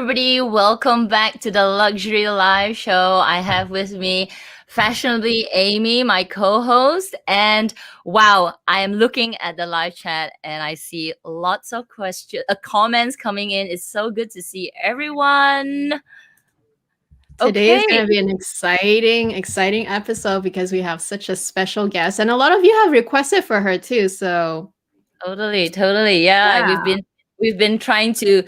everybody. Welcome back to the Luxury Live Show. I have with me Fashionably Amy, my co-host. And wow, I am looking at the live chat and I see lots of comments coming in. It's so good to see everyone. Today is going to be an exciting episode because we have such a special guest, and a lot of you have requested for her too. So totally, yeah. We've been trying to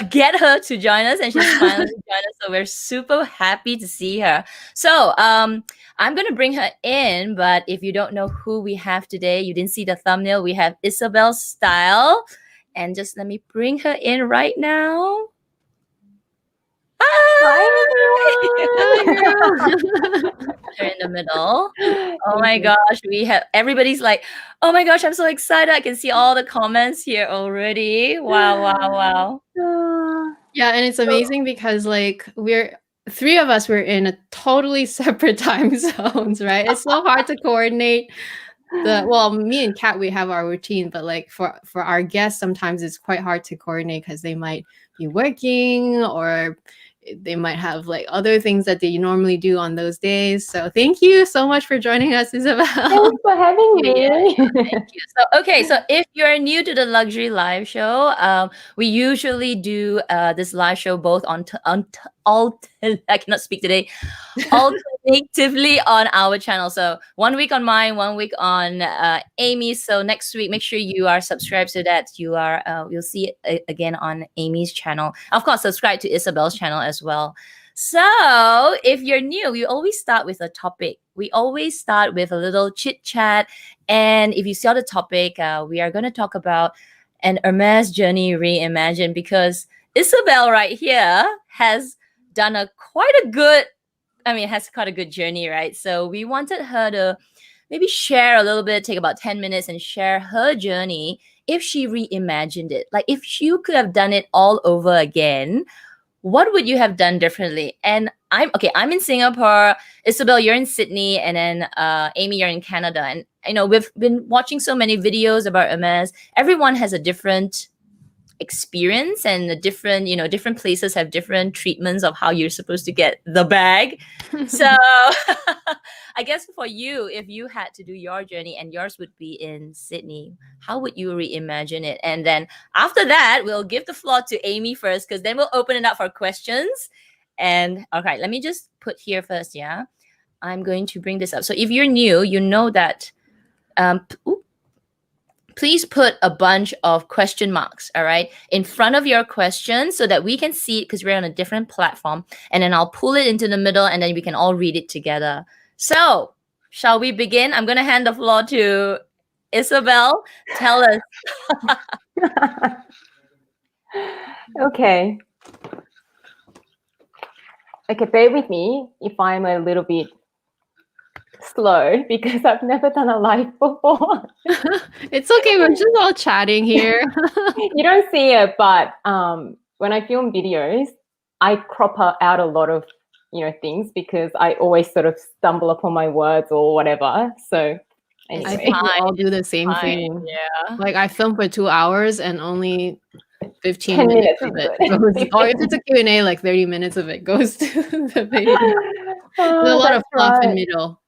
get her to join us, and she's finally joined us. So we're super happy to see her. So I'm gonna bring her in, but if you don't know who we have today, you didn't see the thumbnail. We have Isabel's Style, and just let me bring her in right now. Hi, They're in the middle. Oh my gosh, we have everybody's like, oh my gosh, I'm so excited. I can see all the comments here already. Wow. Yeah, and it's amazing because like we're three of us, we're in a totally separate time zones, right? It's so hard to coordinate. Me and Kat, we have our routine, but like for our guests, sometimes it's quite hard to coordinate because they might be working or they might have like other things that they normally do on those days. So thank you so much for joining us, Isabel. Thanks for having me. Thank you. So if you're new to the Luxury Live Show, we usually do this live show both I cannot speak today, alternatively on our channel. So 1 week on mine, 1 week on Amy's. So next week, make sure you are subscribed so that you'll see it again on Amy's channel. Of course, subscribe to Isabel's channel as well. So if you're new, we always start with a topic. We always start with a little chit chat. And if you saw the topic, we are going to talk about an Hermes Journey reimagined, because Isabel right here has done quite a good journey, right? So we wanted her to maybe share a little bit, take about 10 minutes and share her journey if she reimagined it. Like if you could have done it all over again, what would you have done differently? And I'm in Singapore. Isabel, you're in Sydney, and then Amy, you're in Canada. And I know we've been watching so many videos about Hermes. Everyone has a different experience, and different places have different treatments of how you're supposed to get the bag. So I guess for you, if you had to do your journey and yours would be in Sydney, how would you reimagine it? And then after that, we'll give the floor to Amy first, because then we'll open it up for questions. And okay, let me just put here first. Yeah, I'm going to bring this up. So if you're new, you know that please put a bunch of question marks, all right, in front of your question so that we can see it, because we're on a different platform. And then I'll pull it into the middle and then we can all read it together. So shall we begin? I'm going to hand the floor to Isabel. Tell us. Okay, bear with me if I'm a little bit slow because I've never done a live before. It's okay, we're just all chatting here. You don't see it, but when I film videos, I crop out a lot of things because I always sort of stumble upon my words or whatever. So anyway. I think we all do the same thing. Yeah. Like I film for 2 hours and only 15 minutes of it goes, or if it's a Q&A, like 30 minutes of it goes to the video. There's a lot of fluff in middle.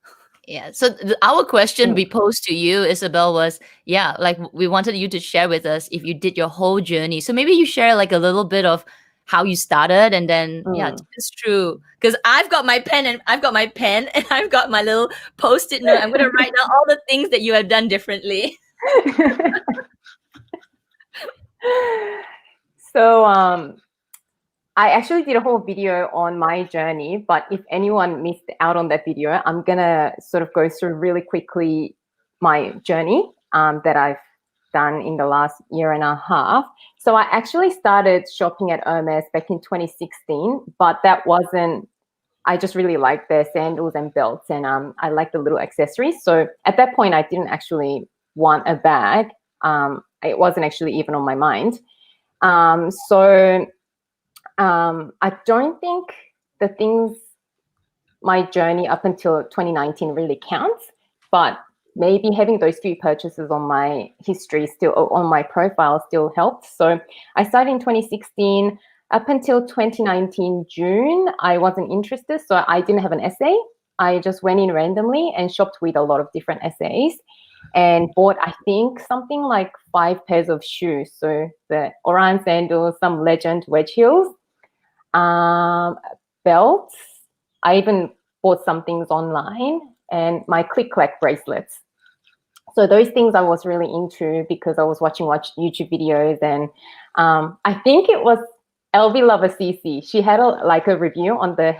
Yeah. So our question we posed to you, Isabel, was, like we wanted you to share with us if you did your whole journey. So maybe you share like a little bit of how you started, and then it's true, because I've got my pen and I've got my little post-it note. I'm going to write down all the things that you have done differently. So I actually did a whole video on my journey, but if anyone missed out on that video, I'm gonna sort of go through really quickly my journey that I've done in the last year and a half. So I actually started shopping at Hermes back in 2016, but that wasn't, I just really liked their sandals and belts, and I liked the little accessories. So at that point, I didn't actually want a bag. It wasn't actually even on my mind. I don't think my journey up until 2019 really counts, but maybe having those few purchases on my history on my profile still helped. So I started in 2016. up until 2019 June, I wasn't interested, so I didn't have an essay. I just went in randomly and shopped with a lot of different essays and bought, I think, something like 5 pairs of shoes. So the Orion sandals, some Legend wedge heels, belts. I even bought some things online, and my click-clack bracelets. So those things I was really into because I was watching YouTube videos, and I think it was LV Lover CC. She had a review on the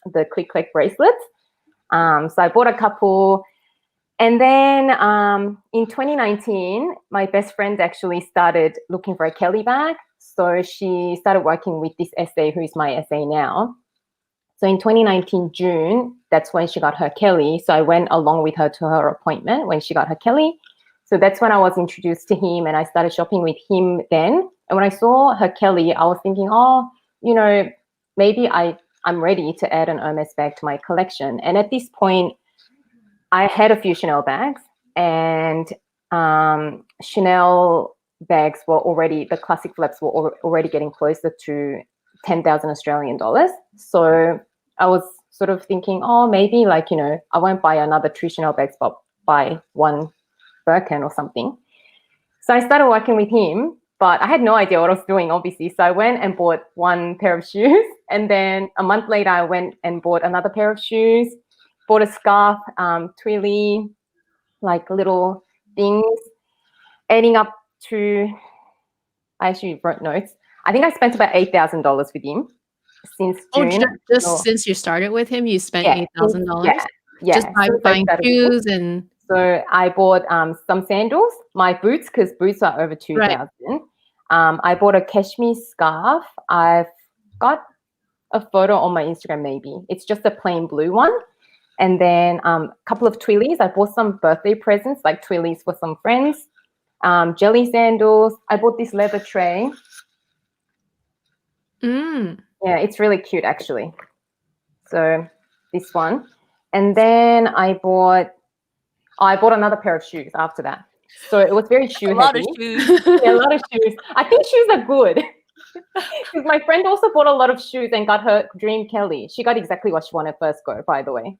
the click-clack bracelets. So I bought a couple. And then in 2019, my best friend actually started looking for a Kelly bag. So she started working with this essay, who is my essay now. So in 2019 June, that's when she got her Kelly. So I went along with her to her appointment when she got her Kelly. So that's when I was introduced to him, and I started shopping with him then. And when I saw her Kelly, I was thinking, oh, maybe I'm ready to add an Hermes bag to my collection. And at this point, I had a few Chanel bags, and Chanel bags were already, the classic flaps were already getting closer to 10,000 Australian dollars. So I was sort of thinking, oh, maybe I won't buy another 2 Chanel bags, but buy 1 Birkin or something. So I started working with him, but I had no idea what I was doing, obviously. So I went and bought 1 pair of shoes. And then a month later, I went and bought another pair of shoes, bought a scarf, twilly, little things, adding up to, I actually wrote notes. I think I spent about $8,000 with him since June. Just since you started with him, you spent $8,000? Yeah. Just by buying shoes and... So I bought some sandals, my boots, because boots are over 2,000. Right. I bought a cashmere scarf. I've got a photo on my Instagram, maybe. It's just a plain blue one. And then a couple of twillies. I bought some birthday presents, like twillies for some friends. Jelly sandals. I bought this leather tray. Yeah, it's really cute, actually. So this one. And then I bought another pair of shoes after that. So it was very shoe heavy. A lot of shoes. Yeah, a lot of shoes. I think shoes are good. Because my friend also bought a lot of shoes and got her dream Kelly. She got exactly what she wanted first go, by the way.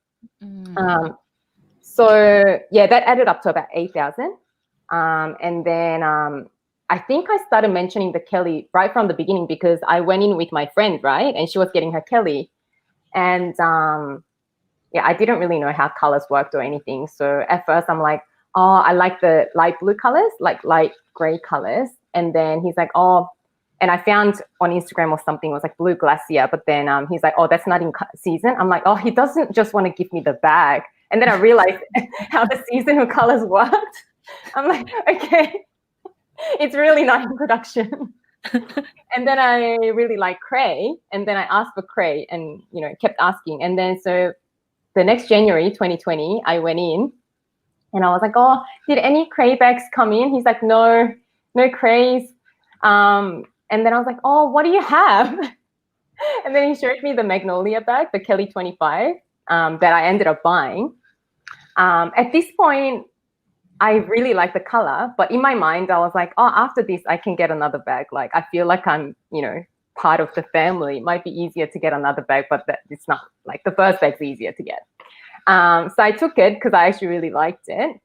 So yeah, that added up to about 8,000. And then I think I started mentioning the Kelly right from the beginning because I went in with my friend, right? And she was getting her Kelly. And yeah, I didn't really know how colors worked or anything. So at first I'm like, oh, I like the light blue colors, like light gray colors. And then he's like, oh, and I found on Instagram or something, it was like blue glacier. But then he's like, oh, that's not in season. I'm like, oh, he doesn't just want to give me the bag. And then I realized how the seasonal colors worked. I'm like, okay, it's really not in production. And then I really like Cray. And then I asked for Cray and, kept asking. And then so the next January 2020, I went in and I was like, oh, did any Cray bags come in? He's like, no Crays. And then I was like, oh, what do you have? And then he showed me the Magnolia bag, the Kelly 25, that I ended up buying. At this point, I really like the color, but in my mind, I was like, oh, after this, I can get another bag. Like, I feel like I'm, part of the family. It might be easier to get another bag, but it's not. Like, the first bag's easier to get. So I took it because I actually really liked it.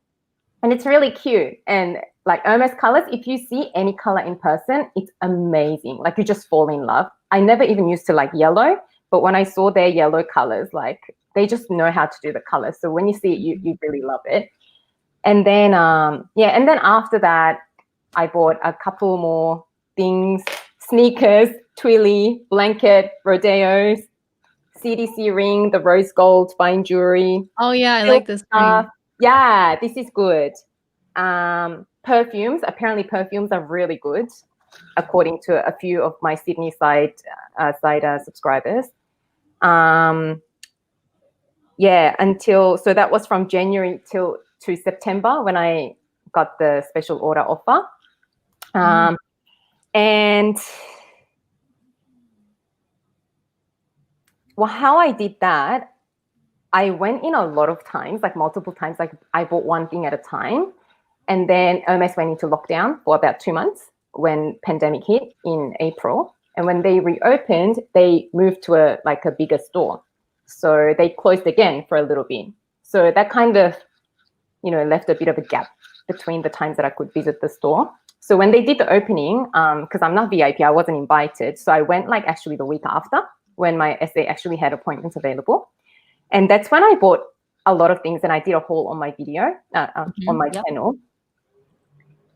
And it's really cute. And like Hermes colors, if you see any color in person, it's amazing. Like, you just fall in love. I never even used to like yellow, but when I saw their yellow colors, like, they just know how to do the colors. So when you see it, you really love it. And then, and then after that, I bought a couple more things, sneakers, twilly, blanket, rodeos, CDC ring, the rose gold fine jewelry. Oh yeah, I like this ring. Yeah, this is good. Perfumes, apparently perfumes are really good, according to a few of my Sydney side subscribers. Yeah, so that was from January to September when I got the special order offer. And well, how I did that, I went in a lot of times, like multiple times, like I bought one thing at a time. And then Hermes went into lockdown for about 2 months when pandemic hit in April. And when they reopened, they moved to a bigger store. So they closed again for a little bit. So that kind of, left a bit of a gap between the times that I could visit the store. So when they did the opening, because I'm not VIP, I wasn't invited. So I went actually the week after when my SA actually had appointments available. And that's when I bought a lot of things, and I did a haul on my video, on my channel.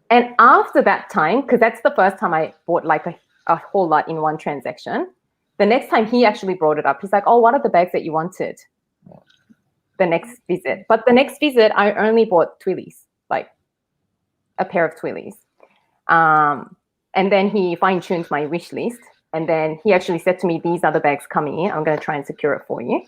And after that time, because that's the first time I bought a whole lot in one transaction, the next time he actually brought it up. He's like, oh, what are the bags that you wanted? The next visit. But the next visit, I only bought Twillies, a pair of Twillies. And then he fine-tuned my wish list. And then he actually said to me, these are the bags coming in. I'm going to try and secure it for you.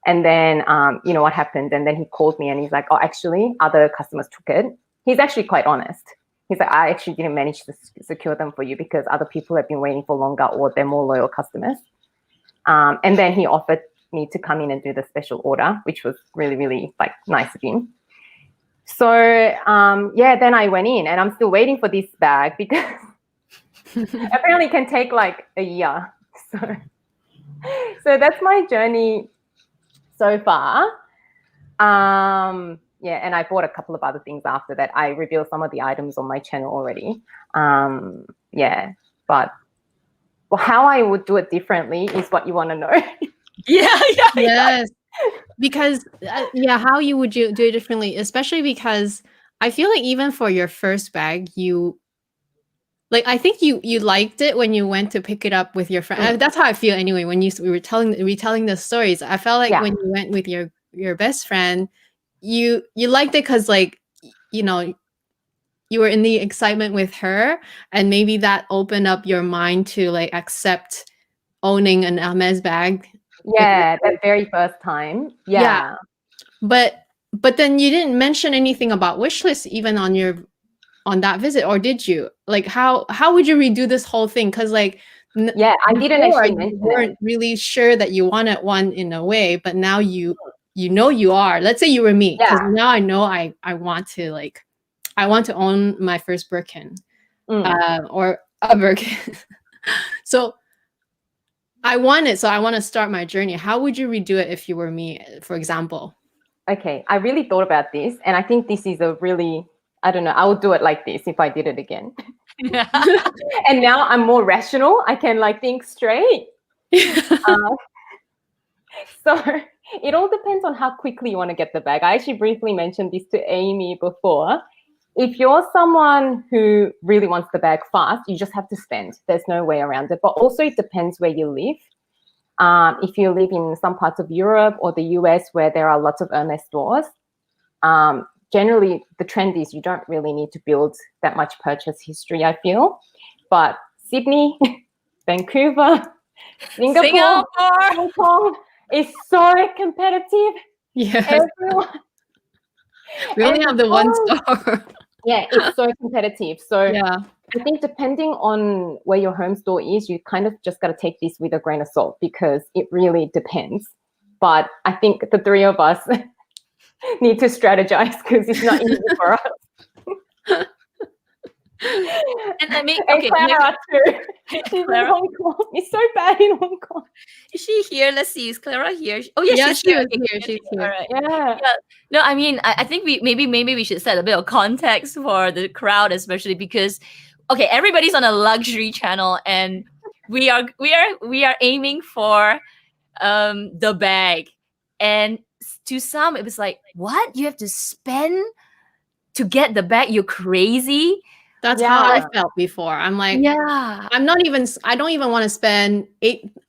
And then, what happened? And then he called me and he's like, oh, actually, other customers took it. He's actually quite honest. He's like, I actually didn't manage to secure them for you because other people have been waiting for longer, or they're more loyal customers. And then he offered me to come in and do the special order, which was really, really nice of him. So then I went in, and I'm still waiting for this bag because apparently it can take a year. So that's my journey so far. And I bought a couple of other things after that. I revealed some of the items on my channel already. But how I would do it differently is what you want to know. Yes. Because how you would do it differently, especially because I feel like even for your first bag, I think you liked it when you went to pick it up with your friend. That's how I feel anyway. When we were retelling the stories, I felt like when you went with your best friend, you liked it because you were in the excitement with her, and maybe that opened up your mind to accept owning an Hermes bag. Yeah, that very first time. Yeah. But then you didn't mention anything about wishlist even on that visit, or did you? How would you redo this whole thing? Because I didn't actually mention you weren't really sure that you wanted one in a way, but now you are. Let's say you were me, because now I know I want to I want to own my first Birkin, or a Birkin. So I want to start my journey. How would you redo it if you were me, for example? Okay, I really thought about this, and I think this is a really, I don't know, I would do it like this if I did it again. And now I'm more rational. I can think straight. So it all depends on how quickly you want to get the bag. I actually briefly mentioned this to Amy before. If you're someone who really wants the bag fast, you just have to spend. There's no way around it. But also it depends where you live. If you live in some parts of Europe or the US where there are lots of Hermes stores, generally the trend is you don't really need to build that much purchase history, I feel. But Sydney, Vancouver, Singapore, Hong Kong is so competitive. Yes. We only have the one store. Yeah, it's so competitive. So I think depending on where your home store is, you kind of just got to take this with a grain of salt because it really depends. But I think the three of us need to strategize because it's not easy for us. And I mean, and Clara too. She's in Hong Kong. It's so bad in Hong Kong. Is she here? Let's see. Is Clara here? Oh yeah, she's here. She's here. All right. Yeah. No, I mean, I think maybe we should set a bit of context for the crowd, especially because, okay, everybody's on a luxury channel, and we are aiming for the bag, and to some it was like, what? You have to spend to get the bag? You're crazy. That's how I felt before. I'm like, I don't even want to spend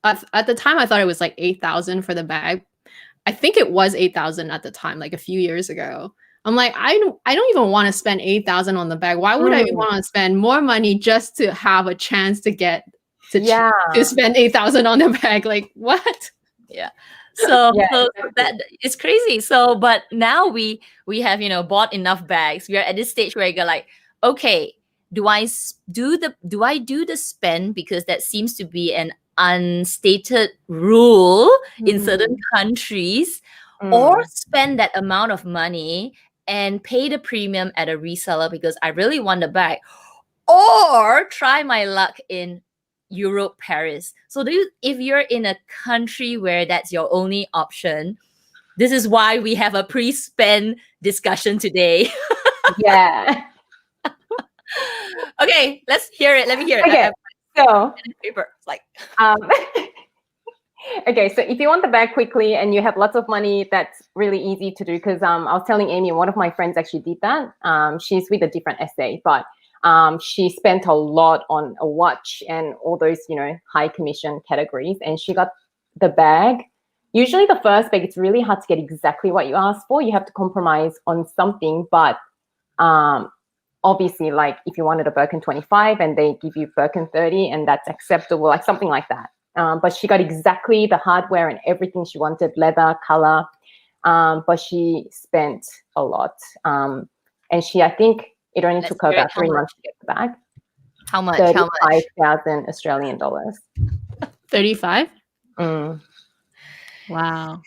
at the time. I thought it was 8,000 for the bag. I think it was 8,000 at the time, a few years ago. I'm like, I don't even want to spend 8,000 on the bag. Why would I want to spend more money just to have a chance to get to spend 8,000 on the bag? What? Yeah. So that it's crazy. So, but now we have bought enough bags. We are at this stage where you're like, okay, do I do the spend because that seems to be an unstated rule in certain countries, or spend that amount of money and pay the premium at a reseller because I really want the bag, or try my luck in Europe, Paris. So if you're in a country where that's your only option, this is why we have a pre-spend discussion today. Yeah. Okay, let's hear it. Let me hear it. Okay, so paper. Like, okay, so if you want the bag quickly and you have lots of money, that's really easy to do, because I was telling Amy, one of my friends actually did that. She's with a different essay, but she spent a lot on a watch and all those, you know, high commission categories, and she got the bag. Usually the first bag, it's really hard to get exactly what you ask for. You have to compromise on something, but obviously, like if you wanted a Birkin 25 and they give you Birkin 30 and that's acceptable, like something like that. But she got exactly the hardware and everything she wanted, leather, color, but she spent a lot. And I think it only took her about 3 months to get the bag. How much? 35,000 Australian dollars. 35? Mm. Wow.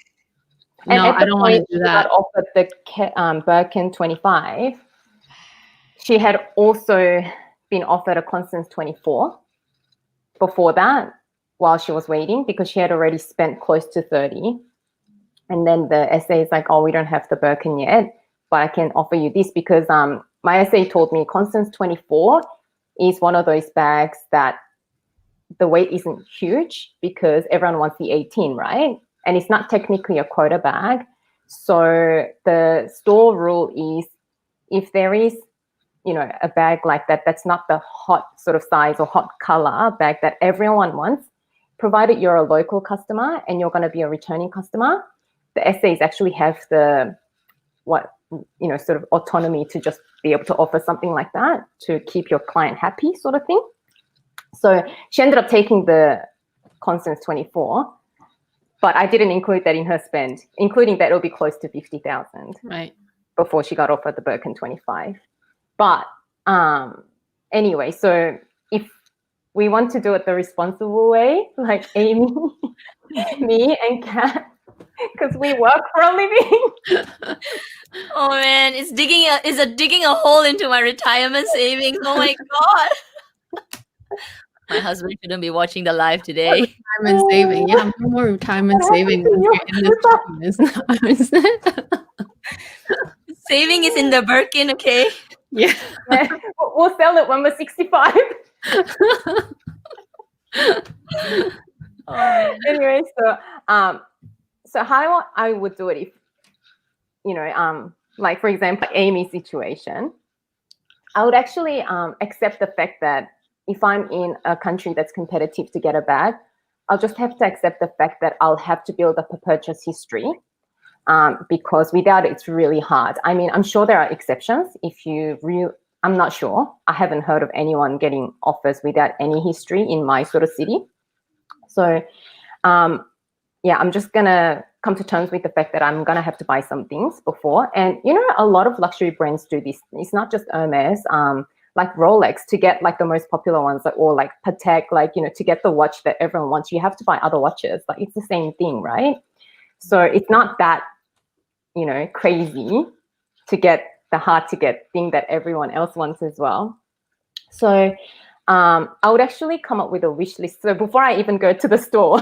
And no, I don't want to do that. Got offered the Birkin 25. She had also been offered a Constance 24 before that, while she was waiting, because she had already spent close to 30. And then the essay is like, oh, we don't have the Birkin yet, but I can offer you this, because my essay told me Constance 24 is one of those bags that the weight isn't huge because everyone wants the 18, right? And it's not technically a quota bag. So the store rule is, if there is, you know, a bag like that, that's not the hot sort of size or hot color bag that everyone wants, provided you're a local customer and you're going to be a returning customer, the essays actually have the, sort of autonomy to just be able to offer something like that to keep your client happy, sort of thing. So she ended up taking the Constance 24, but I didn't include that in her spend. Including that, it'll be close to 50,000. Right. Before she got offered the Birkin 25. But anyway, so if we want to do it the responsible way, like Amy, me, and Kat, because we work for a living. Oh man, it's digging a hole into my retirement savings. Oh my god. My husband shouldn't be watching the live today. Retirement saving. Yeah, no more retirement saving once you're in this business. Saving is in the Birkin, okay? Yeah. We'll sell it when we're 65. Anyway, so how I would do it if, you know, like for example, Amy's situation, I would actually accept the fact that if I'm in a country that's competitive to get a bag, I'll just have to accept the fact that I'll have to build up a purchase history, because without it, it's really hard. I mean, I'm sure there are exceptions. I'm not sure. I haven't heard of anyone getting offers without any history in my sort of city. So, yeah, I'm just going to come to terms with the fact that I'm going to have to buy some things before. And, you know, a lot of luxury brands do this. It's not just Hermes, like Rolex, to get like the most popular ones, or like Patek, like, you know, to get the watch that everyone wants, you have to buy other watches. Like, it's the same thing, right? So it's not that, you know, crazy to get the hard to get thing that everyone else wants as well. So I would actually come up with a wish list. So before I even go to the store,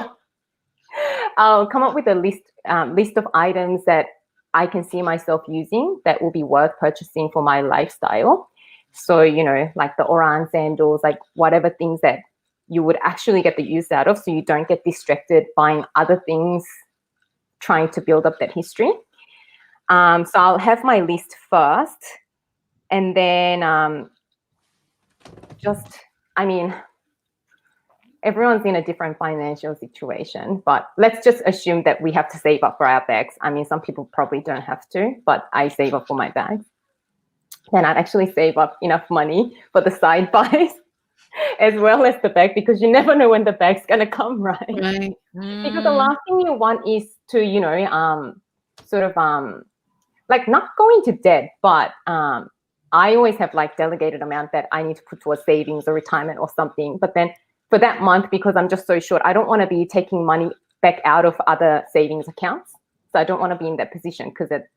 I'll come up with a list of items that I can see myself using that will be worth purchasing for my lifestyle. So, you know, like the Oran sandals, like whatever things that you would actually get the use out of, so you don't get distracted buying other things, trying to build up that history. So I'll have my list first, and then I mean, everyone's in a different financial situation, but let's just assume that we have to save up for our bags. I mean, some people probably don't have to, but I save up for my bags. Then I'd actually save up enough money for the side buys as well as the bag, because you never know when the bag's going to come, right? Right. Because the last thing you want is to, you know, like not go into debt, but I always have like delegated amount that I need to put towards savings or retirement or something. But then for that month, because I'm just so short, I don't want to be taking money back out of other savings accounts. So I don't want to be in that position, because it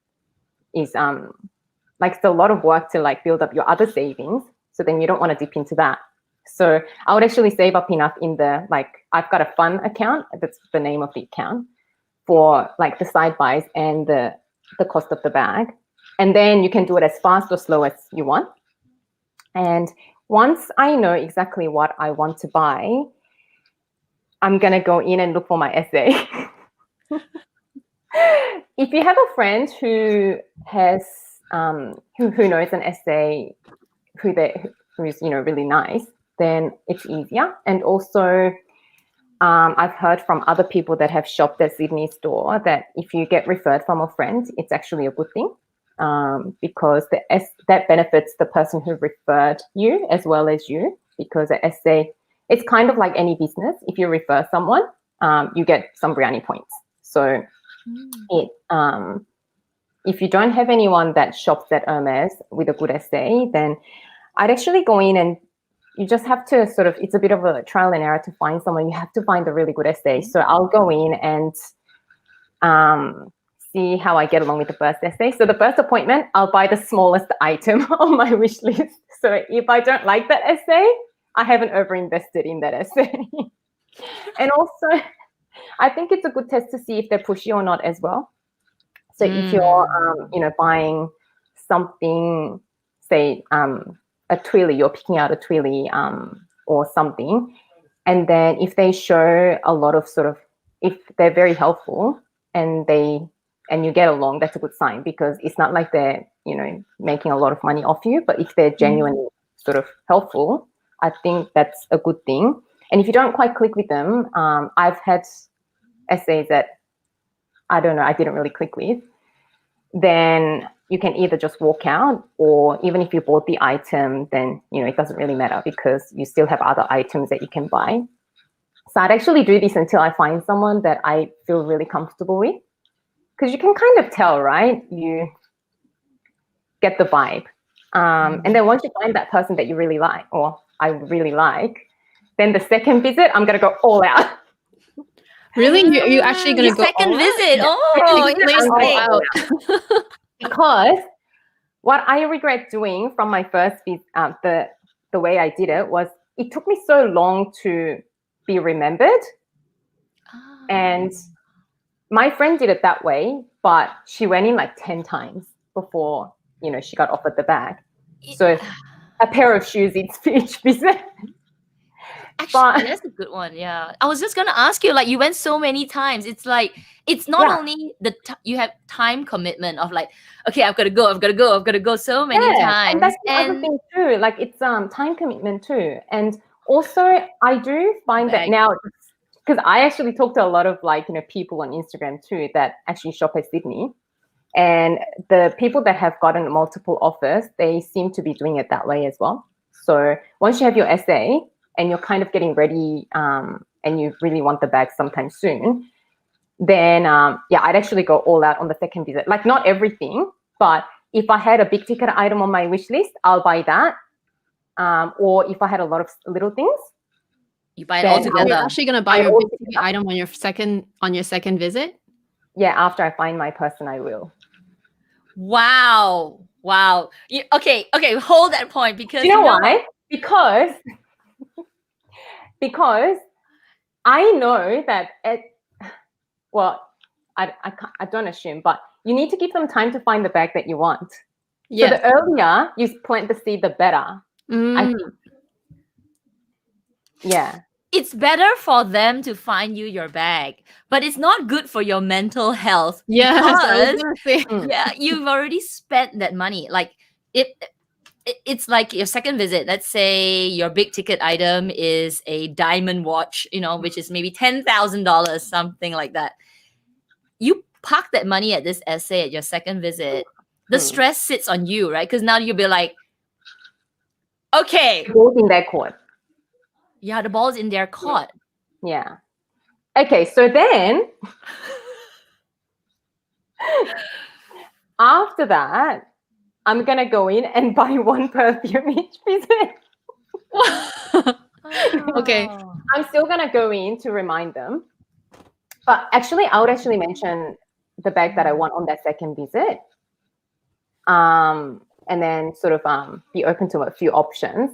is like it's a lot of work to like build up your other savings. So then you don't want to dip into that. So I would actually save up enough in the, like, I've got a fun account, that's the name of the account, for like the side buys and the cost of the bag. And then you can do it as fast or slow as you want. And once I know exactly what I want to buy, I'm going to go in and look for my essay. If you have a friend who has, who knows an essay, who's, you know, really nice, then it's easier. And also, I've heard from other people that have shopped at Sydney store that if you get referred from a friend, it's actually a good thing, because that benefits the person who referred you as well as you, because the essay, it's kind of like any business. If you refer someone, you get some brownie points. So if you don't have anyone that shops at Hermes with a good essay, then I'd actually go in and you just have to sort of, it's a bit of a trial and error to find someone. You have to find a really good essay. So I'll go in and see how I get along with the first essay. So the first appointment, I'll buy the smallest item on my wish list. So if I don't like that essay, I haven't overinvested in that essay. And also, I think it's a good test to see if they're pushy or not as well. So if you're, you know, buying something, say, a twilly, you're picking out a twilly or something, and then if they show a lot of sort of, if they're very helpful and you get along, that's a good sign, because it's not like they're, you know, making a lot of money off you, but if they're genuinely sort of helpful, I think that's a good thing. And if you don't quite click with them, I've had essays that, I don't know, I didn't really click with, then you can either just walk out, or even if you bought the item, then, you know, it doesn't really matter because you still have other items that you can buy. So I'd actually do this until I find someone that I feel really comfortable with, because you can kind of tell, right? You get the vibe. And then once you find that person that you really like, or I really like, then the second visit, I'm going to go all out. Really? You actually going to go second all visit? out? Oh, Explain. Because what I regret doing from my first visit, the way I did it was, it took me so long to be remembered. And my friend did it that way, but she went in like 10 times before, you know, she got offered the bag. So a pair of shoes each visit. Actually, that's a good one. Yeah, I was just gonna ask you, like, you went so many times. It's like, it's not only you have time commitment of like, okay, I've got to go so many times. And that's the other thing too. Like, it's time commitment too. And also, I do find that now, because I actually talk to a lot of, like, you know, people on Instagram too that actually shop at Sydney, and the people that have gotten multiple offers, they seem to be doing it that way as well. So once you have your essay and you're kind of getting ready, and you really want the bag sometime soon, then I'd actually go all out on the second visit. Like, not everything, but if I had a big ticket item on my wish list, I'll buy that. Or if I had a lot of little things, you buy it all together. You're actually gonna buy your big ticket item on your second visit? Yeah, after I find my person, I will. Wow. Okay, hold that point, because you know why? Because I know that I don't assume, but you need to give them time to find the bag that you want. Yeah. So the earlier you plant the seed, the better. I think. Yeah. It's better for them to find you your bag, but it's not good for your mental health. Yeah, because you've already spent that money. Like, it's like your second visit. Let's say your big ticket item is a diamond watch, you know, which is maybe $10,000, something like that. You park that money at this essay at your second visit. The stress sits on you, right? Because now you'll be like, okay, ball's in their court. Yeah, the ball's in their court. Yeah. Okay, so then after that, I'm gonna go in and buy one perfume each visit. Okay. I'm still gonna go in to remind them. But actually, I would actually mention the bag that I want on that second visit. And then sort of be open to a few options.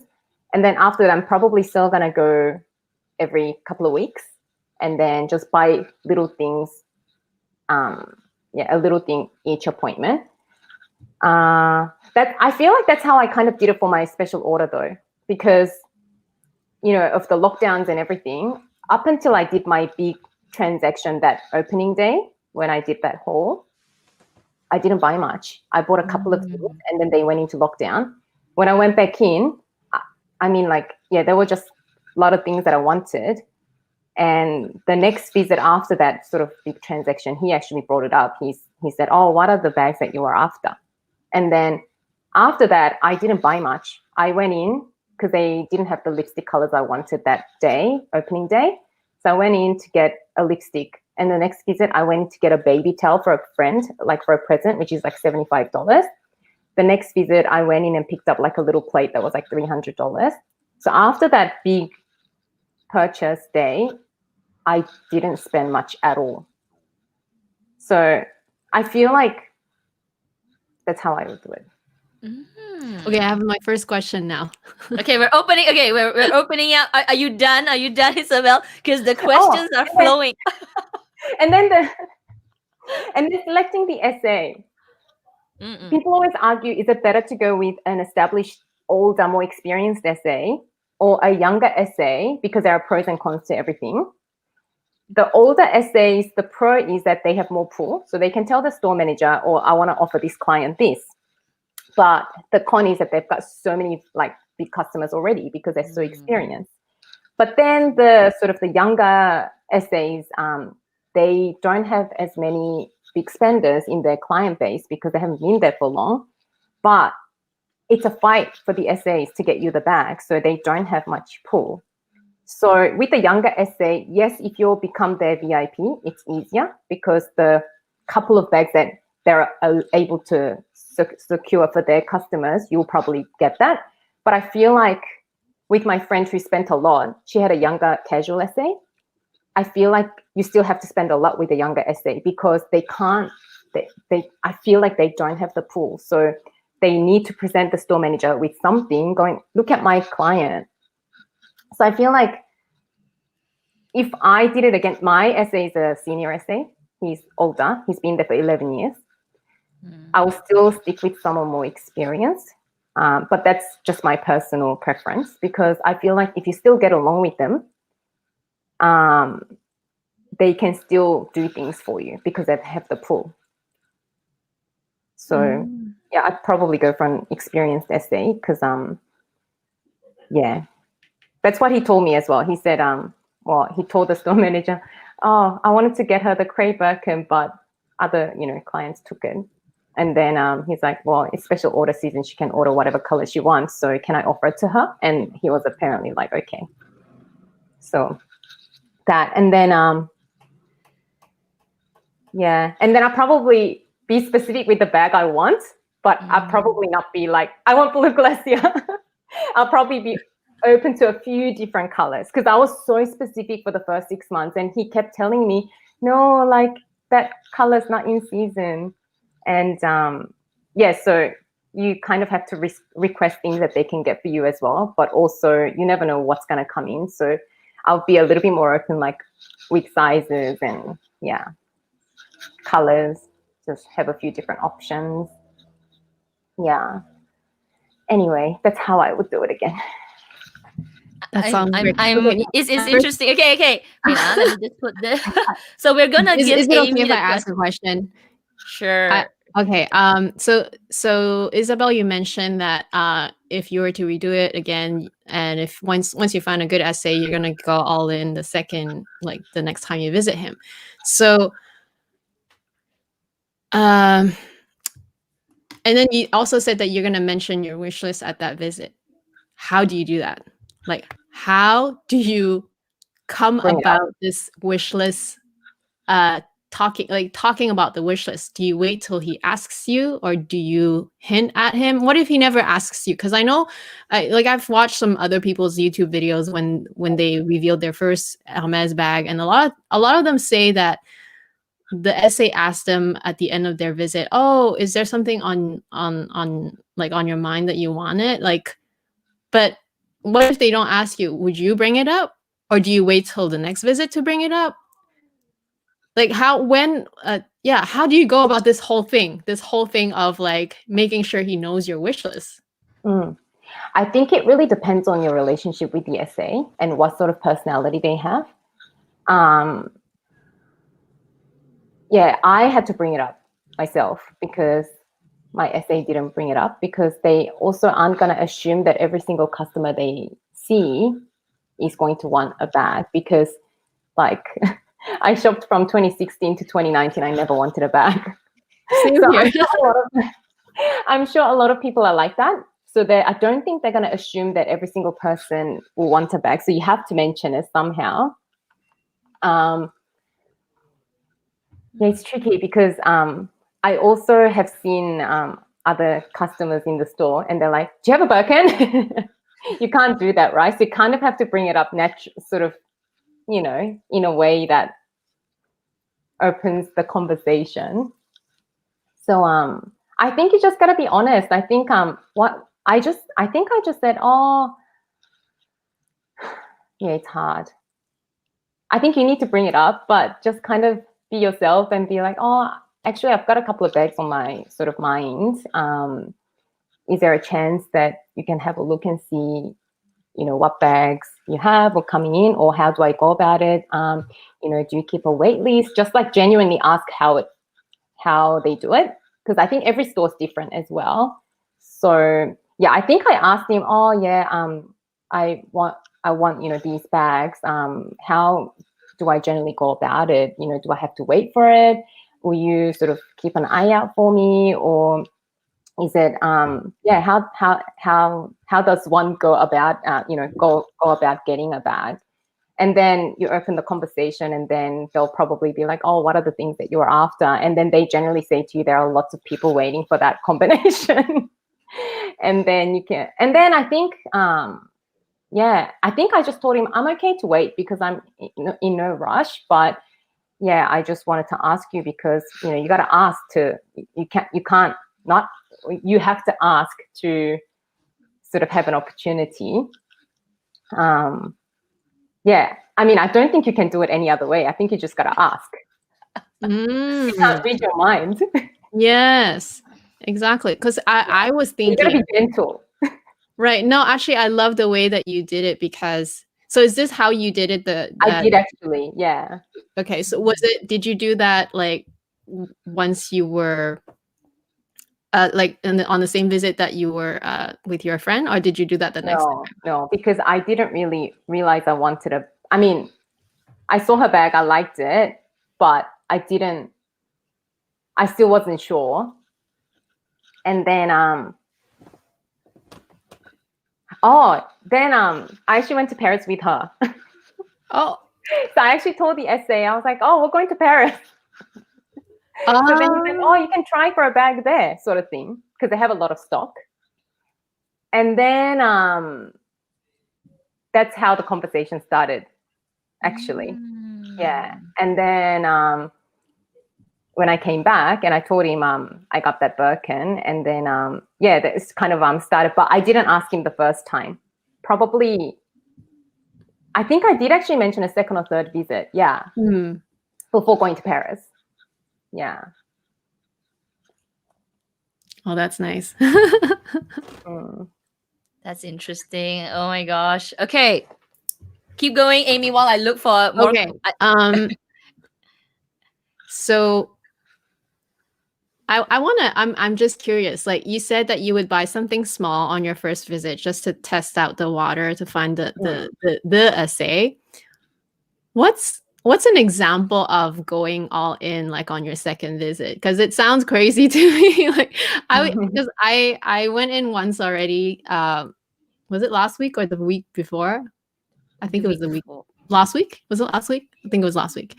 And then after that, I'm probably still going to go every couple of weeks and then just buy little things. A little thing each appointment. That I feel like that's how I kind of did it for my special order though, because, you know, of the lockdowns and everything, up until I did my big transaction that opening day when I did that haul, I didn't buy much. I bought a couple of things and then they went into lockdown. When I went back in, I mean, like, yeah, there were just a lot of things that I wanted. And the next visit after that sort of big transaction, he actually brought it up. He said, oh, what are the bags that you are after? And then after that, I didn't buy much. I went in because they didn't have the lipstick colors I wanted that day, opening day. So I went in to get a lipstick. And the next visit, I went to get a baby towel for a friend, like for a present, which is like $75. The next visit, I went in and picked up like a little plate that was like $300. So after that big purchase day, I didn't spend much at all. So I feel like that's how I would do it. Okay, I have my first question now. Okay, we're opening. Okay, we're opening up. Are you done? Are you done, Isabel? Because the questions are flowing. And then selecting the essay. People always argue: is it better to go with an established, older, more experienced essay, or a younger essay? Because there are pros and cons to everything. The older essays, the pro is that they have more pull, so they can tell the store manager, "Or I want to offer this client this." But the con is that they've got so many like big customers already because they're so experienced. But then the sort of the younger essays, they don't have as many big spenders in their client base because they haven't been there for long. But it's a fight for the essays to get you the bag, so they don't have much pull. So with the younger essay, yes, if you become their VIP, it's easier because the couple of bags that they're able to secure for their customers, you'll probably get that. But I feel like with my friend who spent a lot, she had a younger casual essay. I feel like you still have to spend a lot with a younger essay because they can't, I feel like they don't have the pool. So they need to present the store manager with something going, look at my client. So I feel like if I did it again, my essay is a senior essay. He's older. He's been there for 11 years. I will still stick with someone more experienced. But that's just my personal preference because I feel like if you still get along with them, they can still do things for you because they have the pull. So yeah, I'd probably go for an experienced essay because yeah, that's what he told me as well. He said, well, he told the store manager, oh, I wanted to get her the crepe Birkin, but other, clients took it. And then he's like, well, it's special order season. She can order whatever color she wants. So can I offer it to her? And he was apparently like, okay. So that, and then, yeah. And then I'll probably be specific with the bag I want, but I'll probably not be like, I want blue glacier. I'll probably be open to a few different colors because I was so specific for the first 6 months. And he kept telling me, no, like that color's not in season. And yeah, so you kind of have to request things that they can get for you as well. But also, you never know what's going to come in. So I'll be a little bit more open, like with sizes and yeah, colors. Just have a few different options. Yeah. Anyway, that's how I would do it again. That sounds great. It's interesting. Okay. Wait, let me just put this. So we're gonna give Is it Amy okay if the I ask a question? Sure. Okay. So Isabel, you mentioned that if you were to redo it again, and if once you find a good essay, you're gonna go all in the next time you visit him. So, and then you also said that you're gonna mention your wish list at that visit. How do you do that? Like, how do you come about this wish list? Talking about the wish list, do you wait till he asks you or do you hint at him? What if he never asks you? Because I know I've watched some other people's YouTube videos when they revealed their first Hermes bag, and a lot of them say that the essay asked them at the end of their visit, oh, is there something on your mind that you wanted? But what if they don't ask you? Would you bring it up, or do you wait till the next visit to bring it up? Like how do you go about this whole thing of like making sure he knows your wish list? I think it really depends on your relationship with the SA and what sort of personality they have. Yeah, I had to bring it up myself because my SA didn't bring it up, because they also aren't going to assume that every single customer they see is going to want a bag, because like I shopped from 2016 to 2019. I never wanted a bag. Same So here. I'm sure a lot of people are like that. So I don't think they're going to assume that every single person will want a bag. So you have to mention it somehow. Yeah, it's tricky because I also have seen other customers in the store, and they're like, "Do you have a Birkin?" You can't do that, right? So you kind of have to bring it up sort of, you know, in a way that opens the conversation. So I think you just gotta be honest. I think I think I just said, oh, yeah, it's hard. I think you need to bring it up, but just kind of be yourself and be like, oh, actually, I've got a couple of bags on my sort of mind. Is there a chance that you can have a look and see, you know, what bags you have or coming in, or how do I go about it? You know, do you keep a wait list? Just like genuinely ask how they do it, because I think every store is different as well. So yeah, I think I asked him, oh yeah, I want, you know, these bags. How do I generally go about it? You know, do I have to wait for it? Will you sort of keep an eye out for me, or is it yeah, how does one go about you know, go about getting a bag? And then you open the conversation, and then they'll probably be like, oh, what are the things that you're after? And then they generally say to you, there are lots of people waiting for that combination. And then I think yeah, I think I just told him I'm okay to wait because I'm in no rush, but yeah, I just wanted to ask you because, you know, you got to ask to, you have to ask to sort of have an opportunity. Yeah, I mean, I don't think you can do it any other way. I think you just got to ask. You can't read your mind. Yes, exactly. Because I was thinking, you got to be gentle. Right. No, actually, I love the way that you did it, because so is this how you did it? I did actually, yeah. Okay, so did you do that like once you were like on the same visit that you were with your friend, or did you do that the next time? No, because I didn't really realize I wanted I mean, I saw her bag, I liked it, but I still wasn't sure. And then I actually went to Paris with her. Oh. So I actually told the SA, I was like, oh, we're going to Paris. So then he's like, oh, you can try for a bag there, sort of thing, because they have a lot of stock. And then that's how the conversation started, actually. Yeah. And then when I came back and I told him I got that Birkin, and then yeah, that's kind of started. But I didn't ask him the first time. Probably, I think I did actually mention a second or third visit. Yeah, before going to Paris. Yeah. Oh, that's nice. That's interesting. Oh my gosh. Okay, keep going, Amy, while I look for more. Okay. So I'm just curious. Like you said that you would buy something small on your first visit just to test out the water, to find the essay. What's an example of going all in, like on your second visit? Because it sounds crazy to me. Like I went in once already. Was it last week or the week before? I think it was the week. Last week? Was it last week? I think it was last week.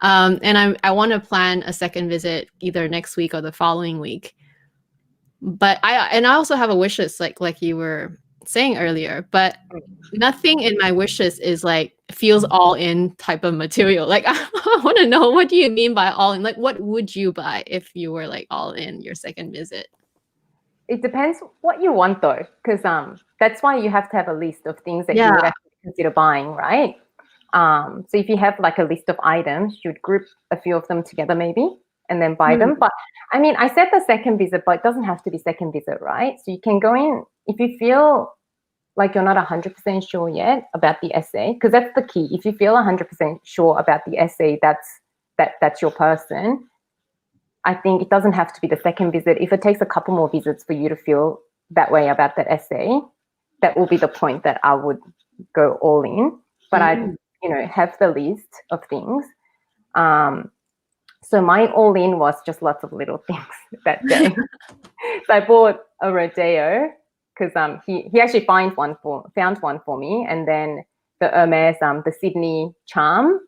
And I want to plan a second visit either next week or the following week. But I also have a wish list, like you were saying earlier, but nothing in my wish list is like feels all in type of material. Like I want to know, what do you mean by all in? Like what would you buy if you were like all in your second visit? It depends what you want though, because that's why you have to have a list of things that you Yeah. would actually consider buying, right? So if you have like a list of items, you'd group a few of them together maybe and then buy them. But I mean, I said the second visit, but it doesn't have to be second visit, right? So you can go in if you feel like you're not 100% sure yet about the essay, because that's the key. If you feel 100% sure about the essay, that's your person. I think it doesn't have to be the second visit. If it takes a couple more visits for you to feel that way about that essay, that will be the point that I would go all in. But I'd, have the list of things. So my all in was just lots of little things that day. So I bought a rodeo because he actually found one for me, and then the Hermes, the Sydney charm,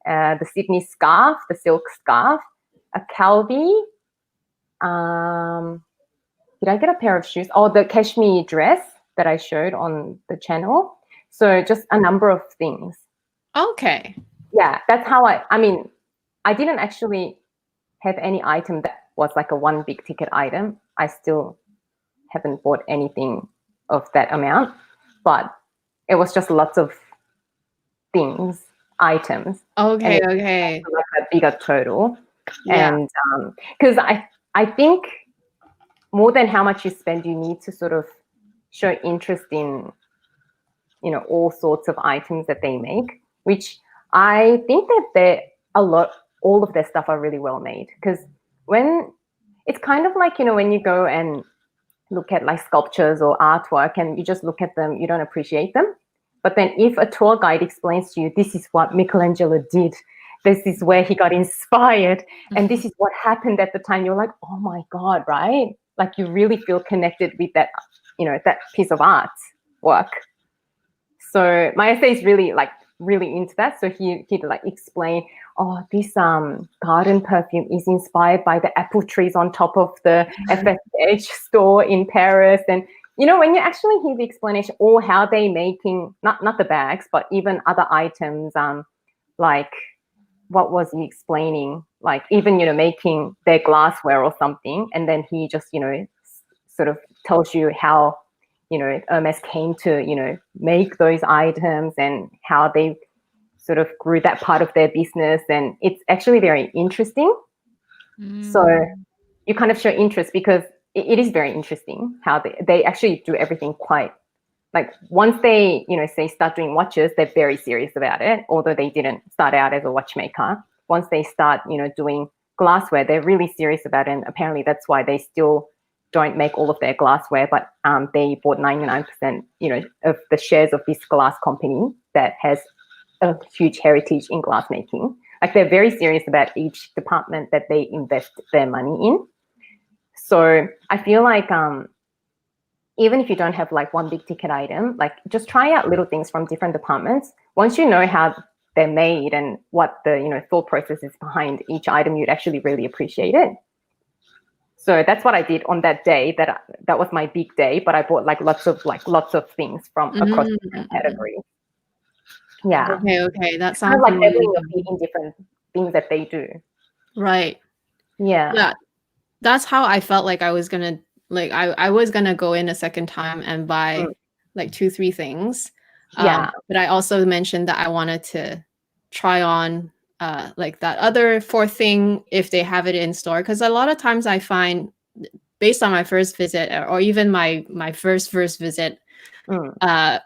the Sydney scarf, the silk scarf, a Calvi. Did I get a pair of shoes? Oh, the cashmere dress that I showed on the channel. So just a number of things. Okay. Yeah, that's how I mean, I didn't actually have any item that was like a one big ticket item. I still haven't bought anything of that amount, but it was just lots of things, items. Okay. And Okay. like a bigger total. Yeah. And because I think more than how much you spend, you need to sort of show interest in, all sorts of items that they make, which I think that all of their stuff are really well made. Because when it's kind of like, when you go and look at like sculptures or artwork and you just look at them, you don't appreciate them. But then if a tour guide explains to you, this is what Michelangelo did, this is where he got inspired, and this is what happened at the time, you're like, oh my God, right? Like you really feel connected with that, that piece of art work. So my essay is really into that. So he'd like explain, oh, this garden perfume is inspired by the apple trees on top of the FSH store in Paris. And when you actually hear the explanation or how they making not the bags, but even other items, like what was he explaining? Like even making their glassware or something, and then he just sort of tells you how Hermes came to make those items and how they sort of grew that part of their business, and it's actually very interesting. So you kind of show interest because it is very interesting how they actually do everything quite like once they say start doing watches, they're very serious about it, although they didn't start out as a watchmaker. Once they start doing glassware, they're really serious about it, and apparently that's why they still don't make all of their glassware, but they bought 99% of the shares of this glass company that has a huge heritage in glassmaking. Like they're very serious about each department that they invest their money in. So I feel like even if you don't have like one big ticket item, like just try out little things from different departments. Once you know how they're made and what the thought process is behind each item, you'd actually really appreciate it. So that's what I did on that day. That was my big day, but I bought lots of things from across different categories. Yeah. Okay. That Kind of sounds like dabbling amazing. your feet in different things that they do. Right. Yeah. Yeah. That's how I felt like I was gonna I was gonna go in a second time and buy like 2-3 things. Yeah. But I also mentioned that I wanted to try on like that other 4th thing if they have it in store, because a lot of times I find based on my first visit or even my first visit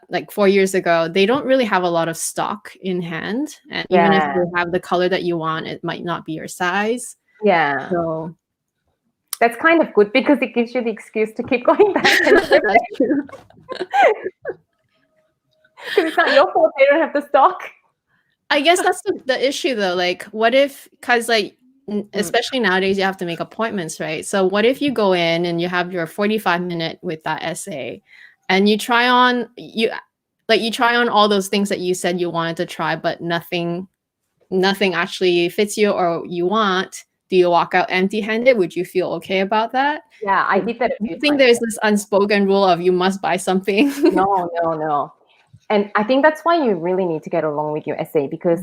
like 4 years ago, they don't really have a lot of stock in hand, and even if they have the color that you want, it might not be your size. Yeah. So that's kind of good because it gives you the excuse to keep going back. that's true. Because it's not your fault they don't have the stock. I guess that's the issue though. Like what if, because like especially nowadays you have to make appointments, right? So what if you go in and you have your 45-minute with that essay and you try on all those things that you said you wanted to try, but nothing actually fits you or you want. Do you walk out empty-handed? Would you feel okay about that? Yeah, I did that a few times. I think there's this unspoken rule of you must buy something. No. And I think that's why you really need to get along with your essay, because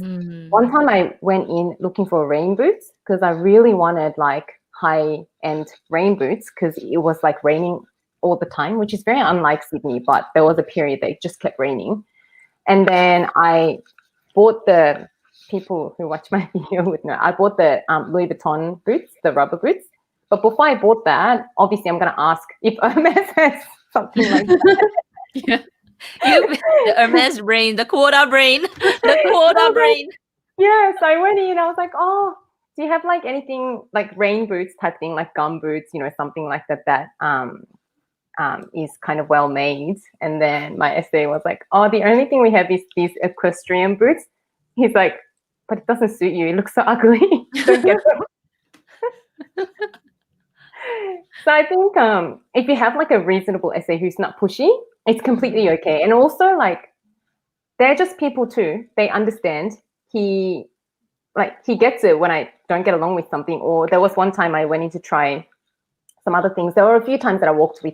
one time I went in looking for rain boots because I really wanted like high-end rain boots because it was like raining all the time, which is very unlike Sydney, but there was a period that it just kept raining. And then I bought the, people who watch my video would know, I bought the Louis Vuitton boots, the rubber boots. But before I bought that, obviously I'm going to ask if Hermes has something like that. Yeah. The Hermes brain, the quota brain, the quota brain. Yeah, so I went in, I was like, oh, do you have like anything like rain boots type thing, like gum boots, you know, something like that is kind of well made. And then my essay was like, oh, the only thing we have is these equestrian boots. He's like, but it doesn't suit you. It looks so ugly. Don't get them. So I think if you have like a reasonable essay who's not pushy, it's completely okay. And also like, they're just people too. They understand. He gets it when I don't get along with something. Or there was one time I went in to try some other things. There were a few times that I walked out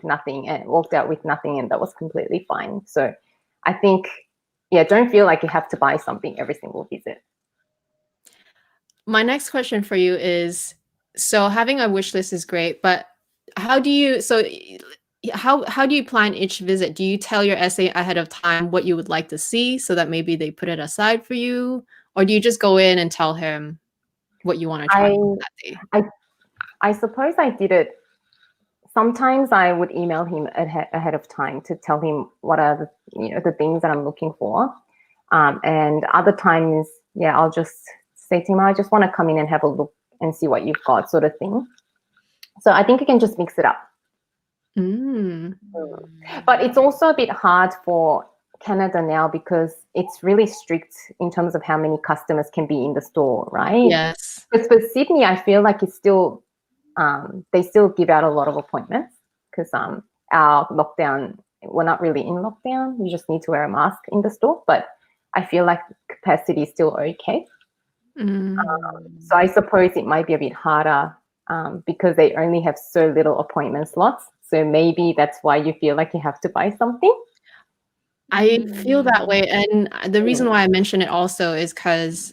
with nothing, and that was completely fine. So I think, yeah, don't feel like you have to buy something every single visit. My next question for you is, so having a wish list is great, but how do you plan each visit? Do you tell your essay ahead of time what you would like to see so that maybe they put it aside for you? Or do you just go in and tell him what you want to try that day? I suppose I did it. Sometimes I would email him ahead of time to tell him what are the things that I'm looking for. And other times, yeah, I'll just say to him, I just want to come in and have a look and see what you've got, sort of thing. So I think you can just mix it up. But it's also a bit hard for Canada now because it's really strict in terms of how many customers can be in the store, right? Yes. Because for Sydney, I feel like it's still, they still give out a lot of appointments because our lockdown, we're not really in lockdown. You just need to wear a mask in the store. But I feel like capacity is still okay. So I suppose it might be a bit harder because they only have so little appointment slots. So maybe that's why you feel like you have to buy something. I feel that way. And the reason why I mention it also is because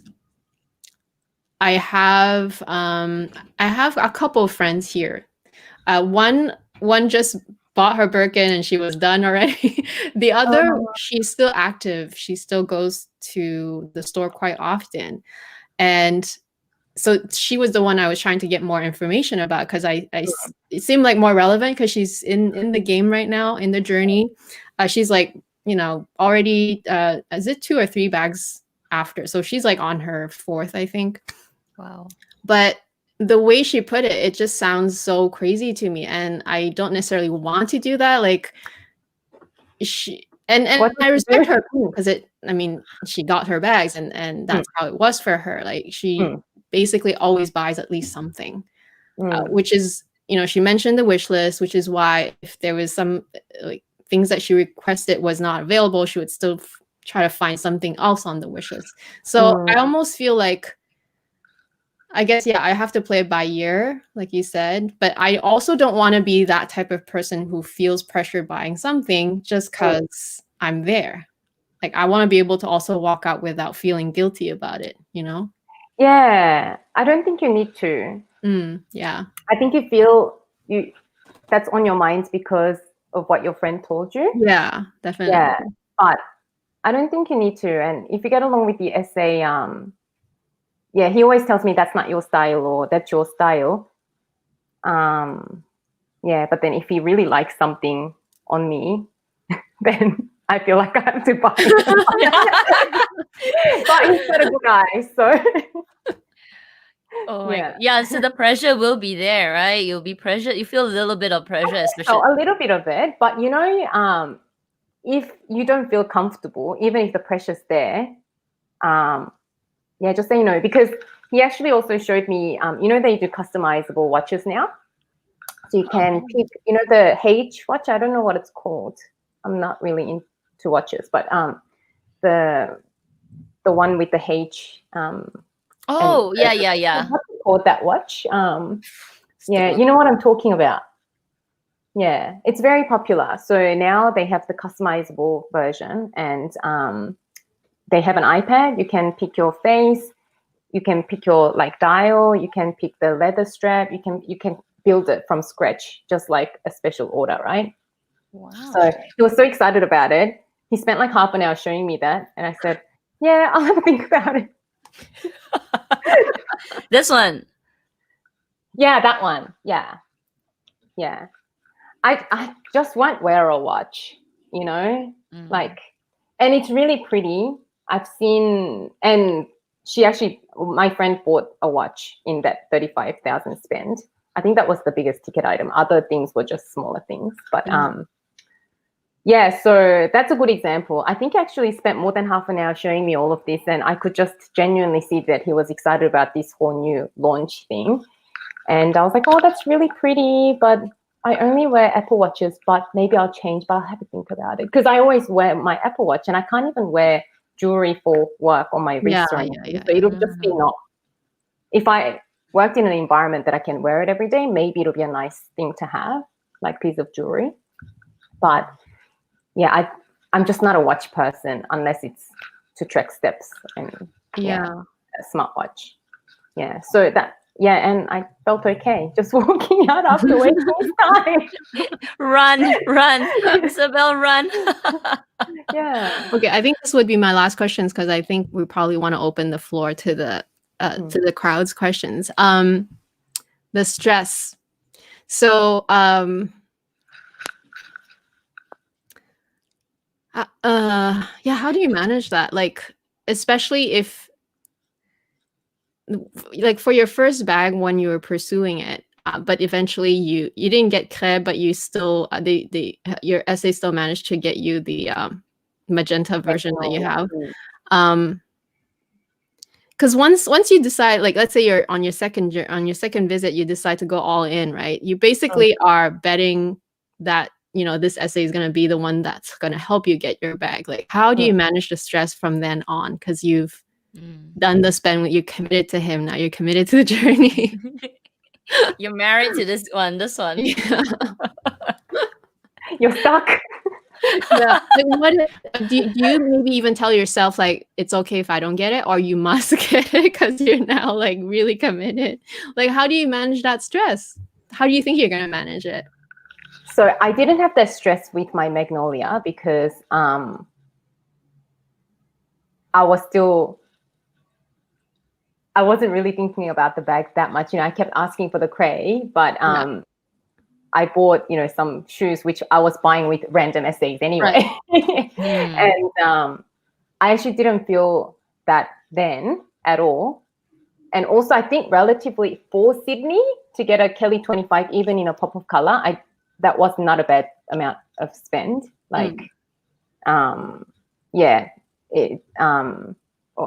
I have a couple of friends here. One just bought her Birkin and she was done already. The other, she's still active. She still goes to the store quite often. And so she was the one I was trying to get more information about because it seemed like more relevant because she's in the game right now, in the journey. She's like, already, is it 2 or 3 bags after? So she's like on her 4th, I think. Wow. But the way she put it, it just sounds so crazy to me. And I don't necessarily want to do that. Like and I respect her because she got her bags and that's how it was for her. Like she basically always buys at least something, which is, she mentioned the wish list, which is why if there was some like things that she requested was not available, she would still try to find something else on the wish list. So I almost feel like, I guess, yeah, I have to play it by ear, like you said, but I also don't want to be that type of person who feels pressured buying something just because I'm there. Like I want to be able to also walk out without feeling guilty about it, Yeah, I don't think you need to. Yeah. I think you feel that's on your mind because of what your friend told you. Yeah, definitely. Yeah, but I don't think you need to. And if you get along with the essay, yeah, he always tells me that's not your style or that's your style. Yeah, but then if he really likes something on me, then I feel like I have to buy it. But he's not a good guy, so. Oh my yeah, so the pressure will be there, right? You'll be pressured. You feel a little bit of pressure, especially. So a little bit of it, but if you don't feel comfortable, even if the pressure's there, yeah, just say no. Because he actually also showed me, they do customizable watches now. So you can pick, the H watch. I don't know what it's called. I'm not really into watches, but the one with the H. Oh, yeah. What's it called, that watch? Yeah, you know what I'm talking about. Yeah, it's very popular. So now they have the customizable version, and they have an iPad. You can pick your face. You can pick your dial. You can pick the leather strap. You can build it from scratch, just like a special order, right? Wow. So he was so excited about it. He spent like half an hour showing me that, and I said, "Yeah, I'll have a think about it." This one. Yeah, that one. Yeah. I just won't wear a watch, you know, like, and it's really pretty. I've seen, and my friend bought a watch in that 35,000 spend. I think that was the biggest ticket item. Other things were just smaller things, but yeah, so that's a good example. I think he actually spent more than half an hour showing me all of this, and I could just genuinely see that he was excited about this whole new launch thing. And I was like, oh, that's really pretty, but I only wear Apple Watches, but maybe I'll change, but I'll have to think about it. Because I always wear my Apple Watch, and I can't even wear jewelry for work on my wrist or anything. So it'll just be not. If I worked in an environment that I can wear it every day, maybe it'll be a nice thing to have, like piece of jewelry. But yeah, I'm just not a watch person unless it's to track steps and a smartwatch. Yeah, so that. Yeah, and I felt okay just walking out after wasting time. Run, Isabel, run. Yeah. Okay, I think this would be my last questions because I think we probably want to open the floor to the crowd's questions. The stress. So how do you manage that? Like, especially if, like, for your first bag when you were pursuing it, but eventually you didn't get crêpe, but you still your essay still managed to get you the magenta version that you have. Because once you decide, like, let's say you're on your second visit, you decide to go all in, right? You basically are betting that, you know, this essay is going to be the one that's going to help you get your bag. Like, how do you manage the stress from then on? Because you've done the spend, you're committed to him, now you're committed to the journey. You're married to this one. Yeah. You're stuck. Yeah. Like, what do you maybe even tell yourself, like, it's okay if I don't get it, or you must get it because you're now like really committed? Like, how do you manage that stress? How do you think you're going to manage it? So I didn't have that stress with my Magnolia because I wasn't really thinking about the bag that much. You know, I kept asking for the cray, but I bought, you know, some shoes which I was buying with random essays anyway. Right. And I actually didn't feel that then at all. And also, I think relatively for Sydney to get a Kelly 25, even in a pop of color, that was not a bad amount of spend. Like, or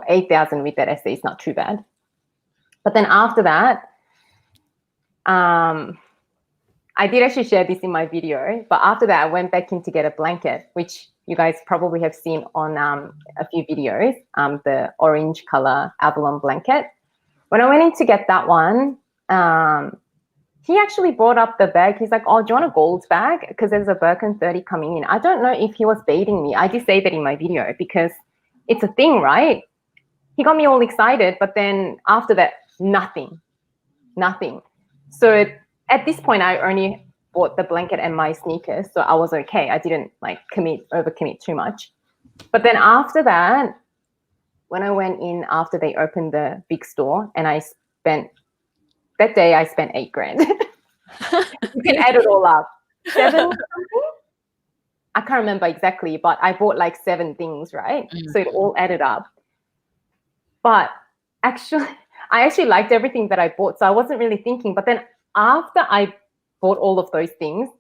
8,000 with that essay is not too bad. But then after that, I did actually share this in my video, but after that, I went back in to get a blanket, which you guys probably have seen on a few videos, the orange color Avalon blanket. When I went in to get that one, he actually brought up the bag. He's like, oh, do you want a gold bag? Because there's a Birkin 30 coming in. I don't know if he was baiting me. I did say that in my video because it's a thing, right? He got me all excited, but then after that, nothing. So at this point, I only bought the blanket and my sneakers, so I was okay. I didn't like overcommit too much. But then after that, when I went in after they opened the big store, and I spent 8 grand. You can add it all up. 7 something? I can't remember exactly, but I bought like 7 things, right? So it all added up. But actually, I actually liked everything that I bought, so I wasn't really thinking. But then after I bought all of those things,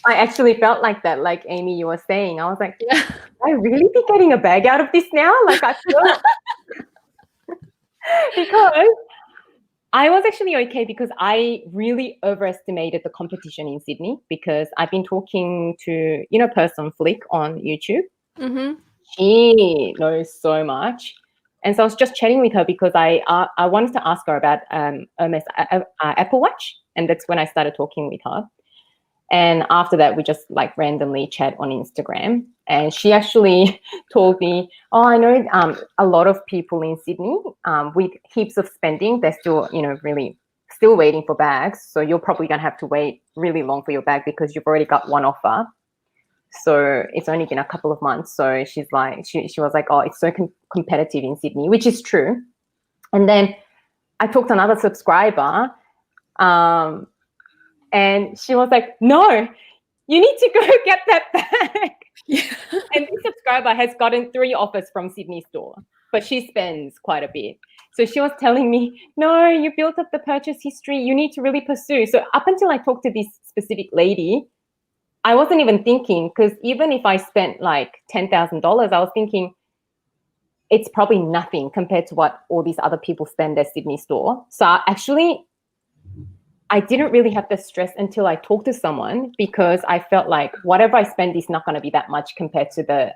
I actually felt like that, like Amy, you were saying. I was like, I really be getting a bag out of this now? Like, I feel because I was actually okay because I really overestimated the competition in Sydney because I've been talking to, you know, Person Flick on YouTube. She knows so much. And so I was just chatting with her because I wanted to ask her about Hermes Apple Watch. And that's when I started talking with her. And after that, we just like randomly chat on Instagram. And she actually told me, oh, I know a lot of people in Sydney with heaps of spending. They're still, you know, really still waiting for bags. So you're probably going to have to wait really long for your bag because you've already got one offer. So it's only been a couple of months. So she's like, she was like, oh, it's so competitive in Sydney, which is true. And then I talked to another subscriber, and she was like, no, you need to go get that bag. And this subscriber has gotten 3 offers from Sydney store, but she spends quite a bit. So she was telling me, no, you built up the purchase history. You need to really pursue. So up until I talked to this specific lady, I wasn't even thinking, because even if I spent like $10,000, I was thinking it's probably nothing compared to what all these other people spend at Sydney store. So I didn't really have the stress until I talked to someone, because I felt like whatever I spend is not going to be that much compared to the,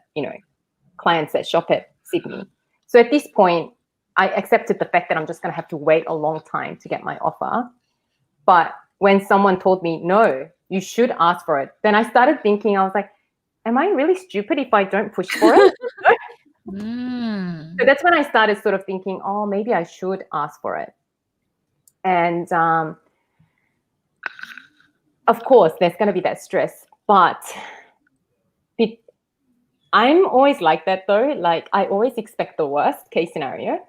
clients that shop at Sydney. So at this point, I accepted the fact that I'm just going to have to wait a long time to get my offer. But when someone told me, no, you should ask for it, then I started thinking, I was like, am I really stupid if I don't push for it? So that's when I started sort of thinking, oh, maybe I should ask for it. And of course, there's going to be that stress, but I'm always like that though. Like, I always expect the worst case scenario,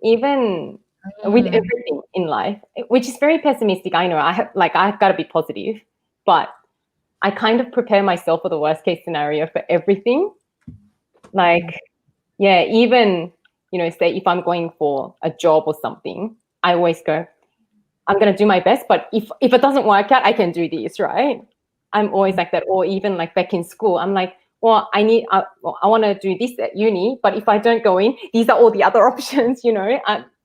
even with everything in life, which is very pessimistic. I know I've got to be positive, but I kind of prepare myself for the worst case scenario for everything. Like, yeah, even, say if I'm going for a job or something, I always go, I'm going to do my best, but if it doesn't work out, I can do this, right? I'm always like that. Or even like back in school, I'm like, well, I want to do this at uni, but if I don't go in, these are all the other options,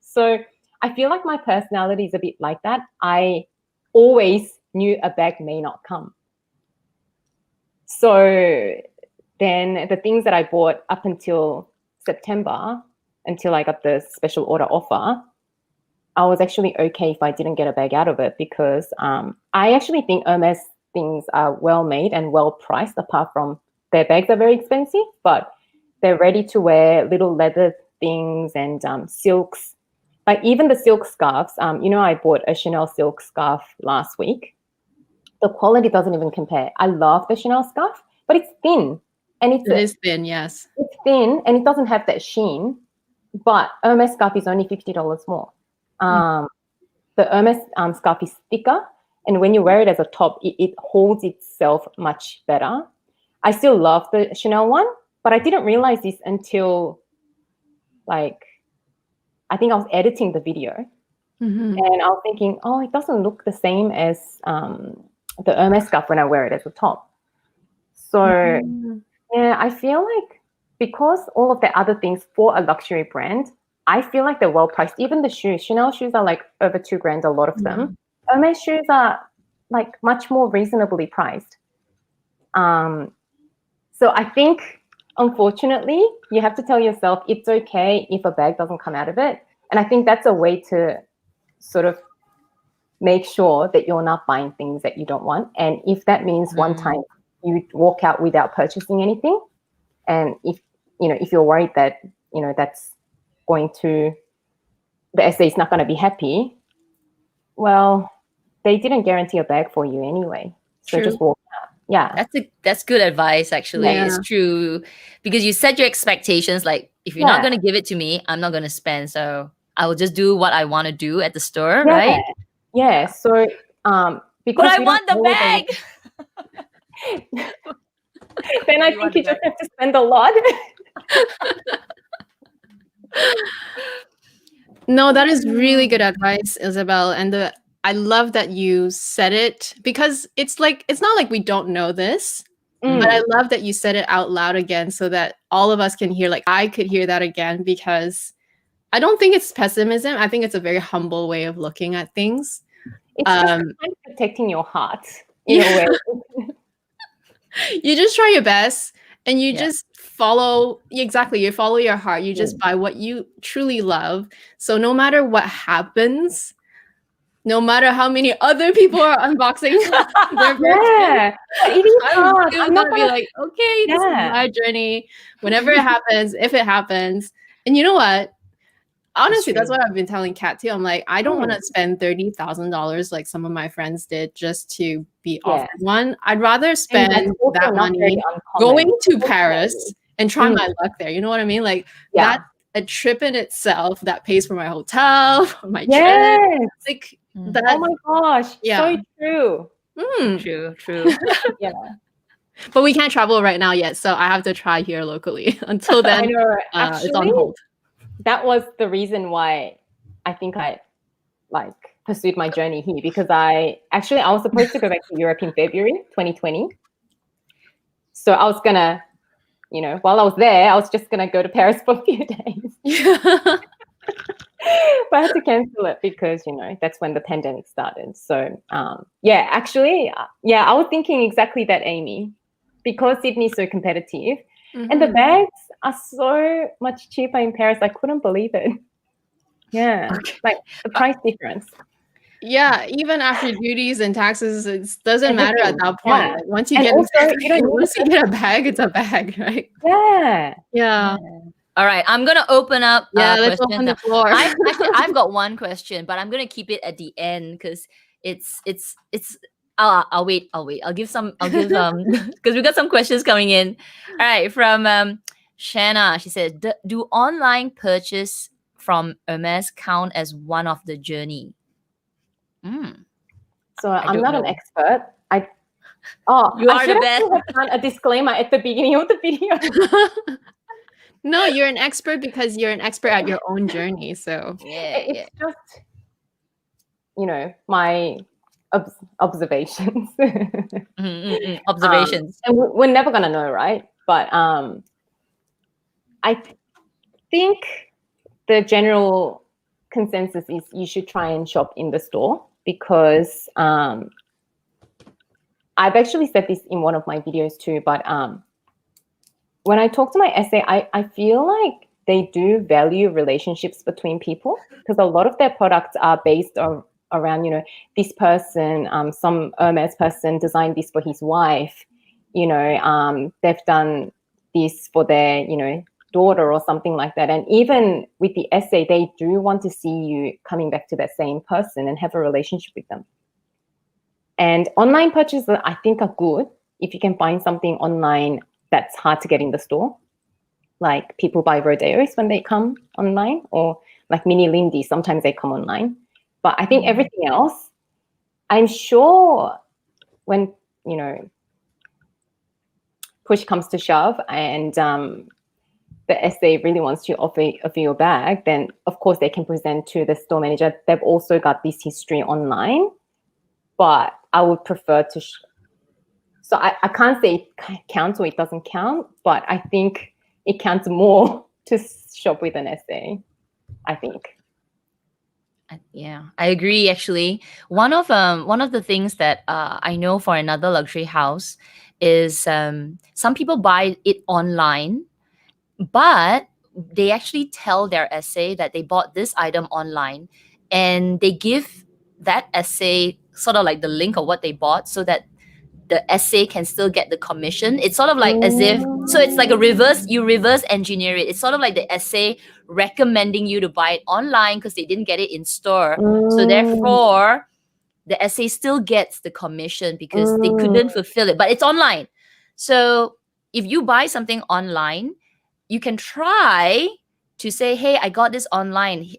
So I feel like my personality is a bit like that. I always knew a bag may not come. So then the things that I bought up until September, until I got the special order offer, I was actually okay if I didn't get a bag out of it, because I actually think Hermes things are well made and well priced, apart from their bags are very expensive, but they're ready to wear little leather things and silks. Like even the silk scarves, I bought a Chanel silk scarf last week. The quality doesn't even compare. I love the Chanel scarf, but it's thin. And it is thin, yes. It's thin and it doesn't have that sheen, but Hermes scarf is only $50 more. The Hermes scarf is thicker, and when you wear it as a top, it holds itself much better. I still love the Chanel one, but I didn't realize this until I think I was editing the video, and I was thinking, oh, it doesn't look the same as the Hermes scarf when I wear it as a top. So yeah, I feel like because all of the other things for a luxury brand, I feel like they're well priced. Even the shoes, Chanel shoes are like over $2,000, a lot of them. Hermes shoes are like much more reasonably priced. So I think, unfortunately, you have to tell yourself it's okay if a bag doesn't come out of it. And I think that's a way to sort of make sure that you're not buying things that you don't want. And if that means one time you walk out without purchasing anything, and if you're worried that, that's going to, the SA is not going to be happy, well, they didn't guarantee a bag for you anyway. So just walk out. Yeah. That's good advice, actually. Yeah. It's true. Because you set your expectations, like, if you're not going to give it to me, I'm not going to spend. So I will just do what I want to do at the store, right? Yeah. So because but I want the bag. Then I think you just have to spend a lot. No, that is really good advice, Isabel. And I love that you said it, because it's not like we don't know this, but I love that you said it out loud again so that all of us can hear, like I could hear that again, because I don't think it's pessimism. I think it's a very humble way of looking at things. It's just kind of protecting your heart in a way. You just try your best and you just follow, you follow your heart. You just buy what you truly love. So no matter what happens, no matter how many other people are unboxing their purchase, I'm not gonna be like, okay, this is my journey. Whenever it happens, if it happens. And you know what? Honestly, that's true. what I've been telling Kat too. I'm like, I don't want Mm. to spend $30,000 like some of my friends did just to be Yeah. offered one. I'd rather And spend that's also that not very money uncommon. going to unfortunately. Paris and try Mm. my luck there. You know what I mean? Like Yeah. that's a trip in itself that pays for my hotel, for my trip. Yes. Like Mm. that. Oh my gosh. Yeah. So true. True, true. Yeah. But we can't travel right now yet, so I have to try here locally. Until I then, know. it's on Actually, hold. that was the reason why I think I like pursued my journey here, because I was supposed to go back to Europe in February 2020. So I was gonna, while I was there, I was just gonna go to Paris for a few days. But I had to cancel it because, that's when the pandemic started. So actually, I was thinking exactly that, Amy, because Sydney's so competitive and the bags are so much cheaper in Paris. I couldn't believe it. Yeah, like the price difference. Yeah, even after duties and taxes, it doesn't matter at that point. Yeah. Like, once you And get also, you don't need once you get a bag, it's a bag, right? Yeah. Yeah. All right, I'm gonna open up Yeah, let's questions open now. the floor. I've got one question, but I'm gonna keep it at the end because it's. I'll wait. I'll give because we got some questions coming in. All right, from Shanna. She said, "Do online purchase from Hermes count as one of the journey?" So I I'm don't not an know. expert. You I are should the best. have done a disclaimer at the beginning of the video. No, you're an expert because you're an expert at your own journey. So It's just, my observations. Observations. And we're never gonna know, right? But I think the general consensus is you should try and shop in the store, because I've actually said this in one of my videos too, but when I talk to my SA, I feel like they do value relationships between people, because a lot of their products are based around, this person, some Hermes person designed this for his wife, they've done this for their, daughter or something like that. And even with the essay, they do want to see you coming back to that same person and have a relationship with them. And online purchases, I think, are good if you can find something online that's hard to get in the store. Like people buy Rodeos when they come online, or like Mini Lindy, sometimes they come online. But I think everything else, I'm sure when, push comes to shove and the SA really wants to offer you a bag, then of course they can present to the store manager. They've also got this history online, but I would prefer to. So I can't say it counts or it doesn't count, but I think it counts more to shop with an SA, I think. Yeah, I agree. Actually, one of the things that I know for another luxury house is some people buy it online, but they actually tell their essay that they bought this item online, and they give that essay sort of like the link of what they bought, so that the essay can still get the commission. It's sort of like as if, so it's like you reverse engineer it. It's sort of like the essay recommending you to buy it online because they didn't get it in store. So therefore, the essay still gets the commission because they couldn't fulfill it, but it's online. So if you buy something online, you can try to say, hey, I got this online.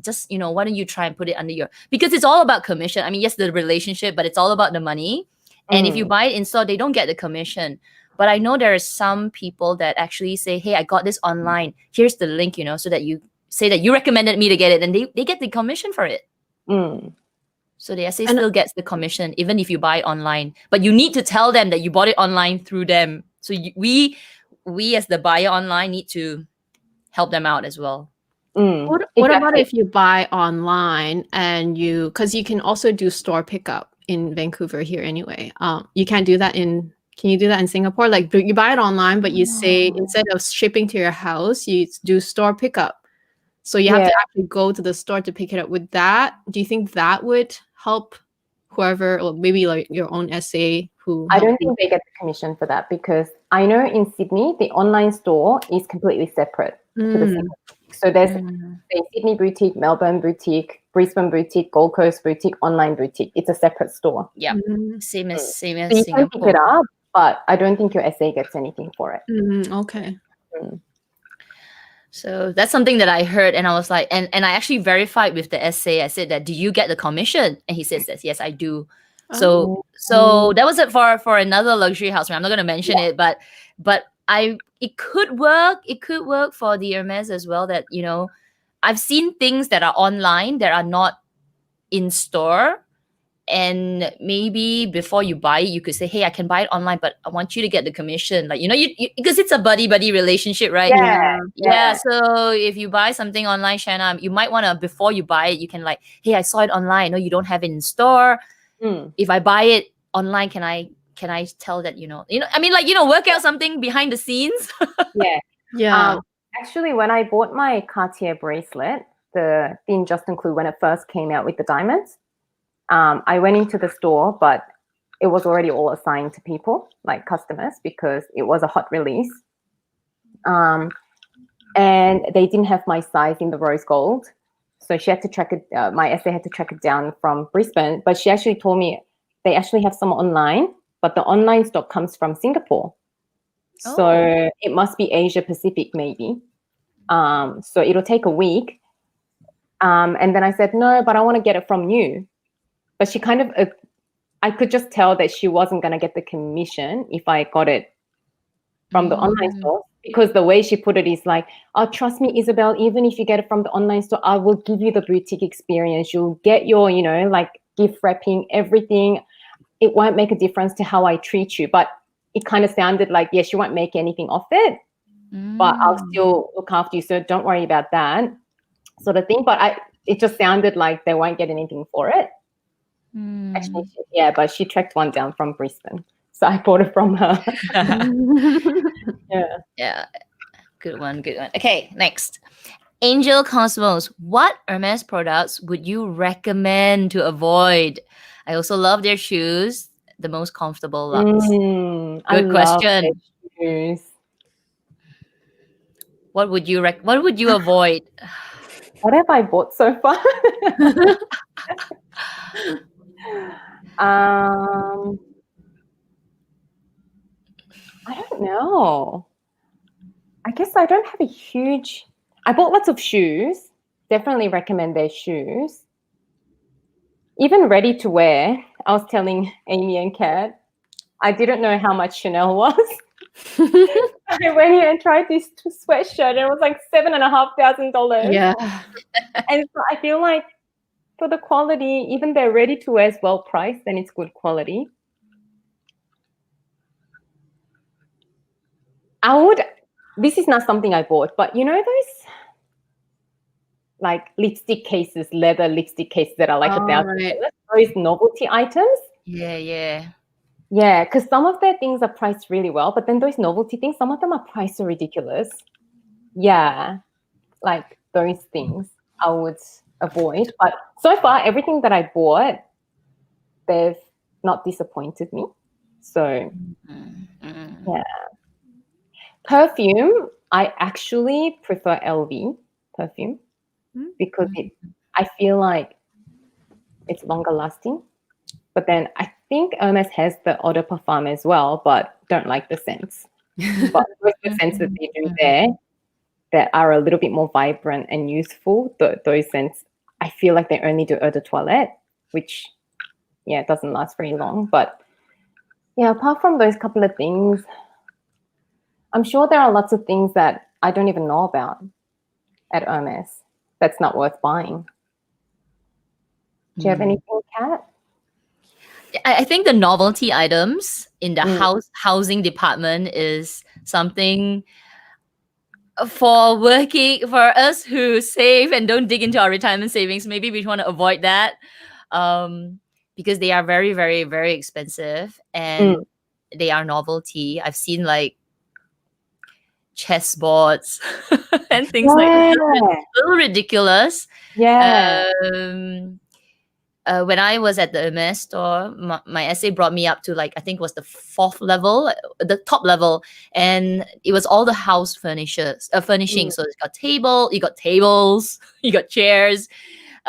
Just, why don't you try and put it under your, because it's all about commission. I mean, yes, the relationship, but it's all about the money. And if you buy it in store, they don't get the commission. But I know there are some people that actually say, hey, I got this online. Here's the link, so that you say that you recommended me to get it, and they get the commission for it. So the essay still gets the commission, even if you buy it online. But you need to tell them that you bought it online through them. So we as the buyer online need to help them out as well. What about if you buy online and because you can also do store pickup in Vancouver here anyway. You can't do that can you do that in Singapore? Like you buy it online, but you say instead of shipping to your house, you do store pickup. So you have to actually go to the store to pick it up. With that, do you think that would help whoever, or maybe like your own essay who? I don't think they get the commission for that, because I know in Sydney, the online store is completely separate to the Singapore. So there's Sydney boutique, Melbourne boutique, Brisbane boutique, Gold Coast boutique, online boutique. It's a separate store. Yeah, Mm-hmm. same as So you can pick Singapore. it up, but I don't think your SA gets anything for it. Okay. So that's something that I heard, and I was like, and I actually verified with the SA. I said that, do you get the commission? And he says that yes, I do. So that was it for another luxury house. I'm not going to mention it, but it could work. It could work for the Hermes as well. That, you know, I've seen things that are online that are not in store. And maybe before you buy it, you could say, hey, I can buy it online, but I want you to get the commission. Like, you know, you because it's a buddy-buddy relationship, right? Yeah. So if you buy something online, Shanna, you might want to, before you buy it, you can like, hey, I saw it online. No, you don't have it in store. If I buy it online, can I tell that, you know, I mean, like, you know, work out something behind the scenes. Yeah. Actually, when I bought my Cartier bracelet, the thin Justin Clue, when it first came out with the diamonds, I went into the store, but it was already all assigned to people, like customers, because it was a hot release. And they didn't have my size in the rose gold. So she had to track it, my SA had to track it down from Brisbane, but she actually told me they actually have some online, but the online stock comes from Singapore. So it must be Asia Pacific maybe. So it'll take a week. And then I said, no, but I want to get it from you. But she kind of, I could just tell that she wasn't going to get the commission if I got it from the online store, because the way she put it is like, oh, trust me, Isabel, even if you get it from the online store, I will give you the boutique experience. You'll get your, you know, like gift wrapping, everything. It won't make a difference to how I treat you. But it kind of sounded like, yes, you won't make anything off it, but I'll still look after you. So don't worry about that sort of thing. But it just sounded like they won't get anything for it. Actually, yeah, but she tracked one down from Brisbane, so I bought it from her. Yeah, good one. Okay, next, Angel Cosmos. What Hermes products would you recommend to avoid? I also love their shoes. The most comfortable Lux. Good question. Shoes. What would you avoid? What have I bought so far? I don't know. I guess I don't have a huge. I bought lots of shoes. Definitely recommend their shoes. Even ready to wear. I was telling Amy and Kat, I didn't know how much Chanel was. I went here and tried this sweatshirt, and it was like $7,500. Yeah. And so I feel like for the quality, even their ready to wear is well priced and it's good quality. This is not something I bought, but you know those like lipstick cases, leather lipstick cases that are like $1,000, those novelty items? Yeah, because some of their things are priced really well, but then those novelty things, some of them are priced so ridiculous. Yeah, like those things I would avoid. But so far, everything that I bought, they've not disappointed me. So, yeah. Perfume, I actually prefer LV perfume because I feel like it's longer lasting. But then I think Hermes has the eau de parfum as well, but don't like the scents. But the scents that they do there that are a little bit more vibrant and youthful, those scents, I feel like they only do eau de toilette, which, yeah, it doesn't last very long. But yeah, apart from those couple of things, I'm sure there are lots of things that I don't even know about at Hermes that's not worth buying. Do you have anything, Kat? I think the novelty items in the housing department is something for us who save and don't dig into our retirement savings. Maybe we want to avoid that because they are very, very, very expensive and they are novelty. I've seen like chessboards and things like that. A little ridiculous. Yeah. when I was at the Hermes store, my SA brought me up to like, I think it was the 4th level, the top level, and it was all the house furnishing. So you got tables, you got chairs,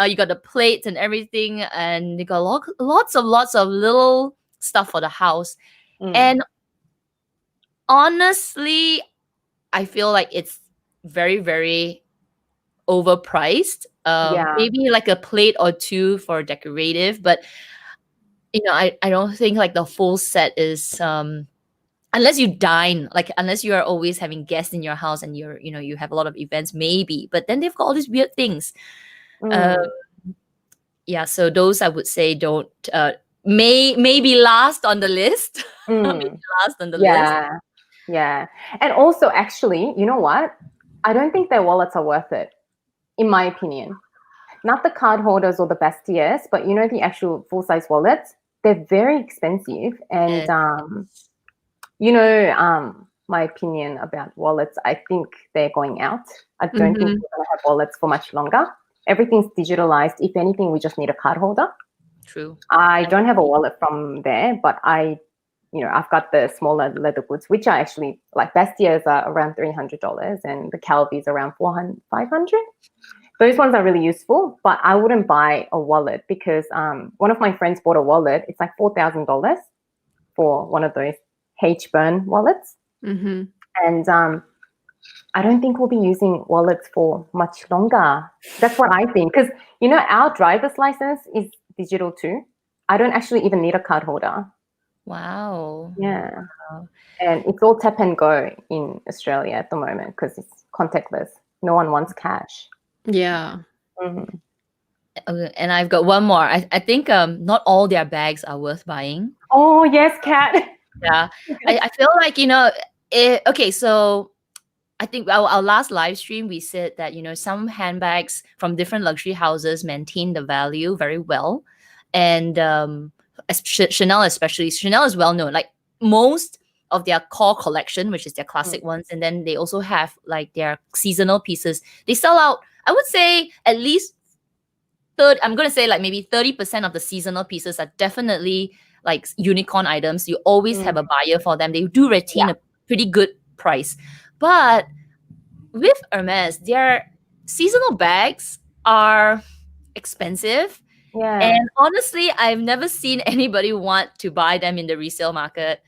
you got the plates and everything, and you got lots of little stuff for the house. And honestly, I feel like it's very, very overpriced. Maybe like a plate or two for decorative, but I don't think like the full set is unless you dine, like unless you are always having guests in your house and you have a lot of events, maybe. But then they've got all these weird things. Yeah, so those I would say don't maybe last on the list. Maybe last on the list. Yeah. And also, actually, you know what? I don't think their wallets are worth it, in my opinion. Not the card holders or the Bastiers, but the actual full-size wallets, they're very expensive. And, my opinion about wallets, I think they're going out. I don't think we're going to have wallets for much longer. Everything's digitalized. If anything, we just need a card holder. True. I don't have a wallet from there, but I've got the smaller leather goods, which are actually like Bastiers are around $300 and the Calvi's around 400, 500. Those ones are really useful, but I wouldn't buy a wallet because one of my friends bought a wallet. It's like $4,000 for one of those H-burn wallets. And I don't think we'll be using wallets for much longer. That's what I think. Because, our driver's license is digital too. I don't actually even need a card holder. Wow. Yeah. Wow. And it's all tap and go in Australia at the moment because it's contactless. No one wants cash. Yeah. And I've got one more. I think not all their bags are worth buying. Oh, yes, Kat. Yeah. I feel like, okay, so I think our last live stream, we said that, some handbags from different luxury houses maintain the value very well. And Chanel especially, Chanel is well known. Like most of their core collection, which is their classic ones, and then they also have like their seasonal pieces. They sell out, I would say at least I'm going to say like maybe 30% of the seasonal pieces are definitely like unicorn items. You always have a buyer for them. They do retain a pretty good price. But with Hermes, their seasonal bags are expensive. Yeah. And honestly, I've never seen anybody want to buy them in the resale market.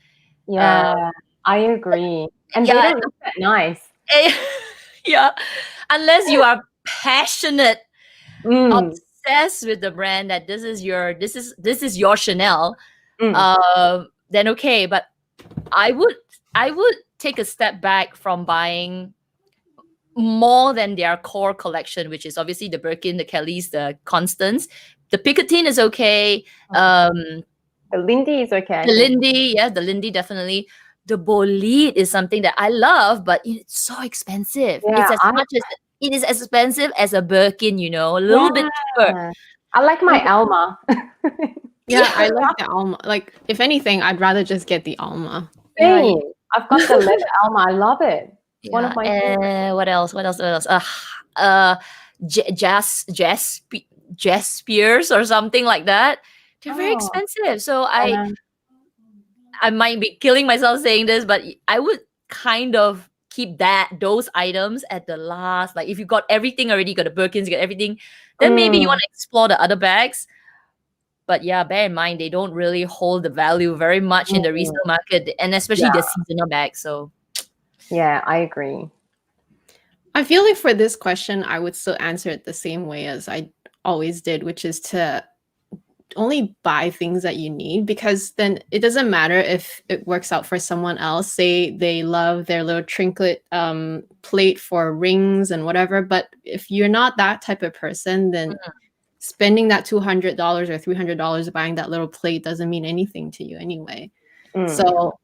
Yeah, I agree. And they don't look that nice. Yeah. Unless you are passionate, obsessed with the brand, that this is your Chanel, then okay. But I would take a step back from buying more than their core collection, which is obviously the Birkin, the Kellys, the Constance. The Picotin is okay. The Lindy is okay. The Lindy definitely. The Bolide is something that I love, but it's so expensive. Yeah, It is as expensive as a Birkin, a little bit cheaper. I like my Alma. Yeah, I like the Alma. Like, if anything, I'd rather just get the Alma. Same. I've got the leather Alma. I love it. One of my favorites. What else? Jaspers or something like that. They're very expensive. So I might be killing myself saying this, but I would kind of keep those items at the last. Like if you got everything already, you got the Birkins, you got everything, then maybe you want to explore the other bags. But yeah, bear in mind, they don't really hold the value very much in the resale market, and especially the seasonal bags. So yeah, I agree. I feel like for this question, I would still answer it the same way as I always did, which is to only buy things that you need, because then it doesn't matter if it works out for someone else. Say they love their little trinket plate for rings and whatever, but if you're not that type of person, then spending that $200 or $300 buying that little plate doesn't mean anything to you anyway. So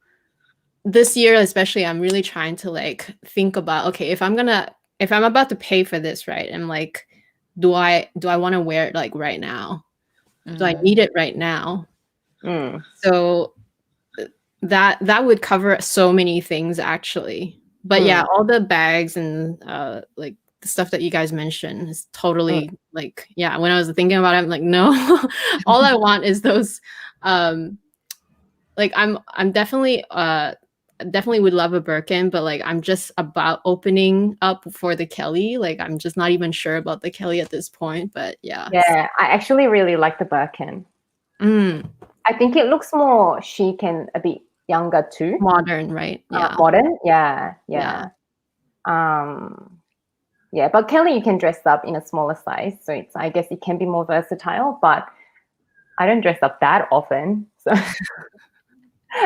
this year especially, I'm really trying to like think about, okay, if I'm about to pay for this, right, I'm like, do I want to wear it like right now? Do I need it right now? So that would cover so many things actually. But yeah, all the bags and like the stuff that you guys mentioned is totally like, yeah, when I was thinking about it, I'm like, no, all I want is those, like I'm definitely definitely would love a Birkin, but like I'm just about opening up for the Kelly. Like I'm just not even sure about the Kelly at this point, but yeah. Yeah, I actually really like the Birkin. I think it looks more chic and a bit younger too. Modern, right? Yeah. Modern, yeah. Yeah, but Kelly you can dress up in a smaller size, so it's, I guess it can be more versatile, but I don't dress up that often, so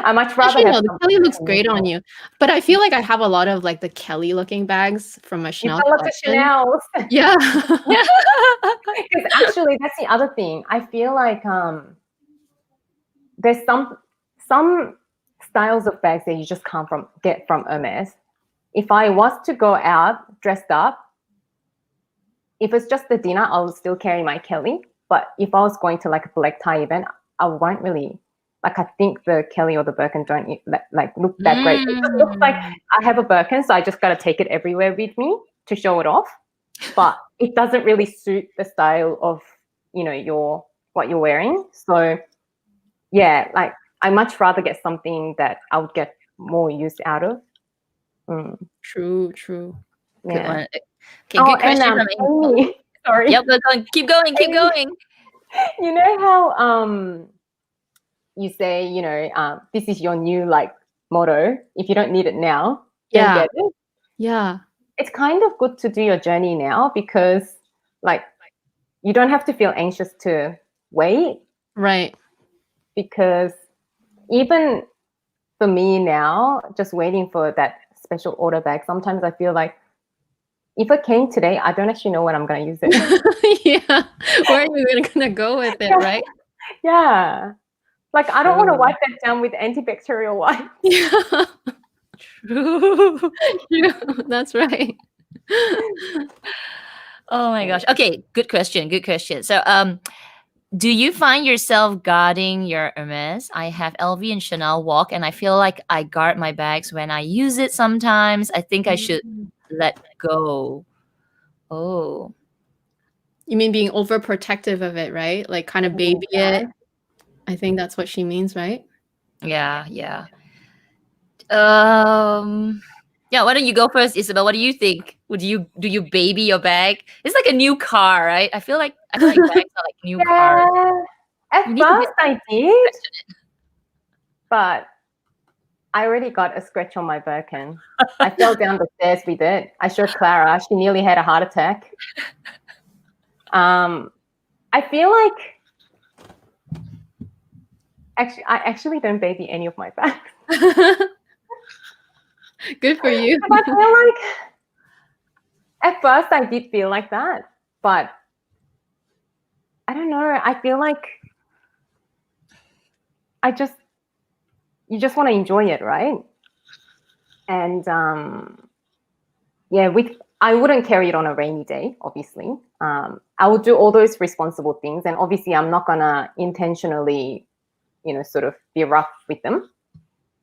I much rather Actually, have no, the Kelly looks great on you, but I feel like I have a lot of like the Kelly looking bags from my Chanel You've got lots of collection. Chanels. Yeah. Because actually that's the other thing. I feel like there's some styles of bags that you just can't get from Hermes. If I was to go out dressed up, if it's just the dinner, I'll still carry my Kelly. But if I was going to like a black tie event, I won't really, like, I think the Kelly or the Birkin don't like look that great. It just looks like I have a Birkin, so I just got to take it everywhere with me to show it off. But it doesn't really suit the style of, you know, what you're wearing. So yeah, like I much rather get something that I would get more use out of. True. Good Yeah. one. Okay, good question from Amy, sorry. Yep, keep going. You know how you say, you know, this is your new like motto. If you don't need it now, don't get it. Yeah. It's kind of good to do your journey now because like you don't have to feel anxious to wait. Right. Because even for me now, just waiting for that special order bag, sometimes I feel like if it came today, I don't actually know when I'm going to use it. Yeah. Where are you going to go with it, right? Yeah. Like, I don't want to wipe that down with antibacterial wipes. Yeah. True. That's right. Oh my gosh. Okay, good question. So, do you find yourself guarding your Hermes? I have LV and Chanel walk, and I feel like I guard my bags when I use it sometimes. I think I should let go. Oh. You mean being overprotective of it, right? Like kind of baby it. I think that's what she means, right? Yeah. Yeah, why don't you go first, Isabel? What do you think? Do you baby your bag? It's like a new car, right? I feel like bags are like new cars. At first I did, but I already got a scratch on my Birkin. I fell down the stairs with it. I showed Clara. She nearly had a heart attack. I feel like I actually don't baby any of my bags. Good for you. I feel like at first I did feel like that, but I don't know. I feel like you just want to enjoy it, right? And yeah, I wouldn't carry it on a rainy day, obviously. I would do all those responsible things, and obviously I'm not gonna intentionally, you know, sort of be rough with them.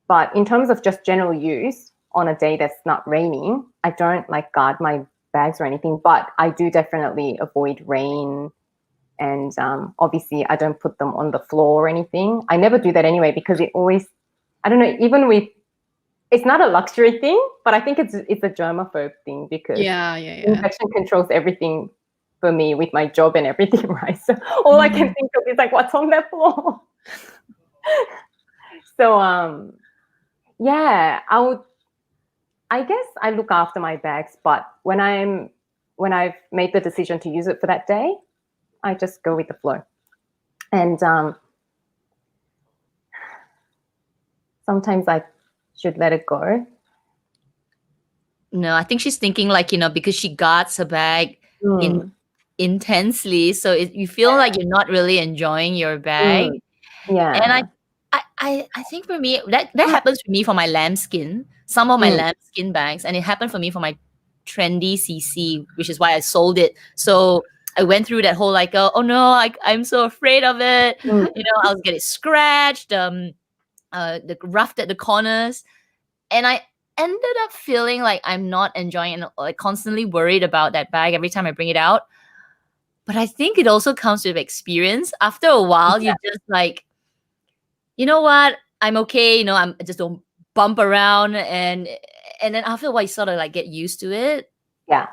But in terms of just general use on a day that's not raining, I don't like guard my bags or anything, but I do definitely avoid rain. And obviously I don't put them on the floor or anything. I never do that anyway, because it always, I don't know, even with, it's not a luxury thing, but I think it's a germaphobe thing, because infection controls everything for me with my job and everything, right? So all I can think of is like, what's on that floor? So yeah, I guess I look after my bags, but when I've made the decision to use it for that day, I just go with the flow. And sometimes I should let it go. No, I think she's thinking like, you know, because she guards her bag intensely, so you feel like you're not really enjoying your bag. Yeah. And I think for me that happens for me for my lambskin, some of my lambskin bags, and it happened for me for my trendy CC, which is why I sold it. So I went through that whole like, oh no, I'm so afraid of it. You know, I was getting scratched, the roughed at the corners, and ended up feeling like I'm not enjoying and like constantly worried about that bag every time I bring it out. But I think it also comes with experience. After a while, you just like, you know what? I'm okay. You know, I just don't bump around, and then after a while, you sort of like get used to it, Yeah,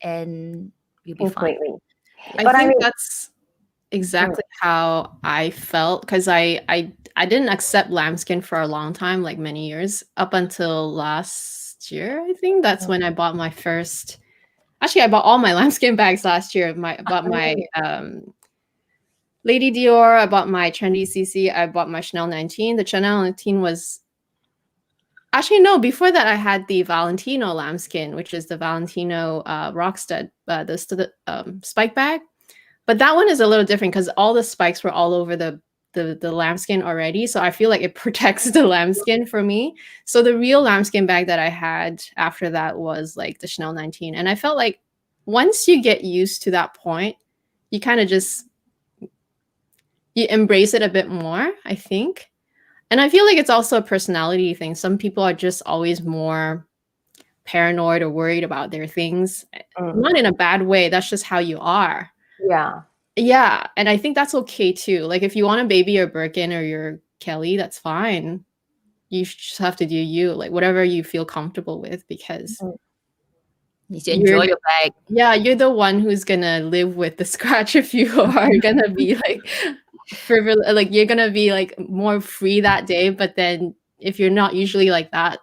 and you'll be fine. completely. I But I think mean, that's exactly how I felt, because I didn't accept lambskin for a long time, like many years, up until last year. I think that's when I bought my first. Actually, I bought all my lambskin bags last year. I bought my Lady Dior. I bought my Trendy CC. I bought my Chanel 19. The Chanel 19 was actually no. Before that, I had the Valentino lambskin, which is the Valentino rock stud, the spike bag. But that one is a little different because all the spikes were all over the lambskin already. So I feel like it protects the lambskin for me. So the real lambskin bag that I had after that was like the Chanel 19. And I felt like once you get used to that point, you kind of just, you embrace it a bit more, I think. And I feel like it's also a personality thing. Some people are just always more paranoid or worried about their things. Not in a bad way. That's just how you are. yeah. Yeah, and I think that's okay too. Like if you want a baby or Birkin or your Kelly, that's fine. You just have to do you, like whatever you feel comfortable with, because You need to enjoy your bag. yeah, you're the one who's gonna live with the scratch if you are gonna be like frivolous, like you're gonna be like more free that day. But then if you're not usually like that,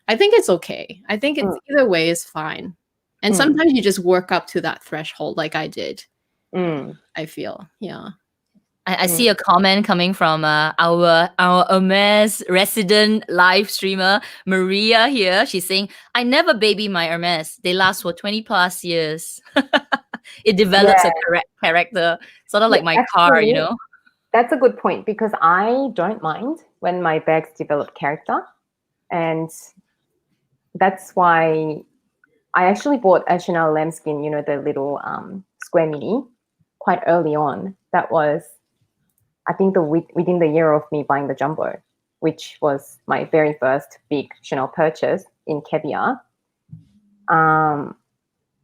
I think it's okay. I think it's either way is fine. And sometimes you just work up to that threshold, like I did. I feel, yeah. I see a comment coming from our Hermes resident live streamer Maria here. She's saying, "I never baby my Hermes. They last for 20 plus years. It develops a character, sort of like my car, you know." That's a good point, because I don't mind when my bags develop character, and that's why I actually bought a Chanel lambskin, you know, the little square mini, quite early on. That was, I think, within the year of me buying the jumbo, which was my very first big Chanel purchase in Kevia.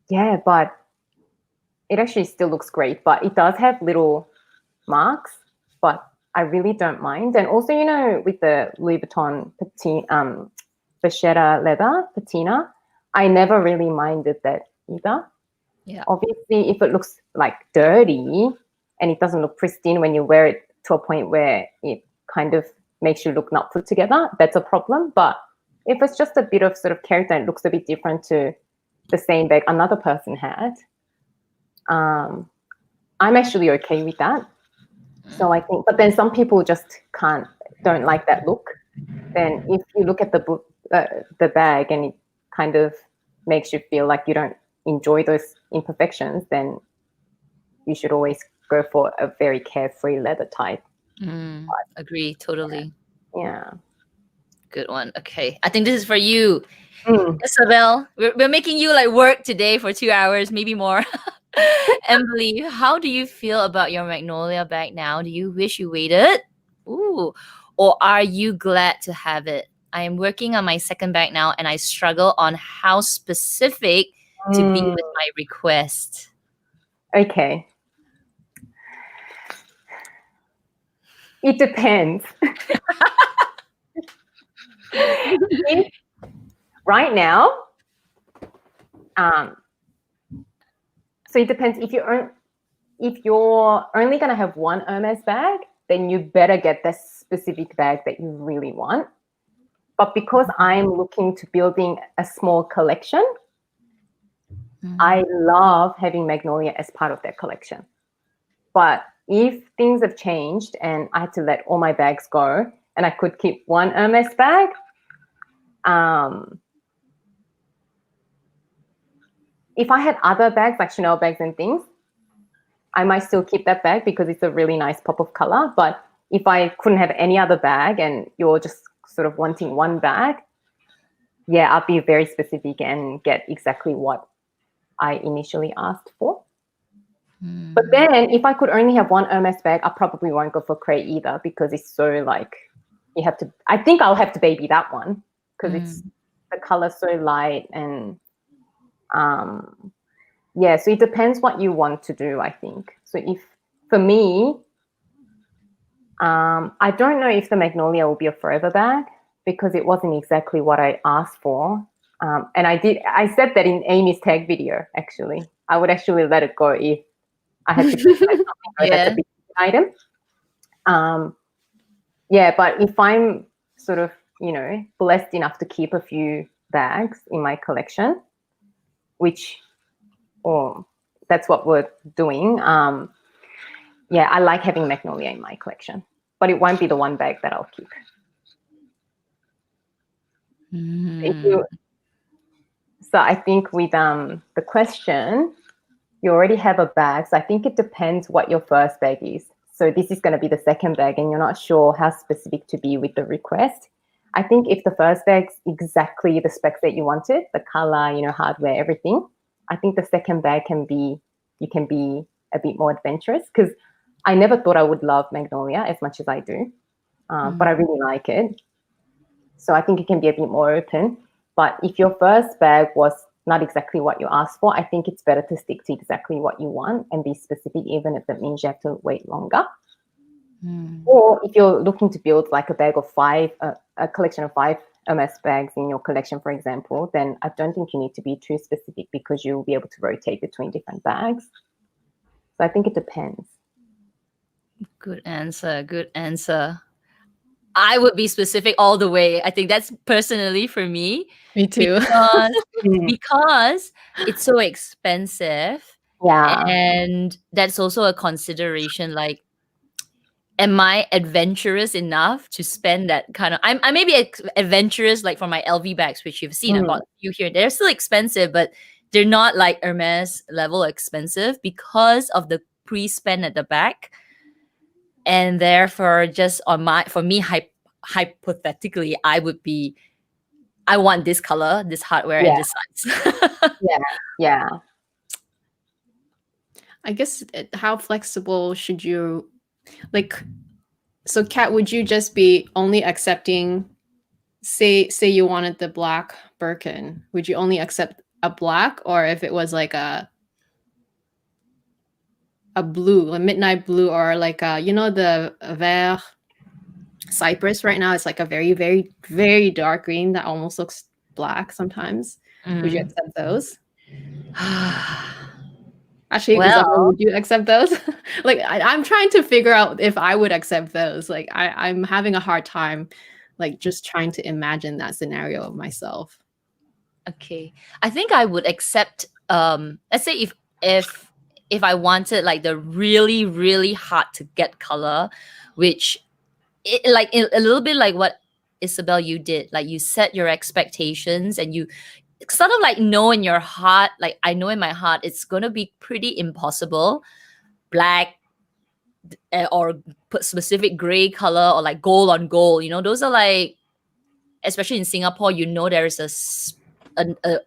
Yeah, but it actually still looks great, but it does have little marks, but I really don't mind. And also, you know, with the Louis Vuitton Vachetta leather patina, I never really minded that either. Yeah. Obviously, if it looks like dirty and it doesn't look pristine when you wear it to a point where it kind of makes you look not put together, that's a problem. But if it's just a bit of sort of character and it looks a bit different to the same bag another person had, I'm actually okay with that. So I think, but then some people just don't like that look. Then if you look at the bag and it kind of makes you feel like you don't enjoy those imperfections, then you should always go for a very carefree leather type. Agree, totally. Yeah. Good one. Okay, I think this is for you, Isabel. We're making you like work today for 2 hours, maybe more. Emily, how do you feel about your Magnolia bag now? Do you wish you waited? Ooh. Or are you glad to have it? I am working on my second bag now, and I struggle on how specific to be with my request. Okay. It depends. Right now, so it depends. If you're only going to have one Hermes bag, then you better get the specific bag that you really want. But because I'm looking to building a small collection, I love having Magnolia as part of that collection. But if things have changed and I had to let all my bags go and I could keep one Hermes bag, if I had other bags like Chanel bags and things, I might still keep that bag because it's a really nice pop of color. But if I couldn't have any other bag and you're just sort of wanting one bag, yeah, I'll be very specific and get exactly what I initially asked for. But then if I could only have one Hermes bag, I probably won't go for Cray either, because it's so like, I think I'll have to baby that one because the color so light, and yeah, so it depends what you want to do, I think. So if, for me, I don't know if the magnolia will be a forever bag because it wasn't exactly what I asked for. And I said that in Amy's tag video, actually. I would actually let it go if I had to choose like something that's a big item. Yeah, but if I'm sort of, you know, blessed enough to keep a few bags in my collection, which, or that's what we're doing. Yeah, I like having magnolia in my collection, but it won't be the one bag that I'll keep. So I think with the question, you already have a bag. So I think it depends what your first bag is. So this is going to be the second bag and you're not sure how specific to be with the request. I think if the first bag's exactly the specs that you wanted, the color, you know, hardware, everything, I think the second bag you can be a bit more adventurous, because I never thought I would love magnolia as much as I do, but I really like it. So I think it can be a bit more open. But if your first bag was not exactly what you asked for, I think it's better to stick to exactly what you want and be specific, even if that means you have to wait longer. Or if you're looking to build like a bag of five, a collection of 5 Hermes bags in your collection, for example, then I don't think you need to be too specific because you'll be able to rotate between different bags. So I think it depends. Good answer. Good answer. I would be specific all the way. I think that's personally for me. Me too. Because it's so expensive. Yeah. And that's also a consideration. Like, am I adventurous enough to spend that kind of? I may be adventurous, like for my LV bags, which you've seen. I bought a few here. They're still expensive, but they're not like Hermes level expensive because of the pre-spend at the back. And therefore, just for me, hypothetically, I want this color, this hardware, and this size. Yeah. I guess how flexible should you, like, so Kat, would you just be only accepting, say you wanted the black Birkin, would you only accept a black, or if it was like a blue, a midnight blue, or like you know, the vert cypress right now, it's like a very, very, very dark green that almost looks black sometimes. Would you accept those? Actually, Isabel, would you accept those? Like, I'm trying to figure out if I would accept those. Like, I'm having a hard time, like, just trying to imagine that scenario of myself. Okay, I think I would accept. Let's say if I wanted like the really, really hard to get color, which like a little bit like what Isabel you did, like you set your expectations and you sort of like know in your heart, like I know in my heart it's gonna be pretty impossible, black or put specific gray color or like gold on gold, you know, those are like, especially in Singapore, you know, there is a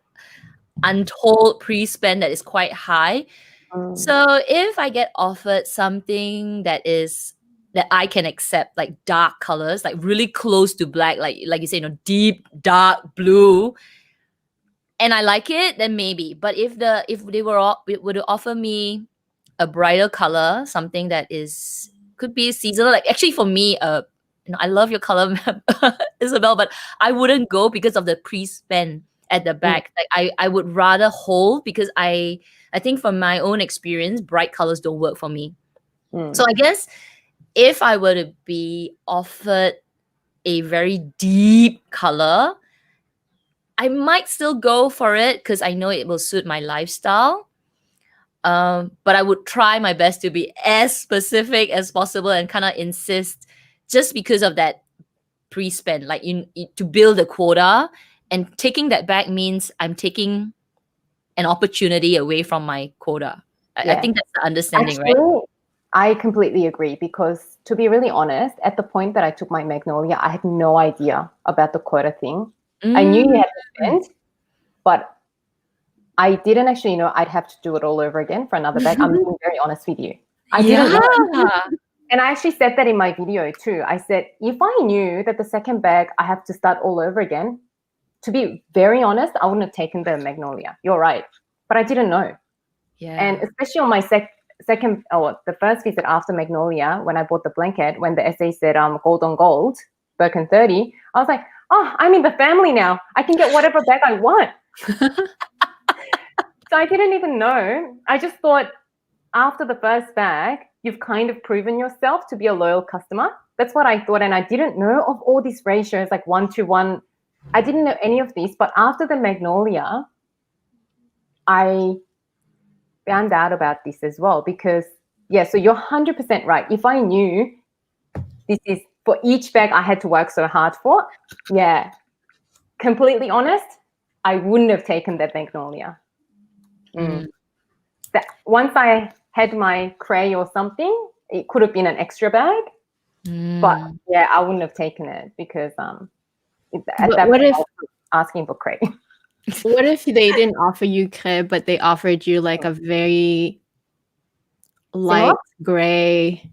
untold pre-spend that is quite high. So if I get offered something that I can accept, like dark colors, like really close to black, like you say, you know, deep dark blue, and I like it, then maybe. But if they would offer me a brighter color, something that could be seasonal, like actually for me, you know, I love your color, Isabel, but I wouldn't go because of the pre-spend at the back. Like I would rather hold, because I think from my own experience, bright colors don't work for me. So I guess if I were to be offered a very deep color, I might still go for it because I know it will suit my lifestyle. But I would try my best to be as specific as possible and kind of insist, just because of that pre-spend, like to build a quota. And taking that back means I'm taking an opportunity away from my quota. I think that's the understanding, actually, right? I completely agree, because to be really honest, at the point that I took my magnolia, I had no idea about the quota thing. I knew you had to spend, but I didn't actually know I'd have to do it all over again for another bag. I'm being very honest with you. I didn't know. And I actually said that in my video too. I said, if I knew that the second bag I have to start all over again, to be very honest, I wouldn't have taken the magnolia. You're right. But I didn't know. Yeah. And especially on my second or the first visit after magnolia, when I bought the blanket, when the essay said gold on gold, Birkin 30, I was like, oh, I'm in the family now. I can get whatever bag I want. So I didn't even know. I just thought after the first bag, you've kind of proven yourself to be a loyal customer. That's what I thought. And I didn't know of all these ratios, like 1-to-1. I didn't know any of these. But after the magnolia, I found out about this as well, because yeah, so you're 100% right. If I knew this is for each bag I had to work so hard for, yeah, completely honest, I wouldn't have taken that magnolia. That once I had my cray or something, it could have been an extra bag, but yeah, I wouldn't have taken it because at that point I was asking for cray. What if they didn't offer you cray, but they offered you like a very light gray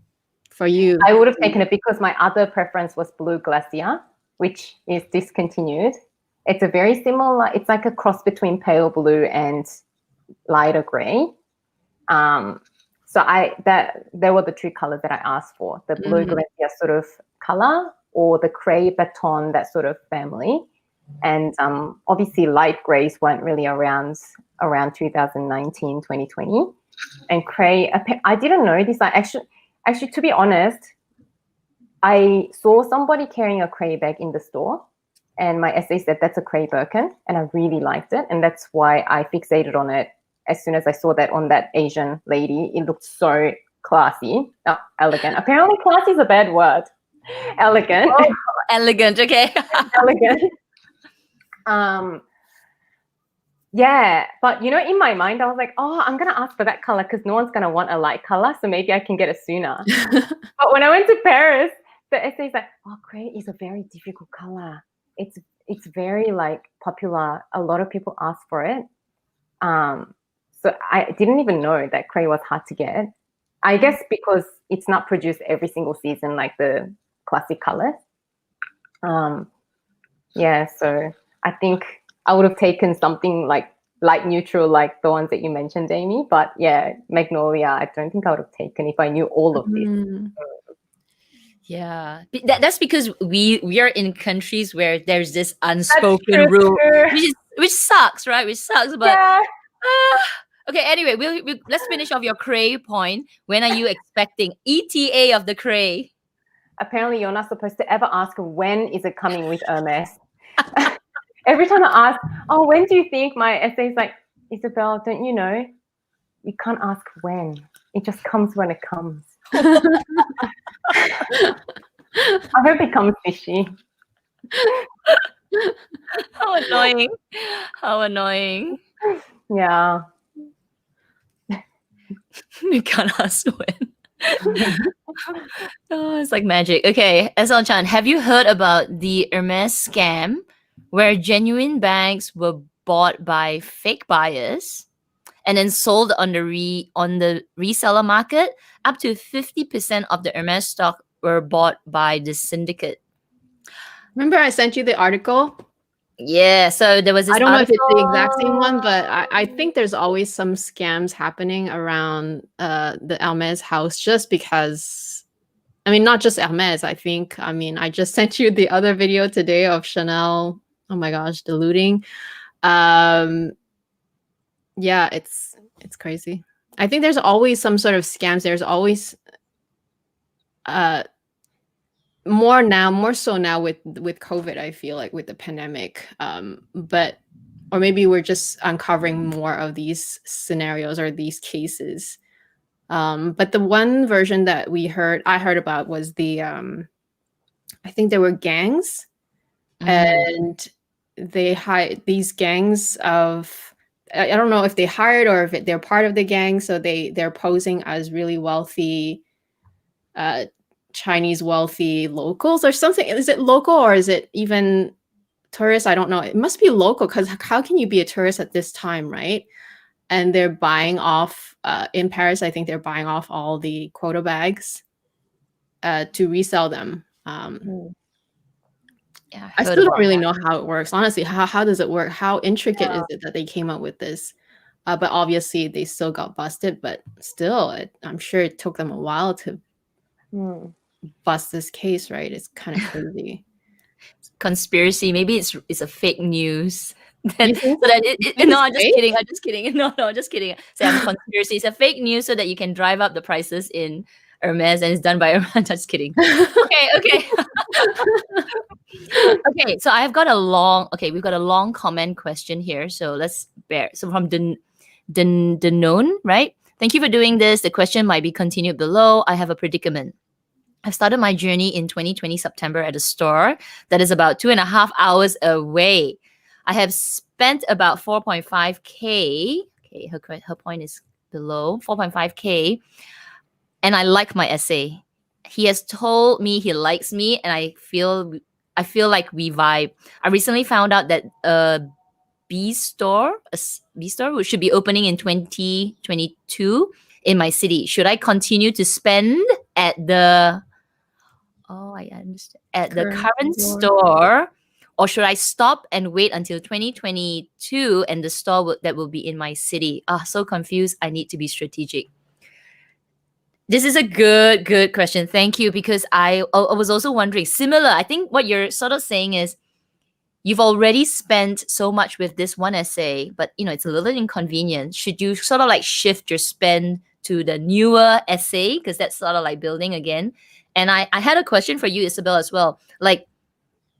for you? I would have taken it because my other preference was blue glacier, which is discontinued. It's a very similar, it's like a cross between pale blue and lighter gray. So there were the two colors that I asked for, the blue glacier sort of color or the cray baton, that sort of family. And obviously light grays weren't really around 2019, 2020. And cray, I didn't know this. I actually, to be honest, I saw somebody carrying a cray bag in the store, and my essay said that's a cray Birkin, and I really liked it. And that's why I fixated on it. As soon as I saw that on that Asian lady, it looked so classy, elegant. Apparently classy is a bad word. Elegant. Oh, elegant, okay. Elegant. Yeah, but you know, in my mind, I was like, oh, I'm going to ask for that color because no one's going to want a light color, so maybe I can get it sooner. But when I went to Paris, the essay's like, oh, gray is a very difficult color. It's very like popular. A lot of people ask for it. So I didn't even know that cray was hard to get. I guess because it's not produced every single season like the classic colors. Yeah, so I think I would have taken something like light neutral, like the ones that you mentioned, Amy. But yeah, magnolia, I don't think I would have taken if I knew all of this. Yeah, that's because we are in countries where there's this unspoken rule, which sucks, right? Which sucks, but yeah. Okay. Anyway, we'll let's finish off your cray point. When are you expecting ETA of the cray? Apparently, you're not supposed to ever ask when is it coming with Hermes. Every time I ask, oh, when do you think, my essay's like, Isabel, don't you know? You can't ask when. It just comes when it comes. I hope it comes fishy. How annoying. How annoying. Yeah. You can't ask when. Oh, it's like magic. Okay, SL Chan, have you heard about the Hermes scam where genuine bags were bought by fake buyers and then sold on the reseller market? Up to 50% of the Hermes stock were bought by the syndicate. Remember I sent you the article? Yeah, so there was this I don't know if it's the exact article. same one, but I think there's always some scams happening around the Hermes house, just because, I mean, not just Hermes, I think. I mean, I just sent you the other video today of Chanel. Oh my gosh, the looting. Yeah, it's crazy. I think there's always some sort of scams. There's always more so now with COVID, I feel like, with the pandemic. But or maybe we're just uncovering more of these scenarios or these cases. But the one version that I heard about was the I think there were gangs, and they hired these gangs of, I don't know if they hired or if they're part of the gang. So they're posing as really wealthy Chinese wealthy locals or something. Is it local or is it even tourists? I don't know. It must be local, because how can you be a tourist at this time, right? And they're buying off in Paris. I think they're buying off all the quota bags to resell them. Yeah, I heard still don't about really that. know how it works. Honestly, how does it work? How intricate is it that they came up with this? But obviously, they still got busted. But still, I'm sure it took them a while to bust this case, right? It's kind of crazy. Conspiracy. Maybe it's a fake news. You That, think, so that you think no, it's I'm just fake? kidding. I'm just kidding. No, no, just kidding. Say I'm conspiracy. It's a fake news so that you can drive up the prices in Hermes, and it's done by Hermes. Just kidding. Okay, okay. Okay, so I've got a long. Okay, we've got a long comment question here. So let's bear. So from the known, right? Thank you for doing this. The question might be continued below. I have a predicament. I started my journey in 2020 September at a store that is about 2.5 hours away. I have spent about 4.5K. Okay, her point is below 4.5K, and I like my essay. He has told me he likes me, and I feel like we vibe. I recently found out that B store, which should be opening in 2022 in my city. Should I continue to spend at the I understand. At the current store, or should I stop and wait until 2022 and the store that will be in my city? So confused. I need to be strategic. This is a good question. Thank you, because I was also wondering similar. I think what you're sort of saying is you've already spent so much with this one essay, but it's a little inconvenient. Should you sort of like shift your spend to the newer essay, because that's sort of like building again? And I had a question for you, Isabel, as well. Like,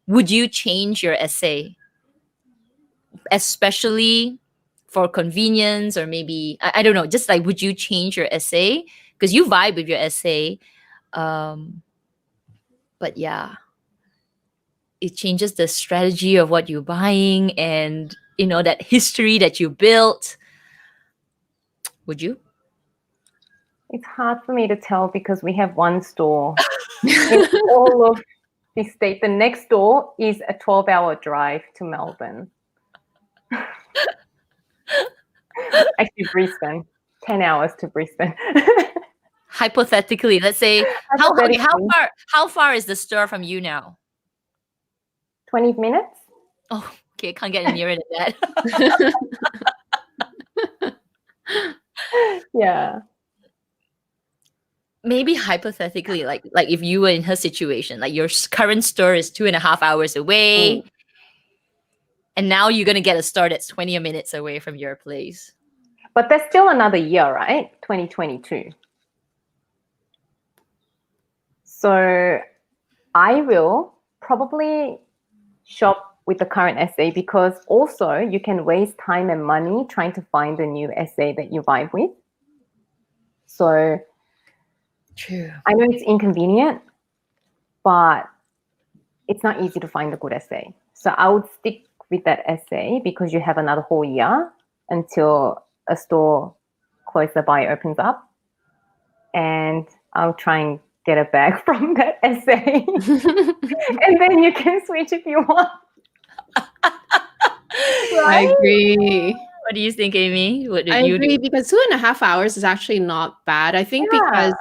would you change your essay, especially for convenience, or maybe I don't know, just like would you change your essay because you vibe with your essay? But yeah, it changes the strategy of what you're buying and that history that you built. Would you? It's hard for me to tell because we have one store in all of this state. The next door is a 12-hour drive to Melbourne. Actually, Brisbane. 10 hours to Brisbane. Hypothetically, let's say how far is the store from you now? 20 minutes. Oh, okay, can't get any nearer than that. Yeah. Maybe hypothetically, like if you were in her situation, like your current store is 2.5 hours away, and now you're gonna get a store that's 20 minutes away from your place. But there's still another year, right? 2022. So I will probably shop with the current essay, because also you can waste time and money trying to find a new essay that you vibe with. So true. I know it's inconvenient, but it's not easy to find a good essay. So I would stick with that essay because you have another whole year until a store closer by opens up. And I'll try and get a bag from that essay. And then you can switch if you want. I agree. What do you think, Amy? What did I you agree, do? because 2.5 hours is actually not bad. I think because,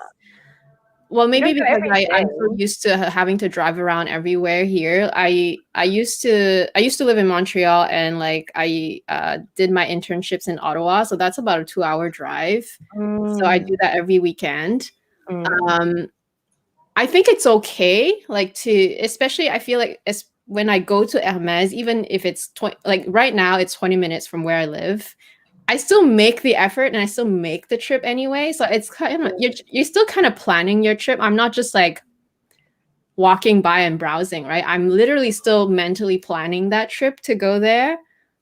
well, maybe because I'm so used to having to drive around everywhere here. I used to live in Montreal, and like I did my internships in Ottawa, so that's about a 2-hour drive. So I do that every weekend. I think it's okay, like especially I feel like when I go to Hermes, even if it's like right now it's 20 minutes from where I live, I still make the effort and I still make the trip anyway. So it's kind of, you're still kind of planning your trip. I'm not just like walking by and browsing, right? I'm literally still mentally planning that trip to go there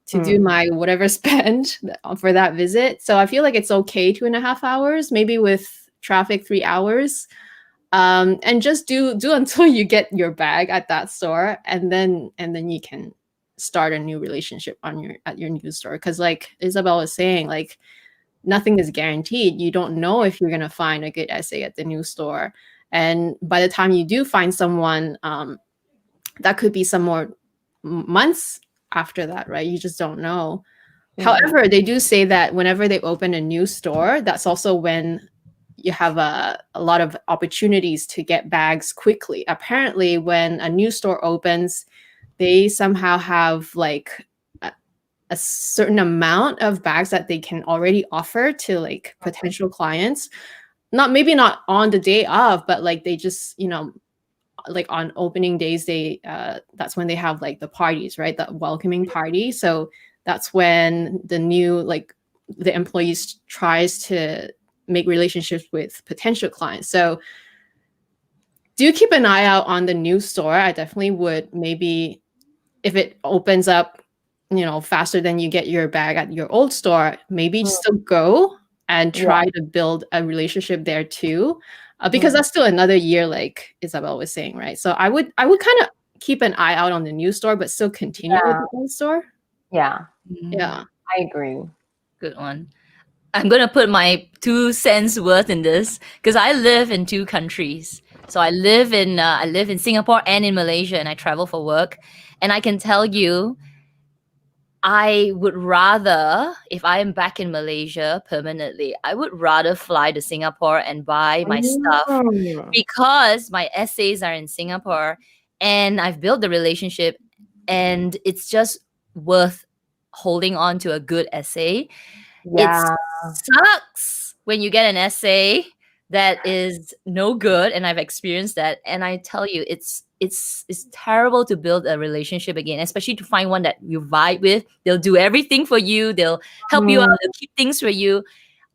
to do my whatever spend for that visit. So I feel like it's okay 2.5 hours, maybe with traffic 3 hours. And just do until you get your bag at that store, and then you can start a new relationship at your new store. Because like Isabel was saying, like nothing is guaranteed. You don't know if you're gonna find a good essay at the new store, and by the time you do find someone, that could be some more months after that, right? You just don't know. However, they do say that whenever they open a new store, that's also when you have a lot of opportunities to get bags quickly. Apparently, when a new store opens, they somehow have like a certain amount of bags that they can already offer to like potential clients. Maybe not on the day of, but like they just, like on opening days, they that's when they have like the parties, right? The welcoming party. So that's when the new, like the employees tries to make relationships with potential clients. So do keep an eye out on the new store. I definitely would, maybe if it opens up, faster than you get your bag at your old store, maybe still go and try to build a relationship there too. Because that's still another year, like Isabel was saying, right? So I would kind of keep an eye out on the new store, but still continue with the old store. Yeah. Yeah. I agree. Good one. I'm gonna put my 2 cents worth in this because I live in 2 countries. So I live in Singapore and in Malaysia, and I travel for work. And I can tell you, I would rather, if I am back in Malaysia permanently, I would rather fly to Singapore and buy my stuff because my essays are in Singapore and I've built the relationship, and it's just worth holding on to a good essay. Yeah. It sucks when you get an essay that is no good, and I've experienced that. And I tell you, it's terrible to build a relationship again, especially to find one that you vibe with. They'll do everything for you. They'll help you out. They'll keep things for you.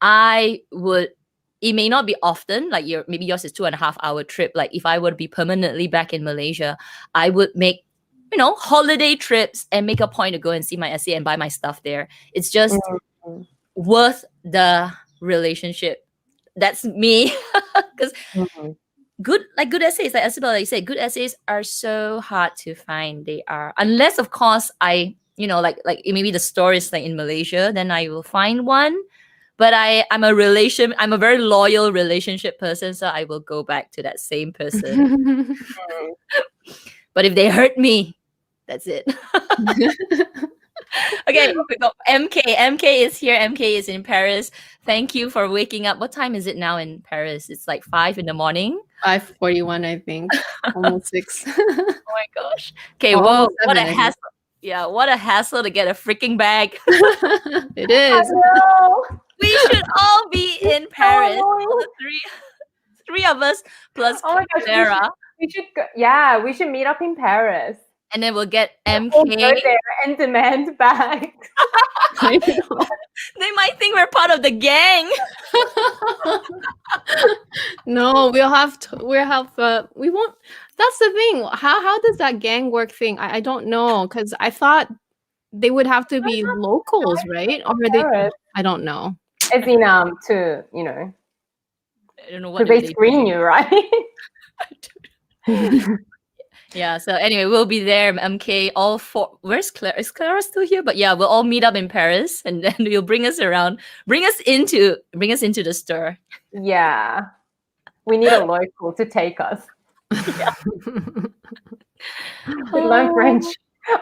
It may not be often, like maybe yours is 2.5 hour trip. Like if I were to be permanently back in Malaysia, I would make, holiday trips and make a point to go and see my essay and buy my stuff there. It's just worth the relationship. That's me. Because good essays, like Isabel, like you said, good essays are so hard to find. They are, unless of course like maybe the store is like in Malaysia, then I will find one. But I'm a very loyal relationship person, so I will go back to that same person. But if they hurt me, that's it. Okay, we got MK. MK is here. MK is in Paris. Thank you for waking up. What time is it now in Paris? It's like 5 in the morning. 5:41, I think. Almost 6. Oh my gosh. Okay, whoa, what a hassle. Yeah, what a hassle to get a freaking bag. It is. We should all be in Paris. All the three of us plus Clara. We should go, we should meet up in Paris. And then we'll get MK. We'll go there and demand bags. They might think we're part of the gang. No, we won't. That's the thing. How does that gang work thing? I don't know, because I thought they would have to be locals, right? Or they? I don't know. As in I don't know what they screen you, right? Yeah, so anyway, we'll be there, MK, all 4. Where's Clara? Is Clara still here? But yeah, we'll all meet up in Paris, and then you'll bring us around, bring us into the store. Yeah, we need a local to take us. Yeah. Learn French.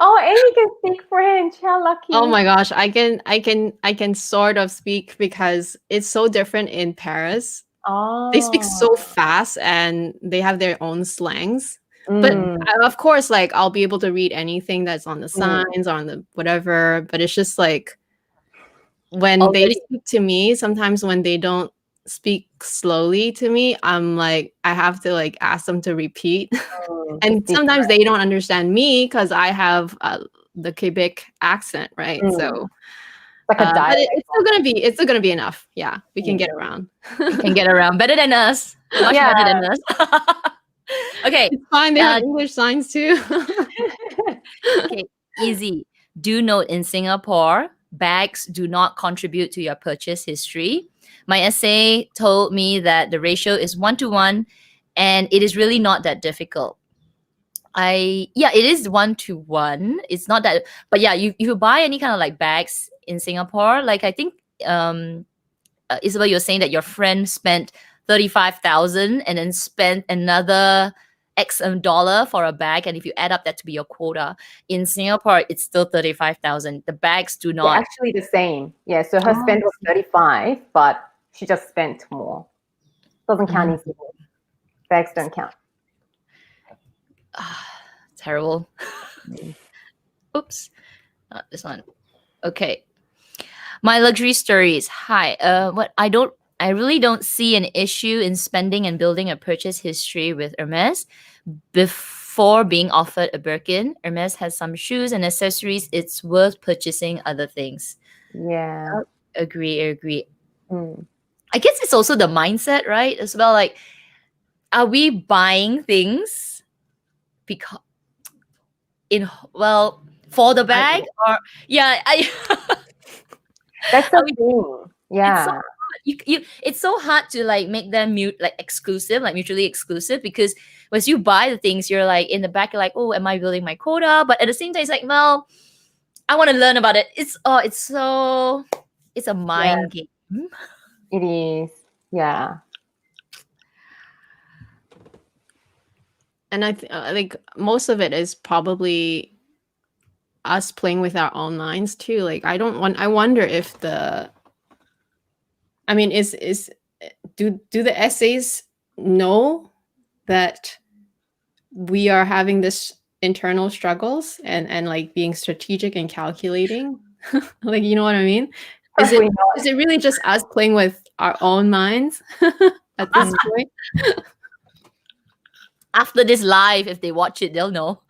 Oh, Amy can speak French. How lucky! Oh my gosh, I can sort of speak because it's so different in Paris. Oh, they speak so fast and they have their own slangs. But of course, like I'll be able to read anything that's on the signs or on the whatever. But it's just like when they speak to me, sometimes when they don't speak slowly to me, I'm like, I have to like ask them to repeat. And sometimes they don't understand me because I have the Quebec accent, right? So like a but it's still gonna be enough. Yeah, we can get around. We can get around better than us. Much better than us. Okay, it's fine. They have English signs too. Okay, easy. Do note, in Singapore, bags do not contribute to your purchase history. My essay told me that the ratio is 1:1, and it is really not that difficult. It is 1:1. It's not that, but yeah, you buy any kind of like bags in Singapore, like I think Isabel, you're saying that your friend spent 35,000 and then spent another X dollar for a bag, and if you add up that to be your quota, in Singapore it's still 35,000. The bags do not. They're actually the same. Yeah, so her spend was 35, but she just spent more. Doesn't count in Sydney. Bags don't count. Terrible. Oops, not this one. Okay. My luxury stories. Hi. I really don't see an issue in spending and building a purchase history with Hermes. Before being offered a Birkin, Hermes has some shoes and accessories. It's worth purchasing other things. Yeah. Agree. Mm. I guess it's also the mindset, right? As well, like, are we buying things because for the bag, or That's I the mean, thing. it's so Yeah. hard. It's so hard to like make them exclusive, like mutually exclusive, because once you buy the things, you're like in the back, you're like, oh, am I building my quota? But at the same time, it's like, well, I want to learn about it. It's a mind game. It is. Yeah. And I like most of it is probably us playing with our own minds too. Like I wonder if do the essays know that we are having this internal struggles and like being strategic and calculating? Like, you know what I mean? Is Probably not. it really just us playing with our own minds at this point? After this live, if they watch it, they'll know.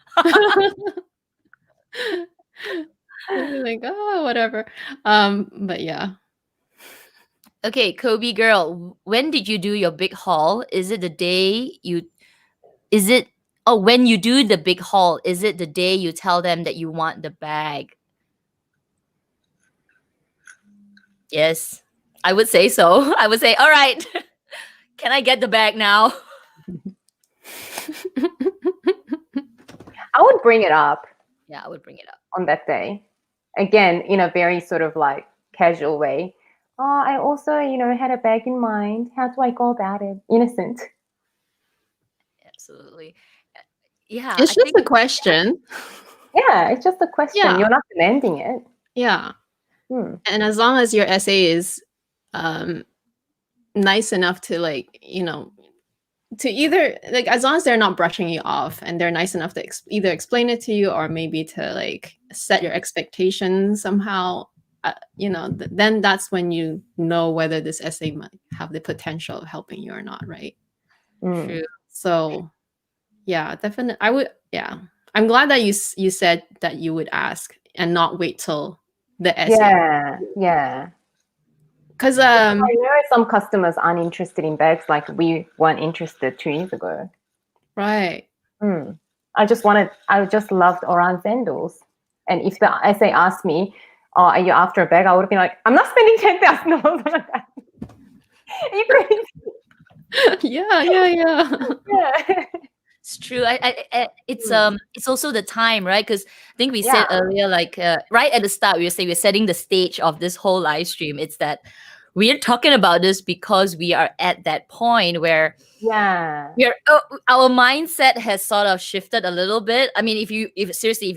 Like, oh, whatever. But yeah. Okay, Kobe girl, when did you do your big haul? Is it the day you is it oh when you do the big haul, is it the day you tell them that you want the bag? Yes. I would say so. I would say, all right, can I get the bag now? I would bring it up Yeah, I would bring it up. on that day. Again, in a very sort of like casual way. Oh, I also, had a bag in mind. How do I go about it? Innocent. Absolutely. Yeah. It's just a question. Yeah, it's just a question. Yeah. You're not demanding it. Yeah. Hmm. And as long as your essay is nice enough to to either like, as long as they're not brushing you off and they're nice enough to either explain it to you or maybe to like set your expectations somehow, then that's when you know whether this essay might have the potential of helping you or not, right? True. So yeah, definitely yeah, I'm glad that you said that you would ask and not wait till the essay. Yeah. Because I know some customers aren't interested in bags like we weren't interested 2 years ago. right. I just loved orange sandals. And if the essay asked me, oh, are you after a bag? I would have been like, I'm not spending $10,000 on a bag. Are you crazy? Yeah. Yeah. It's true. It's also the time, right? Because I think we said Yeah. earlier, like right at the start, we were saying we're setting the stage of this whole live stream. It's that we are talking about this because we are at that point where our mindset has sort of shifted a little bit. I mean, if you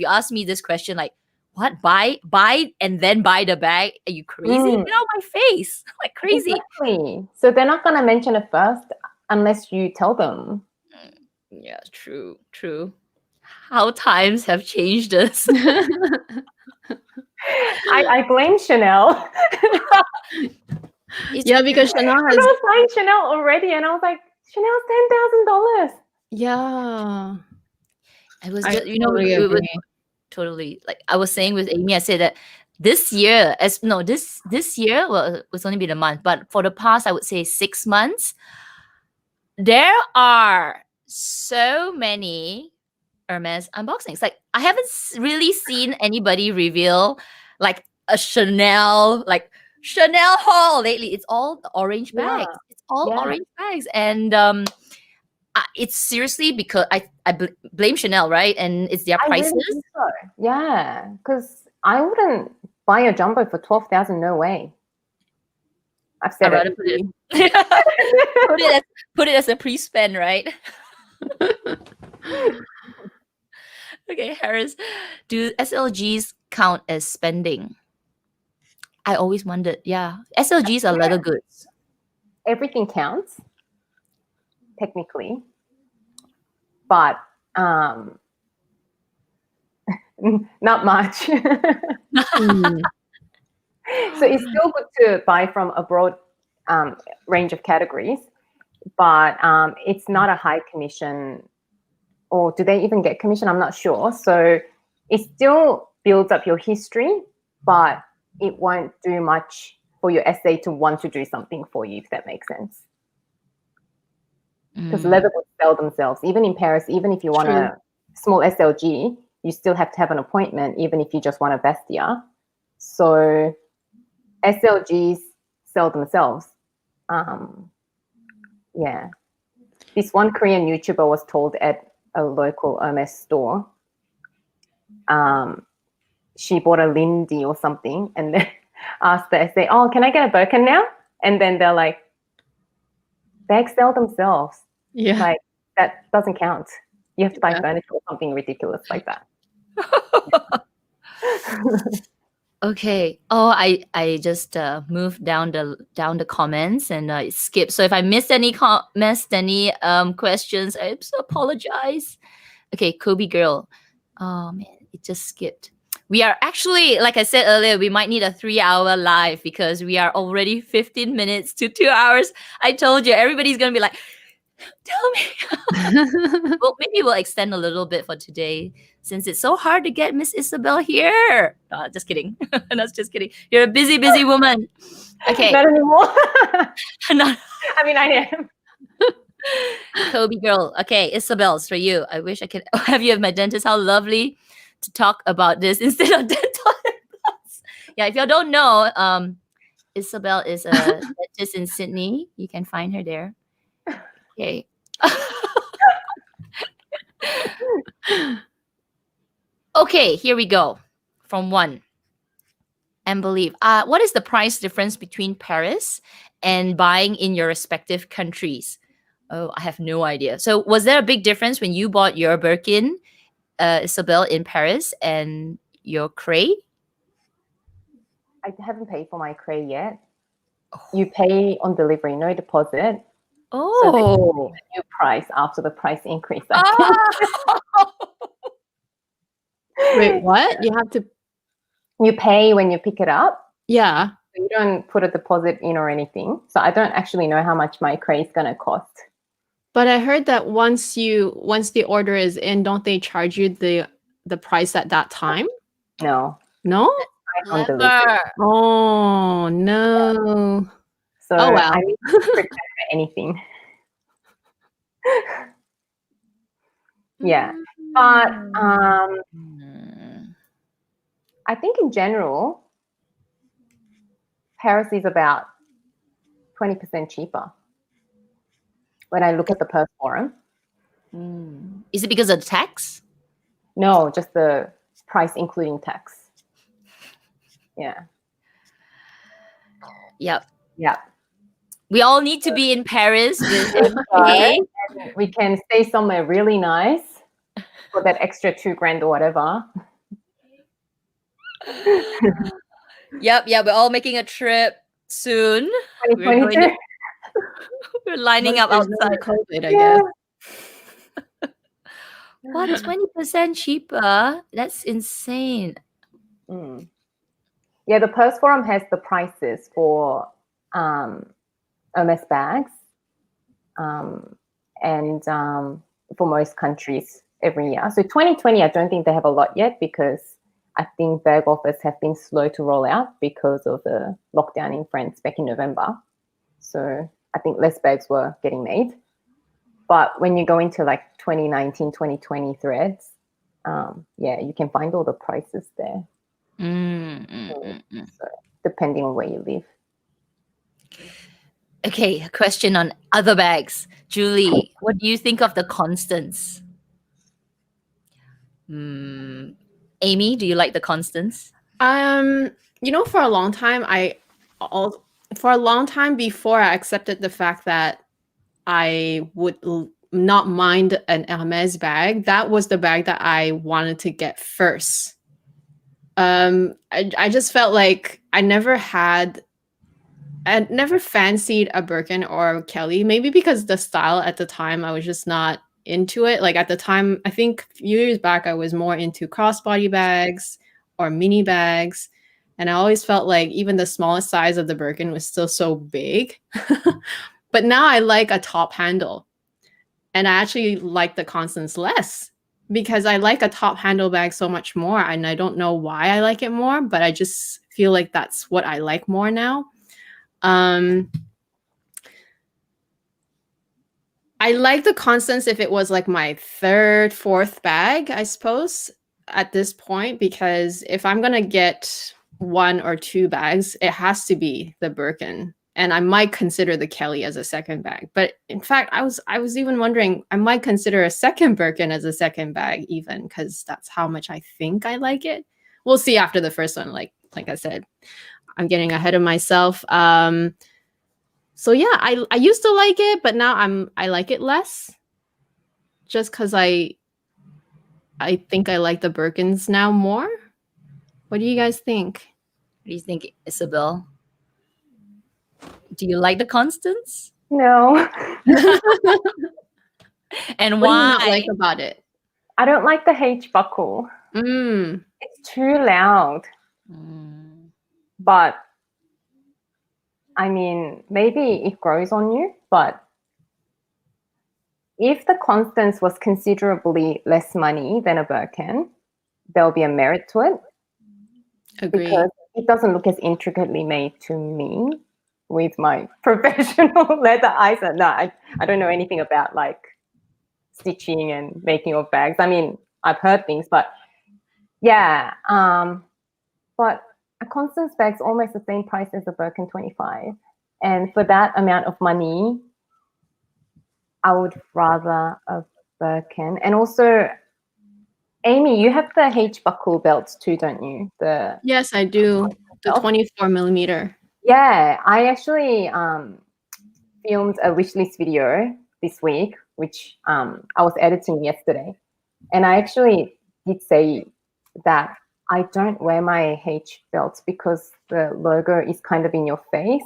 ask me this question, like, what, buy and then buy the bag? Are you crazy? Get out of my face! Like crazy. Exactly. So they're not going to mention it first unless you tell them. Yeah, true. How times have changed us. I blame Chanel. Yeah, because Chanel I was buying Chanel already, and I was like, Chanel's $10,000. Yeah. I was I just, totally agree. totally, like I was saying with Amy, I said that this year, this year, well, it's only been a month, but for the past, I would say 6 months, there are so many Hermes unboxings. Like I haven't really seen anybody reveal like a Chanel haul lately. It's all the orange bags. It's all orange bags, and it's seriously because I blame Chanel, right? And it's their prices. I really think so. Yeah, because I wouldn't buy a jumbo for 12,000. No way. I've said I'd it. rather put it as a pre-spend, right? Okay, Harris, do SLGs count as spending? I always wondered. Yeah, SLGs are leather goods. Everything counts, technically, but Not much. Mm. So it's still good to buy from a broad range of categories, but it's not a high commission, or do they even get commission? I'm not sure. So it still builds up your history, but it won't do much for your SA to want to do something for you, if that makes sense. Because leather goods sell themselves. Even in Paris, even if you want a small SLG, you still have to have an appointment, even if you just want a vestia. So SLGs sell themselves. Yeah. This one Korean YouTuber was told at a local Hermes store, she bought a Lindy or something and then asked the SA, oh, can I get a Birkin now? And then they're like, bags sell themselves. Yeah. Like, that doesn't count. You have to buy furniture or something ridiculous like that. Okay. Oh, I just moved down the comments and skipped. So if I missed any questions, I apologize. Okay, Kobe girl. Oh man, it just skipped. We are actually, like I said earlier, we might need a 3-hour live because we are already 15 minutes to 2 hours. I told you, everybody's gonna be like, tell me. Well, maybe we'll extend a little bit for today since it's so hard to get Miss Isabel here. Just kidding. That's just kidding. You're a busy woman. Okay. Not anymore. Not- I mean, I am. Kobe girl. Okay, Isabel's for you. I wish I could have you at my dentist. How lovely to talk about this instead of dental implants. Yeah, if y'all don't know, Isabel is a dentist in Sydney. You can find her there. Okay. Okay, here we go. From one. And believe. What is the price difference between Paris and buying in your respective countries? Oh, I have no idea. So was there a big difference when you bought your Birkin, Isabel, in Paris and your Cray? I haven't paid for my Cray yet. You pay on delivery, no deposit. Oh. So they give you a new price after the price increase. I Wait, what? You have to. You pay when you pick it up. Yeah. You don't put a deposit in or anything. So I don't actually know how much my Cray is going to cost. But I heard that once the order is in, don't they charge you the price at that time? No. No? On delivery. Oh no. So Oh well. I need to prepare for anything. Yeah. But I think in general, Paris is about 20% cheaper when I look at the Purse Forum. Is it because of the tax? No, just the price including tax. Yeah. Yep. Yeah. We all need to be in Paris with Okay. We can stay somewhere really nice for that extra $2,000 or whatever. Yep. We're all making a trip soon. 2022. We're lining up There's no outside. COVID, I guess. What, 20% cheaper? That's insane. Yeah, the Purse Forum has the prices for Hermes bags and for most countries every year. So 2020, I don't think they have a lot yet because I think bag offers have been slow to roll out because of the lockdown in France back in November. So I think less bags were getting made. But when you go into like 2019, 2020 threads, yeah, you can find all the prices there. So, depending on where you live. Okay, a question on other bags. Julie, what do you think of the Constance? Amy, do you like the Constance? For a long time, for a long time before I accepted the fact that I would not mind an Hermes bag, that was the bag that I wanted to get first. I just felt like I never fancied a Birkin or a Kelly, maybe because the style at the time I was just not into it. Like at the time, I think a few years back, I was more into crossbody bags or mini bags. And I always felt like even the smallest size of the Birkin was still so big. But now I like a top handle. And I actually like the Constance less because I like a top handle bag so much more. And I don't know why I like it more, but I just feel like that's what I like more now. I like the Constance if it was like my third, fourth bag, I suppose, at this point, because if I'm going to get one or two bags, it has to be the Birkin. And I might consider the Kelly as a second bag. But in fact, I was even wondering, I might consider a second Birkin as a second bag even, because that's how much I think I like it. We'll see after the first one. Like I said, I'm getting ahead of myself. So yeah, I used to like it, but now I like it less. Just because I think I like the Birkins now more. What do you guys think? What do you think, Isabel? Do you like the Constance? No. And What do you why? not like about it? I don't like the H buckle. Mm. It's too loud. But I mean, maybe it grows on you, but if the Constance was considerably less money than a Birkin, there'll be a merit to it. Agree. Because it doesn't look as intricately made to me with my professional leather eyes. No, I don't know anything about like stitching and making of bags. I mean, I've heard things, but yeah. But a Constance bag's almost the same price as a Birkin 25. And for that amount of money, I would rather a Birkin. And also, Amy, you have the H buckle belts too, don't you? Yes, I do. The 24 millimeter. Yeah, I actually filmed a wishlist video this week, which I was editing yesterday. And I actually did say that I don't wear my H belts because the logo is kind of in your face.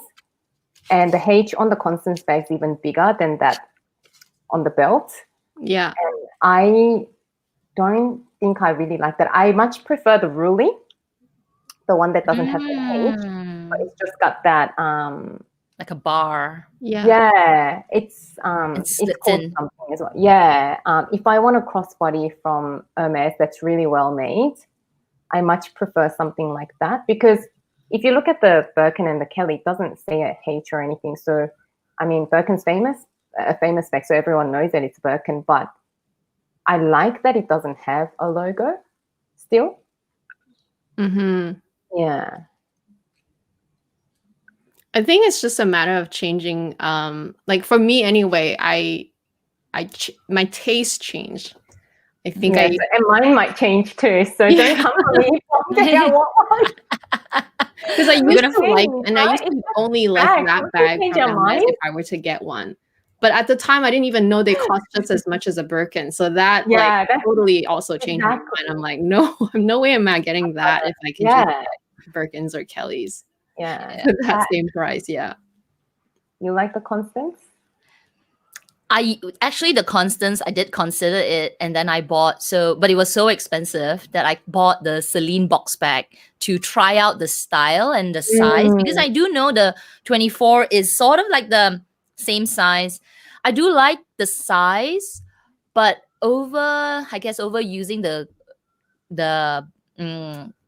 And the H on the Constance bag is even bigger than that on the belt. Yeah. And I don't think I really like that. I much prefer the Ruly, the one that doesn't have the H, but it's just got that like a bar. Yeah, it's called in. something as well. Yeah, if I want a crossbody from Hermes that's really well made, I much prefer something like that, because if you look at the Birkin and the Kelly, it doesn't say a H or anything. So, I mean, Birkin's a famous bag, so everyone knows that it's Birkin, but I like that it doesn't have a logo still. Mm-hmm. Yeah. I think it's just a matter of changing. Like for me anyway, my taste changed. I think and mine might change too. So don't come for me because I used to like, and I used to only like that bag from Hermes if I were to get one. But at the time, I didn't even know they cost just as much as a Birkin. So that that totally also changed my mind. I'm like, no way am I getting that if I can just get Birkins or Kellys. Yeah. For that same price, yeah. You like the Constance? The Constance, I did consider it, and then I bought but it was so expensive that I bought the Celine box bag to try out the style and the size, because I do know the 24 is sort of like the same size. I do like the size, but over using the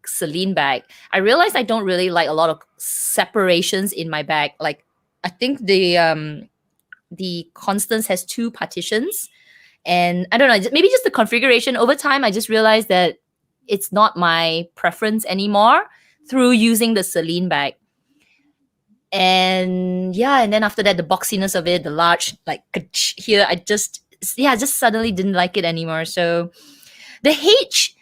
Celine bag, I realized I don't really like a lot of separations in my bag. Like I think the Constance has 2 partitions, and I don't know, maybe just the configuration. Over time, I just realized that it's not my preference anymore through using the Celine bag. And then after that, the boxiness of it, the large, like here, I just suddenly didn't like it anymore. So the H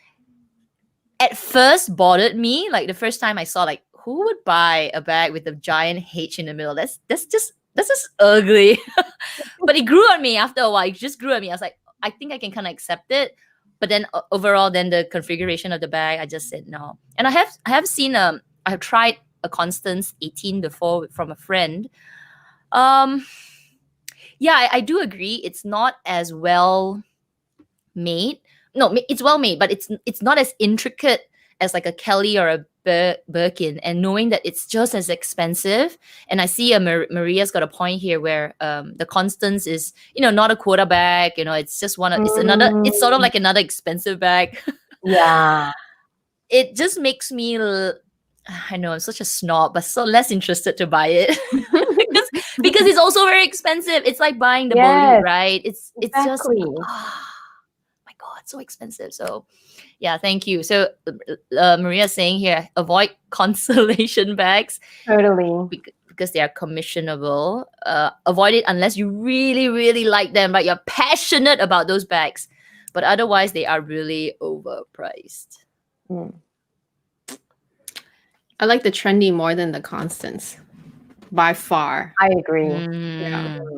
at first bothered me. Like the first time I saw, like, who would buy a bag with a giant H in the middle? That's just ugly. But it grew on me after a while. It just grew on me. I was like, I think I can kind of accept it. But then overall, then the configuration of the bag, I just said no. And I have seen I have tried a Constance 18 before from a friend. yeah, I do agree. It's not as well made. No, it's well made, but it's not as intricate as like a Kelly or a Birkin. And knowing that it's just as expensive, and I see Maria's got a point here where the Constance is, you know, not a quota bag. You know, it's just one of it's another. It's sort of like another expensive bag. Yeah. It just makes me. I know I'm such a snob, but so less interested to buy it because it's also very expensive. It's like buying the bolide, right? It's just. My God, so expensive. So yeah, thank you. So Maria's saying here, avoid consolation bags. Totally. Because they are commissionable. Avoid it unless you really, really like them, but you're passionate about those bags. But otherwise, they are really overpriced. I like the trendy more than the Constance, by far. I agree.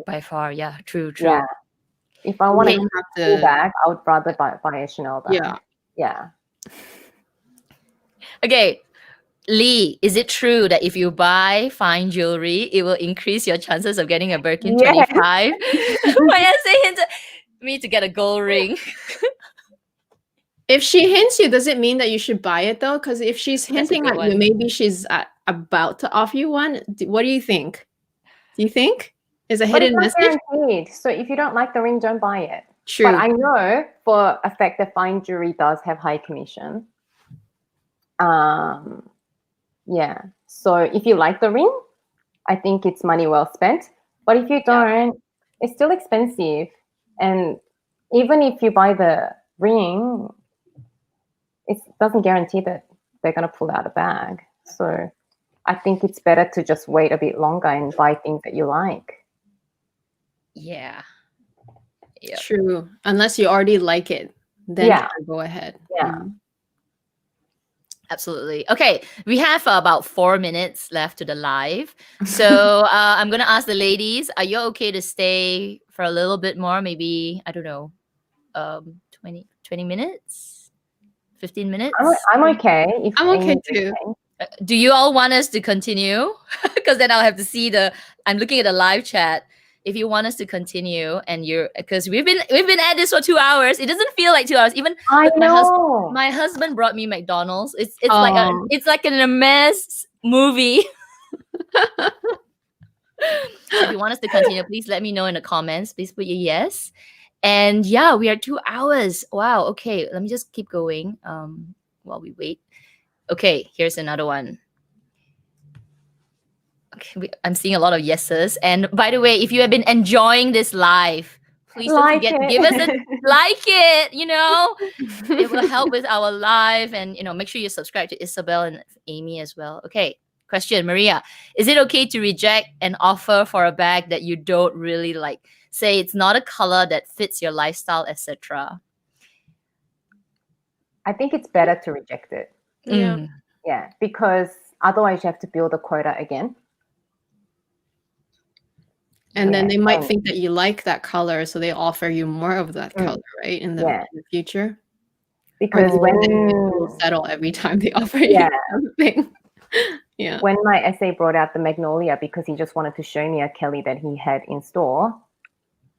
By far, yeah, true. Yeah. If I want to have a bag, I would rather buy a Chanel bag. Yeah. Okay, Lee, is it true that if you buy fine jewelry, it will increase your chances of getting a Birkin 25? My essay hinted me to get a gold ring. If she hints you, does it mean that you should buy it though? Because if she's hinting at you, maybe she's about to offer you one. What do you think? Do you think is a hidden message? Guaranteed. So if you don't like the ring, don't buy it. True. But I know for a fact that fine jewelry does have high commission. Yeah. So if you like the ring, I think it's money well spent. But if you don't, it's still expensive. And even if you buy the ring, it doesn't guarantee that they're going to pull out a bag. So I think it's better to just wait a bit longer and buy things that you like. Yeah. True. Unless you already like it, then go ahead. Yeah. Absolutely. Okay, we have about 4 minutes left to the live. So I'm going to ask the ladies, are you okay to stay for a little bit more? Maybe, I don't know, 20 minutes? 15 minutes? I'm okay. I'm okay too. Do you all want us to continue? Because then I'll have to see I'm looking at the live chat. If you want us to continue, and because we've been at this for 2 hours, it doesn't feel like 2 hours. Even my husband brought me McDonald's. It's like an Hermes movie. If you want us to continue, please let me know in the comments. Please put your yes. And yeah, we are 2 hours. Wow. Okay, let me just keep going while we wait. Okay, here's another one. Okay, I'm seeing a lot of yeses. And by the way, if you have been enjoying this live, please don't forget to give us a like it. You know, it will help with our live, and make sure you subscribe to Isabel and Amy as well. Okay, question, Maria: is it okay to reject an offer for a bag that you don't really like? Say it's not a color that fits your lifestyle, etc. I think it's better to reject it. Yeah, because otherwise you have to build a quota again. And then they might think that you like that color, so they offer you more of that color, right? In the future. Because when you settle every time they offer you something. When my essay brought out the magnolia, because he just wanted to show me a Kelly that he had in store,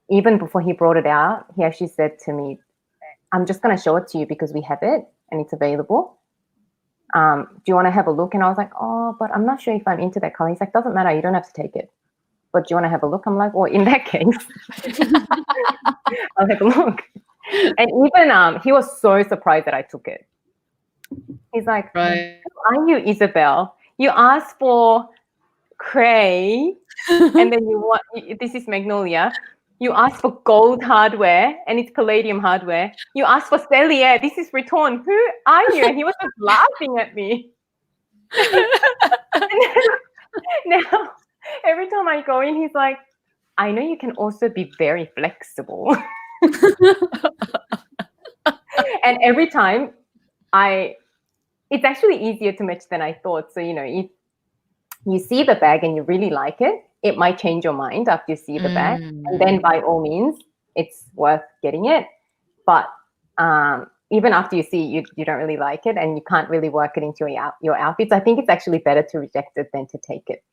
even before he brought it out, he actually said to me, I'm just going to show it to you because we have it and it's available. Do you want to have a look? And I was like, oh, but I'm not sure if I'm into that color. He's like, doesn't matter. You don't have to take it. But do you want to have a look? I'm like, well, in that case, I'll have a look. And even he was so surprised that I took it. He's like, who are you, Isabel? You asked for Cray, and then you want, this is magnolia. You asked for gold hardware, and it's palladium hardware. You asked for Cellier. This is Riton. Who are you? And he was just laughing at me. Now, every time I go in, he's like, I know you can also be very flexible. And every time it's actually easier to match than I thought. So, if you see the bag and you really like it, it might change your mind after you see the bag. And then by all means, it's worth getting it. But even after you see it, you don't really like it and you can't really work it into your outfits. I think it's actually better to reject it than to take it.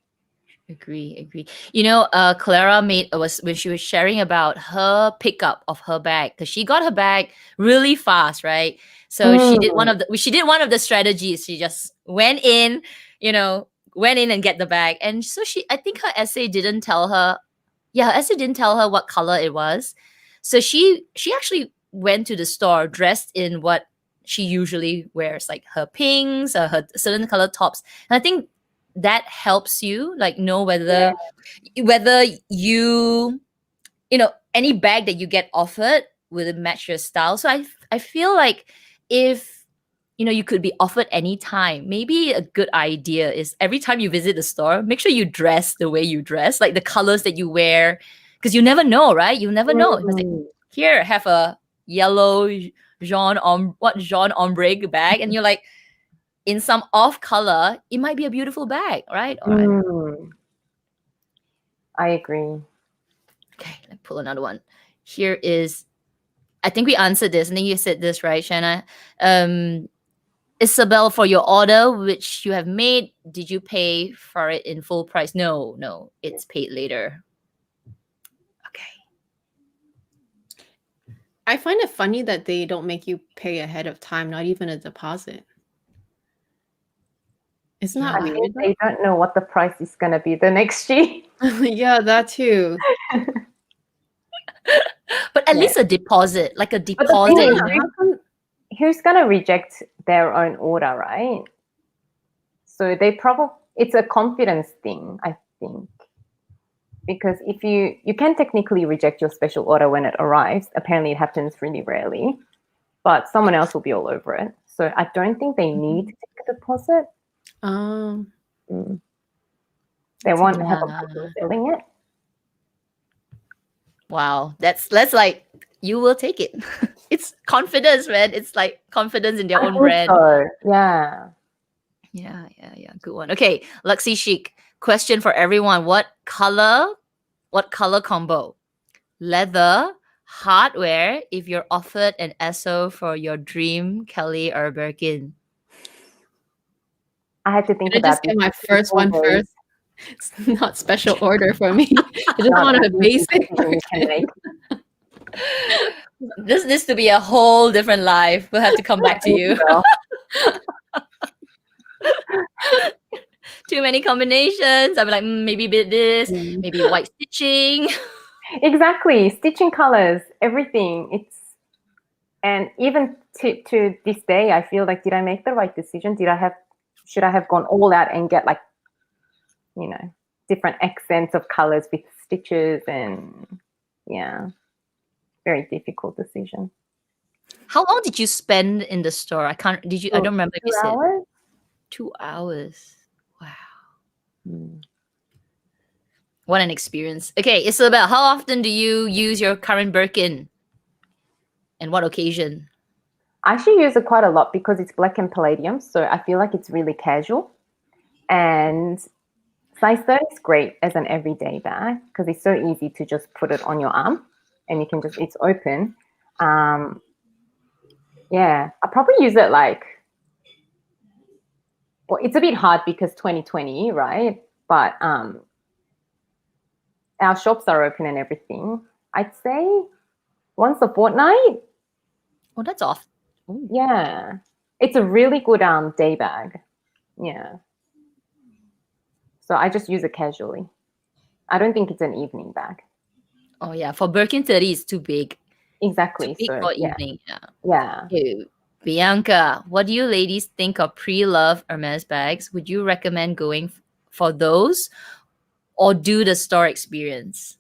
Agree. You know, Clara was when she was sharing about her pickup of her bag, because she got her bag really fast, right? So Mm. she did one of the strategies. She just went in, you know, went in and get the bag, and so I think her essay didn't tell her. Yeah, her essay didn't tell her what color it was, so she actually went to the store dressed in what she usually wears, like her pinks or her certain color tops, and I think that helps you like know Yeah. whether you know any bag that you get offered will it match your style. So I feel like if you know you could be offered any time, maybe a good idea is every time you visit the store, make sure you dress the way you dress, like the colors that you wear, because you never know, right? You never know. It's like, Mm. here, have a yellow Jean ombre bag, and you're like, in some off color, it might be a beautiful bag, right? All right. Mm. I agree. Okay, let's pull another one. Here is, I think we answered this, and then you said this, right, Shanna? Isabel, for your order which you have made, did you pay for it in full price? No, it's paid later. Okay. I find it funny that they don't make you pay ahead of time, not even a deposit. Isn't Yeah. that I weird? think they don't know what the price is going to be the next year. Yeah, that too. But at Yeah. least a deposit, like a But the thing deposit, is, you know? who's going to reject their own order, right? So they probably, it's a confidence thing, I think. Because if you can technically reject your special order when it arrives, apparently it happens really rarely, but someone else will be all over it. So I don't think they need to take a deposit. Um, They won't have a Yeah. problem selling it. Wow, that's like you will take it. It's confidence, man. It's like confidence in their I own think brand. so. Yeah. Yeah. Good one. Okay, Luxie Chic. Question for everyone. What color combo? Leather, hardware, if you're offered an SO for your dream Kelly or Birkin. I had to think can I about just get this. my first one Always first? It's not special order for me. I just not want an a easy basic decision you can version. make. This needs to be a whole different life. We'll have to come back to you. Well, Too many combinations. I'm like, maybe a bit this, maybe white stitching. exactly. Stitching colors, everything. And even to this day, I feel like, did I make the right decision? Should I have gone all out and get like, different accents of colors with stitches and yeah, very difficult decision. How long did you spend in the store? I don't remember if you 2 said. hours? 2 hours. Wow. Mm. What an experience. Okay, Isabel, how often do you use your current Birkin? And what occasion? I actually use it quite a lot because it's black and palladium, so I feel like it's really casual. And size 30 is great as an everyday bag because it's so easy to just put it on your arm and you can it's open. Yeah, I probably use it well, it's a bit hard because 2020, right? But our shops are open and everything. I'd say once a fortnight. Oh, that's off. Ooh. Yeah, it's a really good day bag. Yeah, so I just use it casually. I don't think it's an evening bag. Oh yeah, for Birkin 30 is too big. Exactly. Too big So for yeah, evening. Yeah. yeah. Okay. Bianca, what do you ladies think of pre-love Hermes bags? Would you recommend going for those or do the store experience?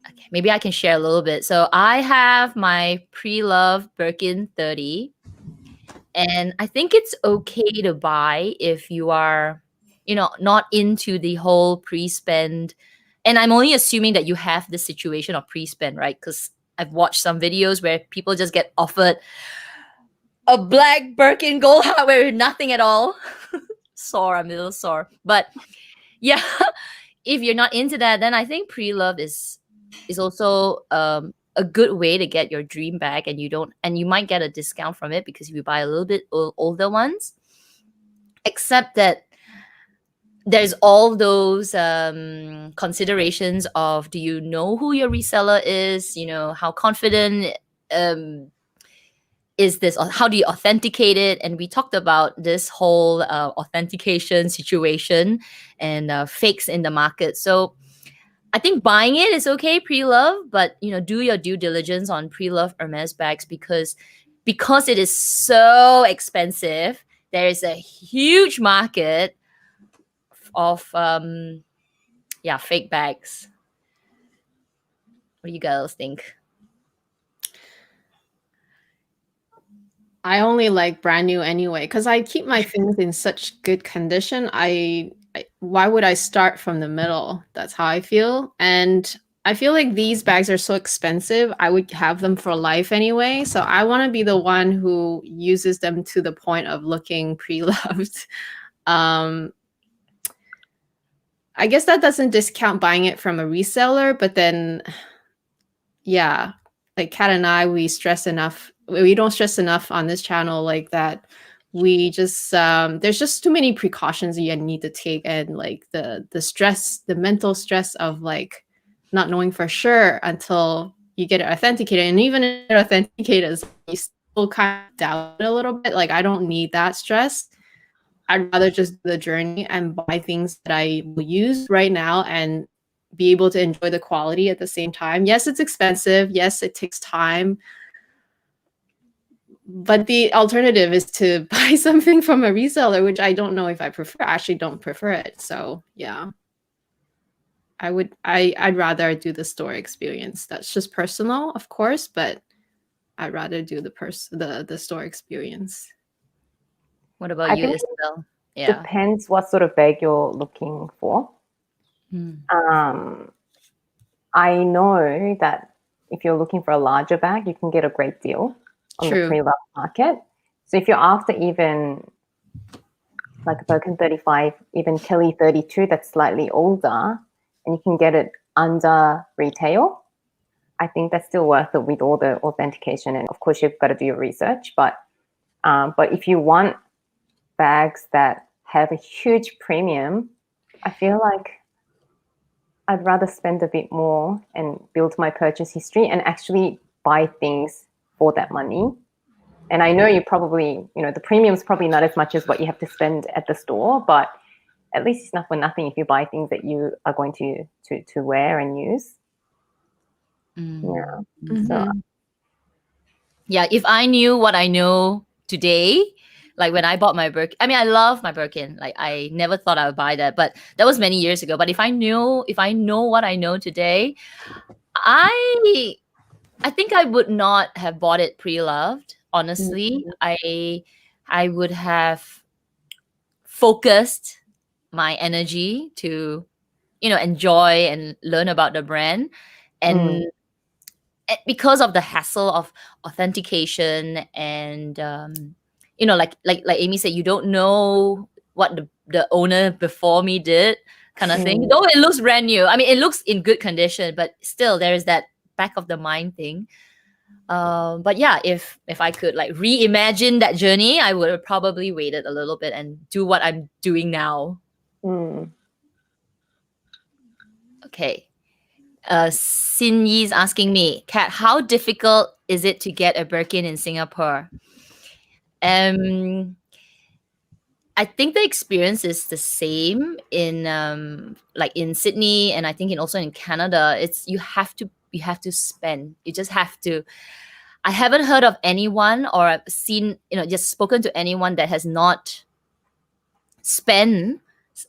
Okay, maybe I can share a little bit. So I have my pre-love Birkin 30, and I think it's okay to buy if you are, not into the whole pre-spend. And I'm only assuming that you have the situation of pre-spend, right? Because I've watched some videos where people just get offered a black Birkin gold hardware with nothing at all. I'm a little sore. But yeah, if you're not into that, then I think pre-love is also a good way to get your dream bag, and you might get a discount from it because if you buy a little bit older ones. Except that there's all those considerations of, do you know who your reseller is? You know, how confident is this, or how do you authenticate it? And we talked about this whole authentication situation and fakes in the market. So I think buying it is okay, pre-love, but you know, do your due diligence on pre-love Hermes bags, because it is so expensive. There is a huge market of fake bags. What do you girls think? I only like brand new anyway, because I keep my things in such good condition. Why would I start from the middle? That's how I feel. And I feel like these bags are so expensive. I would have them for life anyway. So I want to be the one who uses them to the point of looking pre-loved. I guess that doesn't discount buying it from a reseller, but then, yeah, like Kat and I, we don't stress enough on this channel like that. We just there's just too many precautions you need to take, and like the stress, the mental stress of like not knowing for sure until you get it authenticated. And even if it authenticated, you still kind of doubt it a little bit. Like, I don't need that stress. I'd rather just do the journey and buy things that I will use right now and be able to enjoy the quality at the same time. Yes, it's expensive. Yes, it takes time. But the alternative is to buy something from a reseller, which I don't know if I prefer. I actually don't prefer it. So yeah, I'd rather do the store experience. That's just personal, of course, but I'd rather do the store experience. What about you, Isabel? Yeah. Depends what sort of bag you're looking for. I know that if you're looking for a larger bag, you can get a great deal on the pre-love market. So if you're after even like a Birkin 35, even Kelly 32, that's slightly older, and you can get it under retail, I think that's still worth it with all the authentication. And of course, you've got to do your research. But if you want bags that have a huge premium, I feel like I'd rather spend a bit more and build my purchase history and actually buy things for that money. And I know you probably, the premium's probably not as much as what you have to spend at the store, but at least it's not for nothing if you buy things that you are going to wear and use. Yeah. So, yeah, if I knew what I know today, like when I bought my Birkin, I mean, I love my Birkin. Like, I never thought I would buy that, but that was many years ago. But if I know what I know today, I think I would not have bought it pre-loved. Honestly, I would have focused my energy to, enjoy and learn about the brand, and because of the hassle of authentication and like Amy said, you don't know what the owner before me did, kind of thing. Though it looks brand new, I mean, it looks in good condition, but still there is that back of the mind thing. But yeah, if I could like reimagine that journey, I would have probably waited a little bit and do what I'm doing now. Okay. Xin Yi's asking me, Kat, how difficult is it to get a Birkin in Singapore? I think the experience is the same in like in Sydney, and I think also in Canada. It's you have to spend. You just have to. I haven't heard of anyone or seen, just spoken to anyone that has not spent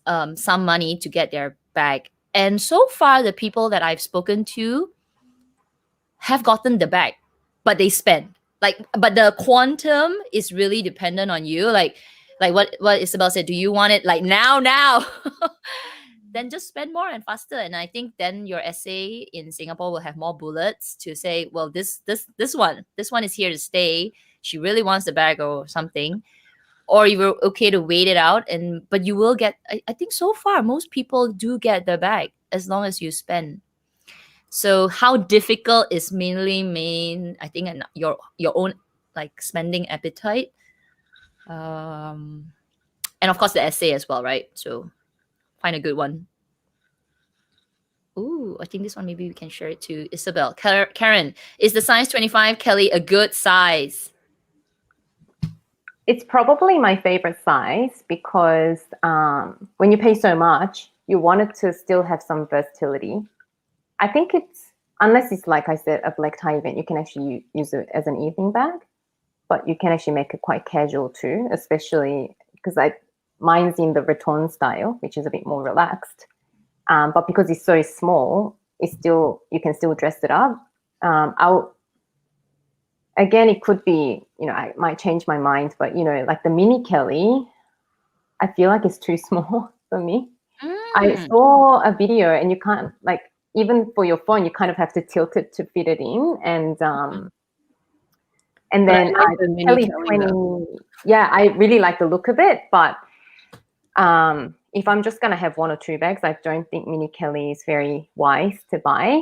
some money to get their bag. And so far, the people that I've spoken to have gotten the bag, but they spend. But the quantum is really dependent on you. Like what Isabel said, do you want it like now? Then just spend more and faster. And I think then your essay in Singapore will have more bullets to say, well, this one is here to stay. She really wants the bag or something. Or you were okay to wait it out, but you will get. I think so far most people do get the bag as long as you spend. So how difficult is mainly I think your own like spending appetite, and of course the essay as well, right? So find a good one. Ooh, I think this one maybe we can share it to Isabel. Karen, is the size 25 Kelly a good size? It's probably my favorite size because when you pay so much, you want it to still have some versatility. I think it's, unless it's like I said, a black tie event, you can actually use it as an evening bag, but you can actually make it quite casual too, especially because mine's in the rattan style, which is a bit more relaxed. But because it's so small, you can still dress it up. Again, it could be, I might change my mind, but like the mini Kelly, I feel like it's too small for me. I saw a video, and you can't, like, even for your phone, you kind of have to tilt it to fit it in, and then Kelly 20, yeah, I really like the look of it, but if I'm just going to have one or two bags, I don't think mini Kelly is very wise to buy.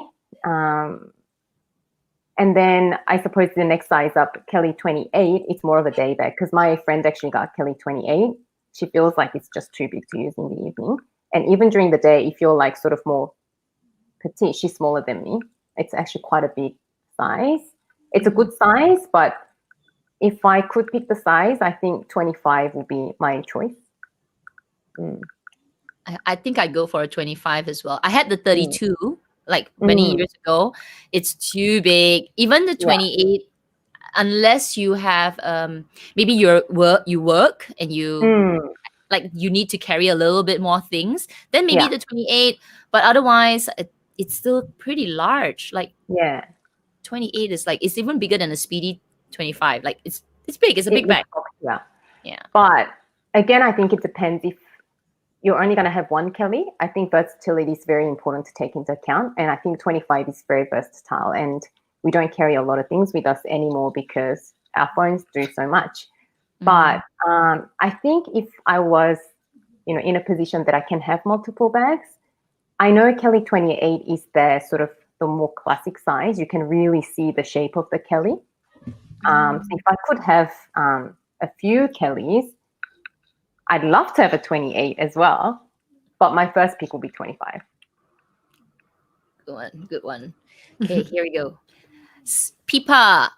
And then I suppose the next size up, Kelly 28, it's more of a day bag, because my friend actually got Kelly 28. She feels like it's just too big to use in the evening. And even during the day, if you're like sort of more petite, she's smaller than me. It's actually quite a big size. It's a good size, but if I could pick the size, I think 25 would be my choice. I think I'd go for a 25 as well. I had the 32 like many years ago. It's too big. Even the 28, unless you have maybe you work and you like you need to carry a little bit more things, then maybe the 28. But otherwise, it's still pretty large. Like 28 is like, it's even bigger than a Speedy 25. Like it's big. It's a big bag. Yeah. But again, I think it depends. If you're only going to have one Kelly, I think versatility is very important to take into account. And I think 25 is very versatile. And we don't carry a lot of things with us anymore because our phones do so much. But I think if I was, in a position that I can have multiple bags, I know Kelly 28 is the sort of the more classic size. You can really see the shape of the Kelly. So if I could have a few Kellys, I'd love to have a 28 as well, but my first pick will be 25. Good one. Okay, here we go. Pipa,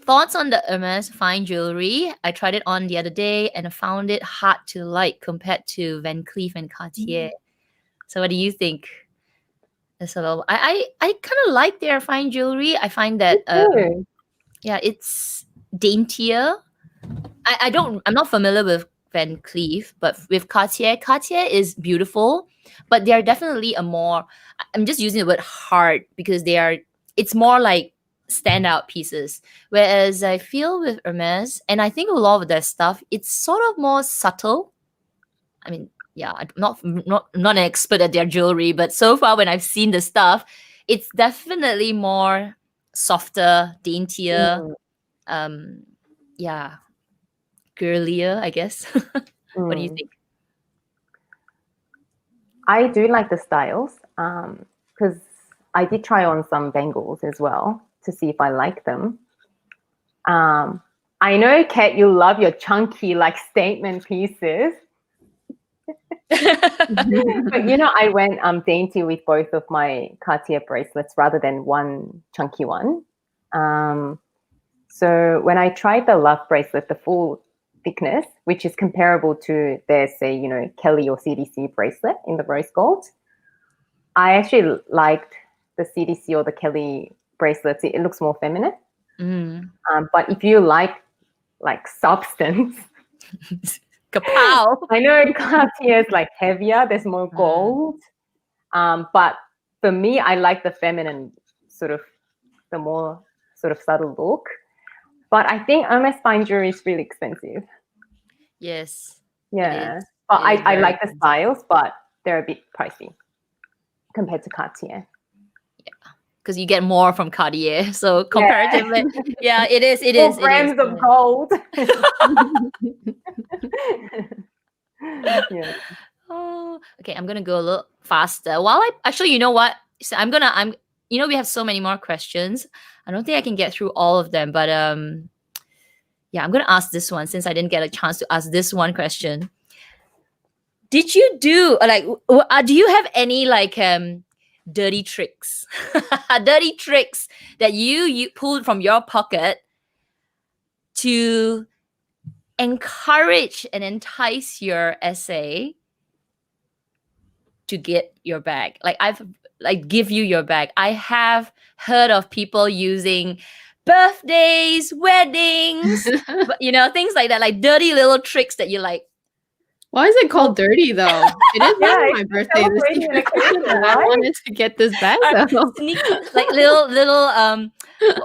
thoughts on the Hermes fine jewelry? I tried it on the other day and I found it hard to like compared to Van Cleef and Cartier. So what do you think? I kind of like their fine jewelry. I find that it's daintier. I'm not familiar with Van Cleef, but with Cartier is beautiful, but they are definitely I'm just using the word hard because it's more like standout pieces. Whereas I feel with Hermes, and I think a lot of their stuff, it's sort of more subtle. I mean, yeah, I'm not an expert at their jewelry, but so far when I've seen the stuff, it's definitely more softer, daintier, girlier, I guess. What do you think? I do like the styles because I did try on some bangles as well to see if I like them. I know, Kat, you love your chunky, like, statement pieces. But I went dainty with both of my Cartier bracelets rather than one chunky one. So when I tried the Love bracelet, the full thickness, which is comparable to their, say, Kelly or CDC bracelet in the rose gold, I actually liked the CDC or the Kelly bracelets. It looks more feminine. But if you like substance, kapow! I know Cartier is like heavier. There's more gold. But for me, I like the feminine sort of, the more sort of subtle look. But I think Hermes fine jewelry is really expensive. Yes. Yeah. But I like the styles, but they're a bit pricey compared to Cartier. Yeah. Because you get more from Cartier. So comparatively, it is. 4 grams of gold. Yeah. Oh, okay. I'm gonna go a little faster. Actually, you know what? So we have so many more questions. I don't think I can get through all of them, but I'm gonna ask this one since I didn't get a chance to ask this one question. did you do do you have any like dirty tricks, dirty tricks that you pulled from your pocket to encourage and entice your SA to get your bag? Give you your bag. I have heard of people using birthdays, weddings, but things like that, like dirty little tricks that you like. Why is it called dirty though? It is my birthday this celebrating year. an occasion, I right? wanted to get this bag though. Sneaky, like little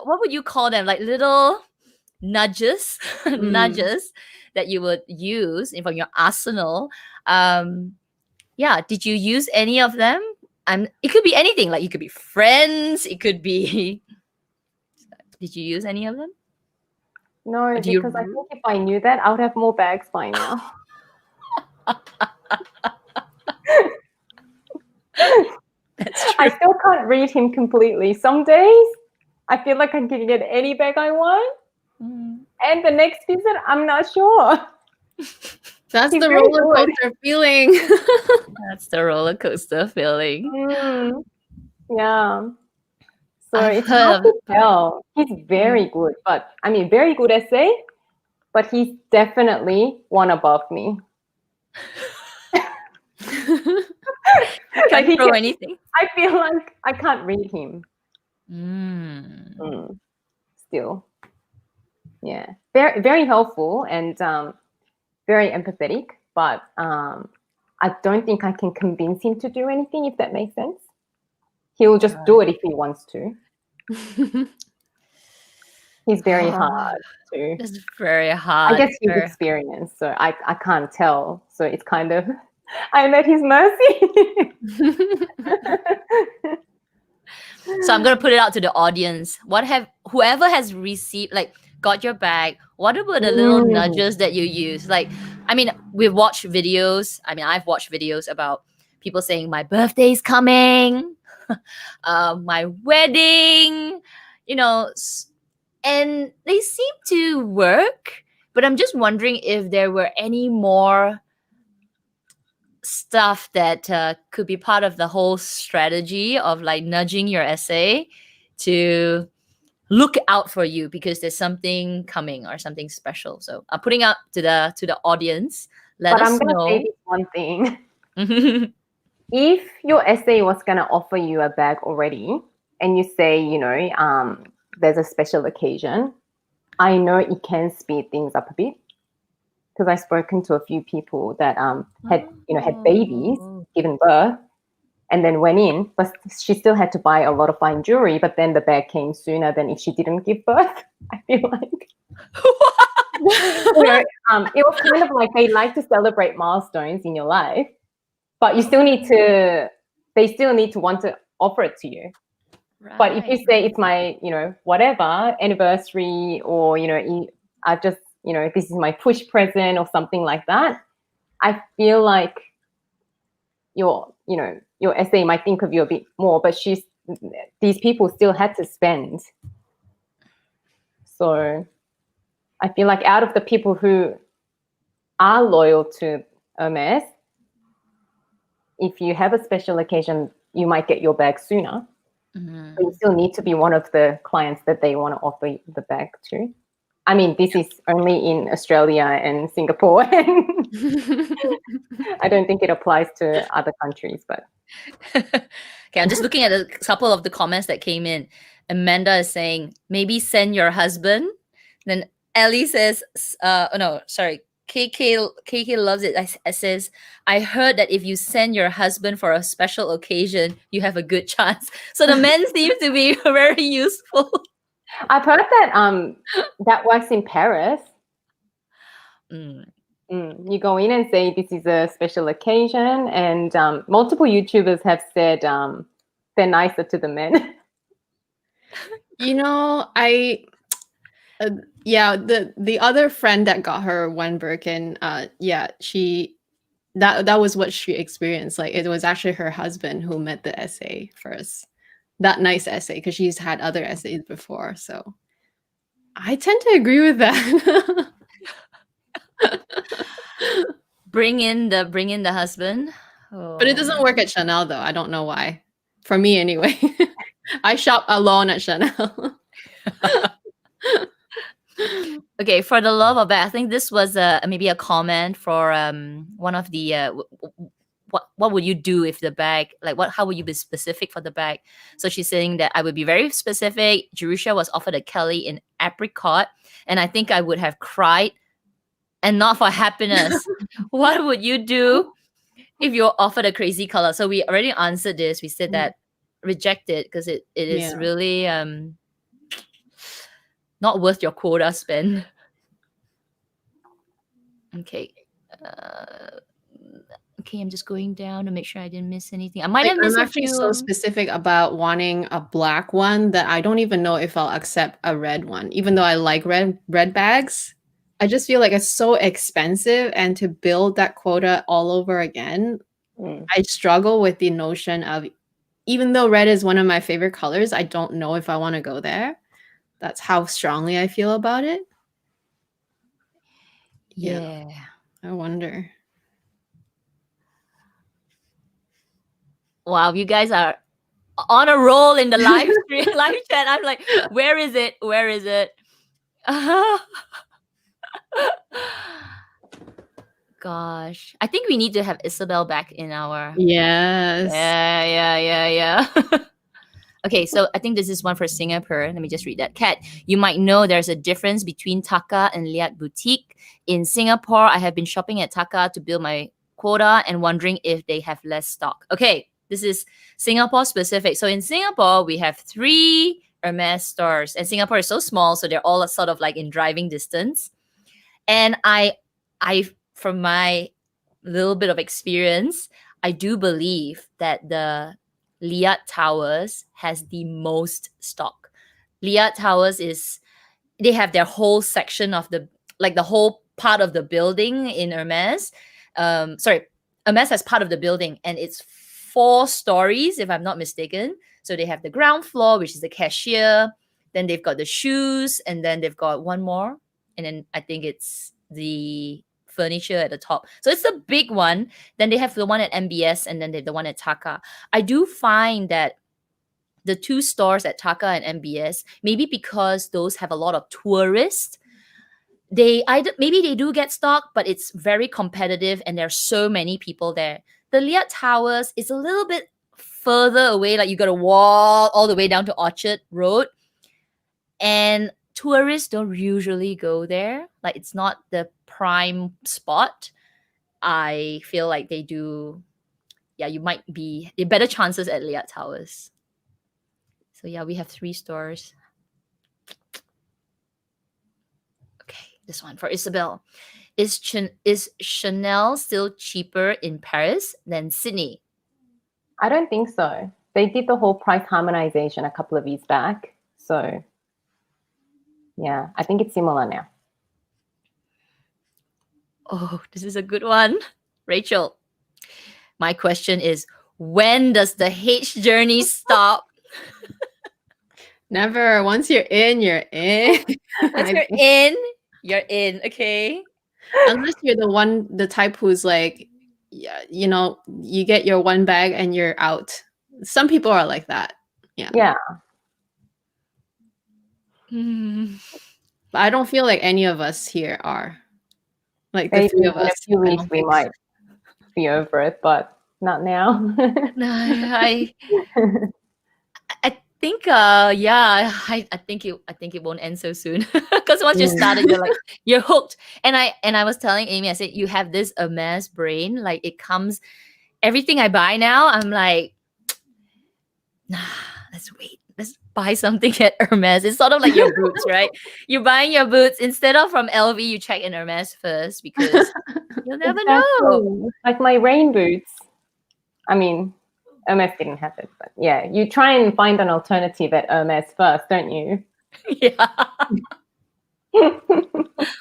what would you call them? Like little nudges, nudges that you would use from your arsenal. Yeah, did you use any of them? It could be anything. Like it could be friends. It could be. Did you use any of them? No, because I think if I knew that, I would have more bags by now. That's true. I still can't read him completely. Some days I feel like I can get any bag I want, and the next visit I'm not sure. That's He's the very roller good. coaster feeling. That's the roller coaster feeling. Yeah. So I've it's heard hard of to it, but- tell. He's very good, but I mean, very good essay, but he's definitely one above me. Can't throw anything. I feel like I can't read him. Still, yeah, very very helpful and very empathetic, but I don't think I can convince him to do anything, if that makes sense. He'll just do it if he wants to. He's very hard to. It's very hard. I guess he's experienced, so I can't tell. So it's kind of, I'm at his mercy. So I'm gonna put it out to the audience. Whoever has received, like, got your bag, what about the little nudges that you use? Like, I mean, we've watched videos. I mean, I've watched videos about people saying my birthday's coming, my wedding, and they seem to work. But I'm just wondering if there were any more stuff that could be part of the whole strategy of like nudging your essay to look out for you because there's something coming or something special. So I'm putting out to the audience. Let us I'm going to know. say this one thing. If your essay was going to offer you a bag already and you say, there's a special occasion, I know it can speed things up a bit. Because I've spoken to a few people that had babies, given birth, and then went in, but she still had to buy a lot of fine jewelry. But then the bag came sooner than if she didn't give birth. I feel like it was kind of like they like to celebrate milestones in your life, but you still need to. They still need to want to offer it to you. Right. But if you say it's my, whatever anniversary, or I've just. This is my push present or something like that, I feel like your essay might think of you a bit more, but these people still had to spend. So I feel like out of the people who are loyal to Hermes, if you have a special occasion, you might get your bag sooner. But you still need to be one of the clients that they want to offer the bag to. I mean, this is only in Australia and Singapore. I don't think it applies to other countries, but. Okay, I'm just looking at a couple of the comments that came in. Amanda is saying, maybe send your husband. Then Ellie says, KK loves it. It says, I heard that if you send your husband for a special occasion, you have a good chance. So the men seem to be very useful. I've heard that that works in Paris. You go in and say this is a special occasion, and multiple YouTubers have said they're nicer to the men. The other friend that got her one Birkin, she that was what she experienced. Like it was actually her husband who met the essay first. That nice essay, because she's had other essays before. So I tend to agree with that. Bring in the husband. But it doesn't Oh. work at Chanel though. I don't know why. For me anyway. I shop alone at Chanel. Okay, for the love of it, I think this was maybe a comment for one of the what would you do if the bag, like how would you be specific for the bag? So she's saying that I would be very specific. Jerusha was offered a Kelly in apricot, and I think I would have cried, and not for happiness. What would you do if you're offered a crazy color? So we already answered this. We said that reject it because it is Yeah. really not worth your quota spend. Okay. Okay, I'm just going down to make sure I didn't miss anything. I might have missed I'm a actually few. so specific about wanting a black one that I don't even know if I'll accept a red one, even though I like red bags. I just feel like it's so expensive, and to build that quota all over again, I struggle with the notion of, even though red is one of my favorite colors, I don't know if I want to go there. That's how strongly I feel about it. Yeah. I wonder. Wow, you guys are on a roll in the live stream, live chat. I'm like, where is it? Where is it? Gosh, I think we need to have Isabel back in our. Yes. Yeah. Okay, so I think this is one for Singapore. Let me just read that. Kat, you might know there's a difference between Taka and Liat Boutique. In Singapore, I have been shopping at Taka to build my quota and wondering if they have less stock. Okay, this is Singapore specific. So in Singapore, we have 3 Hermes stores, and Singapore is so small, so they're all sort of like in driving distance. And I from my little bit of experience, I do believe that the Liat Towers has the most stock. Liat Towers they have their whole section of the whole part of the building in Hermes. Hermes has part of the building, and it's 4 stories, if I'm not mistaken. So they have the ground floor, which is the cashier. Then they've got the shoes, and then they've got one more. And then I think it's the furniture at the top. So it's the big one. Then they have the one at MBS, and then they have the one at Taka. I do find that the 2 stores at Taka and MBS, maybe because those have a lot of tourists, maybe they do get stock, but it's very competitive and there are so many people there. The Liat Towers is a little bit further away, like you got to walk all the way down to Orchard Road, and tourists don't usually go there. Like, it's not the prime spot. I feel like they do. Yeah, you might be better chances at Liat Towers. So yeah, we have 3 stores. Okay, this one for Isabel. Is Chanel still cheaper in Paris than Sydney? I don't think so. They did the whole price harmonization a couple of years back. So yeah, I think it's similar now. Oh, this is a good one. Rachel, my question is, when does the H journey stop? Never. Once you're in, you're in. Once you're in, you're in. Okay. Unless you're the type who's like, yeah, you know, you get your one bag and you're out. Some people are like that. Yeah. Yeah. But I don't feel like any of us here are. Like the Maybe 3 of in a us. few weeks we might be over it, but not now. No, I think I think it won't end so soon, because once you started, you're hooked. And I was telling Amy, I said, you have this Hermes brain, like it comes, everything I buy now, I'm like, nah, let's wait, let's buy something at Hermes. It's sort of like your boots, right? You're buying your boots, instead of from LV, you check in Hermes first, because you'll never know. Like my rain boots, I mean, Hermes didn't have it, but yeah, you try and find an alternative at Hermes first, don't you? Yeah.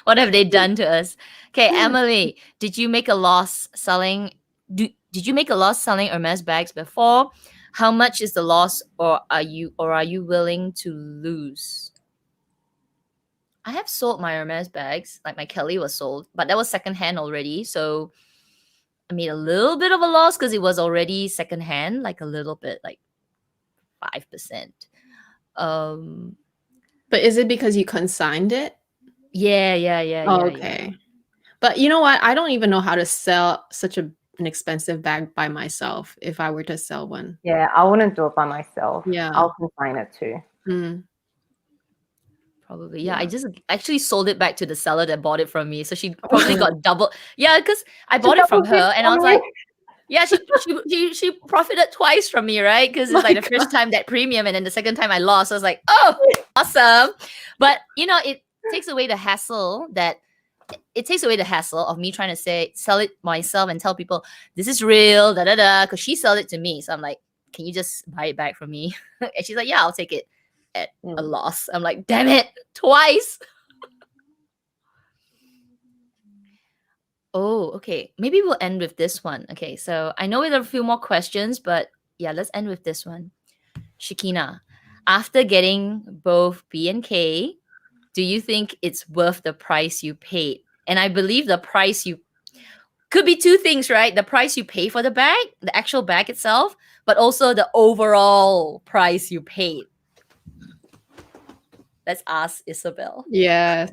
What have they done to us? Okay, Emily, did you make a loss selling? Did you make a loss selling Hermes bags before? How much is the loss, or are you willing to lose? I have sold my Hermes bags, like my Kelly was sold, but that was secondhand already. So I made a little bit of a loss because it was already secondhand, like a little bit, like 5%. But is it because you consigned it? Yeah. Okay. But you know what? I don't even know how to sell such an expensive bag by myself if I were to sell one. Yeah, I wouldn't do it by myself. Yeah. I'll consign it too. Probably. Yeah, I just actually sold it back to the seller that bought it from me. So she probably got double. Yeah, because I bought it from her and I was like, yeah, she profited twice from me, right? Because it's like the first time that premium and then the second time I lost. I was like, oh, awesome. But you know, it takes away the hassle of me trying to sell it myself and tell people this is real, because she sold it to me. So I'm like, can you just buy it back from me? And she's like, yeah, I'll take it at a loss. I'm like, damn it, twice. Oh, okay. Maybe we'll end with this one. Okay, so I know we have a few more questions, but yeah, let's end with this one. Shakina, after getting both B and K, do you think it's worth the price you paid? And I believe the price you could be two things, right? The price you pay for the bag, the actual bag itself, but also the overall price you paid. Let's ask Isabel. Yes.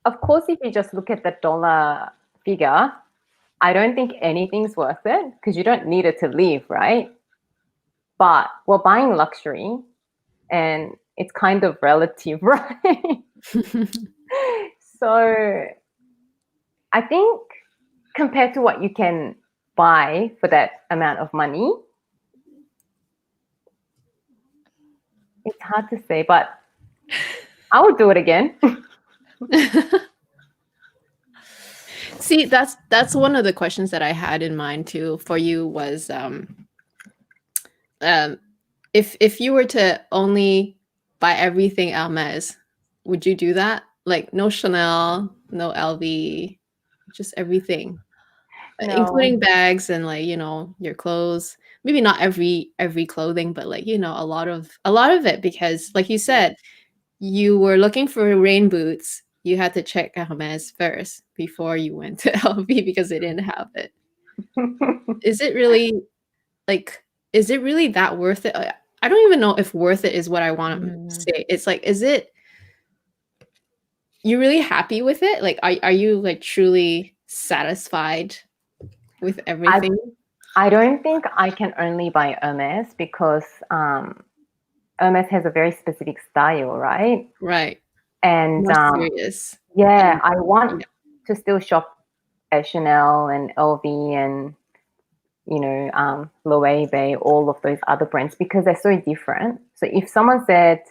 Of course, if you just look at the dollar figure, I don't think anything's worth it because you don't need it to live, right? But we're buying luxury and it's kind of relative, right? So I think compared to what you can buy for that amount of money, it's hard to say, but I would do it again. See, that's one of the questions that I had in mind too for you was if you were to only buy everything Hermes, would you do that? Like no Chanel, no LV, just everything. No. Including bags and like, you know, your clothes. Maybe not every clothing, but like, you know, a lot of it, because like you said, you were looking for rain boots. You had to check Hermes first before you went to LV because they didn't have it. Is it really that worth it? I don't even know if worth it is what I want to say. It's like, is it, you really happy with it? Like, are you like truly satisfied with everything? I don't think I can only buy Hermes because Hermes has a very specific style, right? Right. And more serious. Yeah, I want to still shop at Chanel and LV and, you know, Loewe, all of those other brands because they're so different. So if someone said,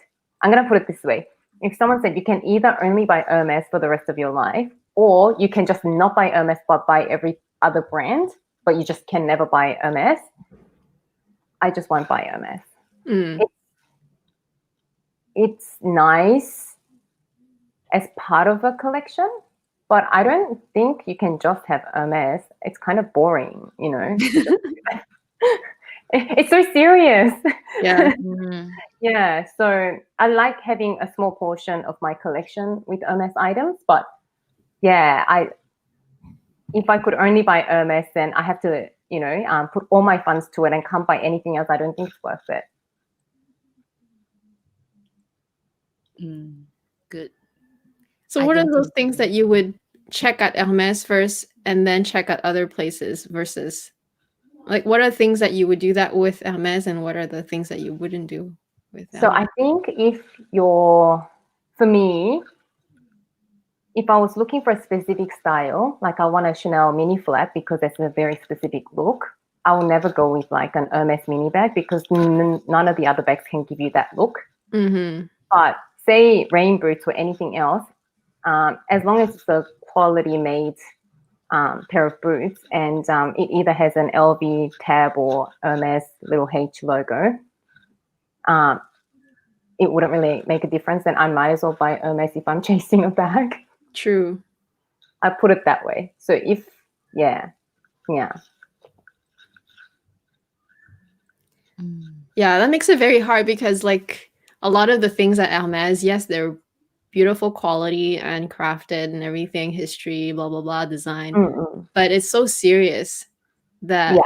I'm going to put it this way, if someone said you can either only buy Hermes for the rest of your life or you can just not buy Hermes but buy every other brand, but you just can never buy Hermes, I just won't buy Hermes. It's nice as part of a collection, but I don't think you can just have Hermes. It's kind of boring, you know. It's so serious. Yeah. Yeah. So I like having a small portion of my collection with Hermes items, but yeah, if I could only buy Hermes, then I have to, you know, put all my funds to it and can't buy anything else. I don't think it's worth it. Good. So what are those things that you would check at Hermes first and then check at other places versus, like, what are things that you would do that with Hermes and what are the things that you wouldn't do with Hermes? So I think for me, if I was looking for a specific style, like I want a Chanel mini flat because that's a very specific look, I will never go with like an Hermes mini bag because none of the other bags can give you that look. But say rain boots or anything else, as long as it's a quality made pair of boots and it either has an LV tab or Hermes little H logo, it wouldn't really make a difference. Then I might as well buy Hermes if I'm chasing a bag. True. I put it that way. So yeah, that makes it very hard because like a lot of the things at Hermes, yes, they're beautiful quality and crafted and everything, history, blah blah blah, design. Mm-mm. But it's so serious that Yeah.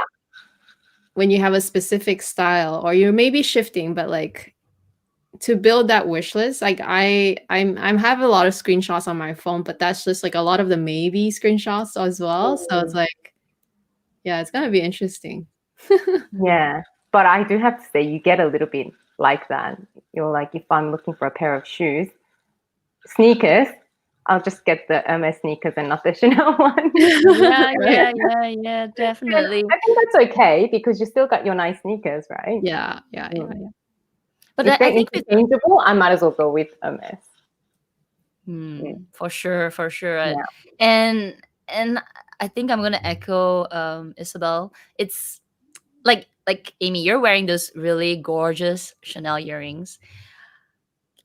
when you have a specific style, or you're maybe shifting, but like to build that wish list, like I'm have a lot of screenshots on my phone, but that's just like a lot of the maybe screenshots as well. So it's like, yeah, it's gonna be interesting. Yeah, but I do have to say, you get a little bit like that. You're like, if I'm looking for a pair of shoes, sneakers, I'll just get the Hermes sneakers and not the Chanel one. Yeah, definitely. I think that's okay because you still got your nice sneakers, right? Yeah. But If I they're think interchangeable, I might as well go with Hermes. for sure. Yeah. And I think I'm gonna echo Isabel. It's like Amy, you're wearing those really gorgeous Chanel earrings.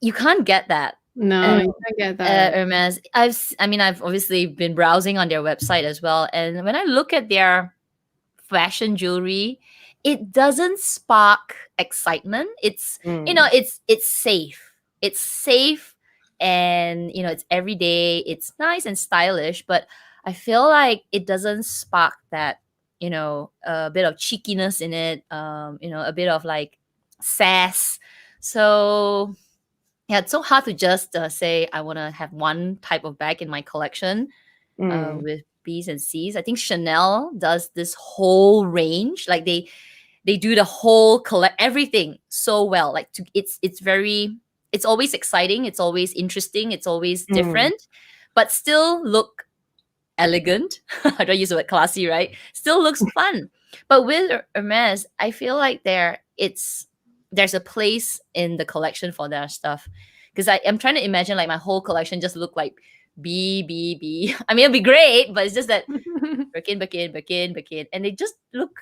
You can't get that. No, you can't get that. Hermes. I've obviously been browsing on their website as well, and when I look at their fashion jewelry, it doesn't spark excitement. It's it's safe. It's safe, and it's everyday. It's nice and stylish, but I feel like it doesn't spark that a bit of cheekiness in it. A bit of like sass. So yeah, it's so hard to just say I want to have one type of bag in my collection with B's and C's. I think Chanel does this whole range. Like they do the whole collect everything so well. Like it's always exciting. It's always interesting. It's always different, but still look elegant. I don't use the word classy, right? Still looks fun. But with Hermes, I feel like there's a place in the collection for their stuff. Because I'm trying to imagine like my whole collection just look like B. I mean, it'd be great, but it's just that Birkin, and they just look,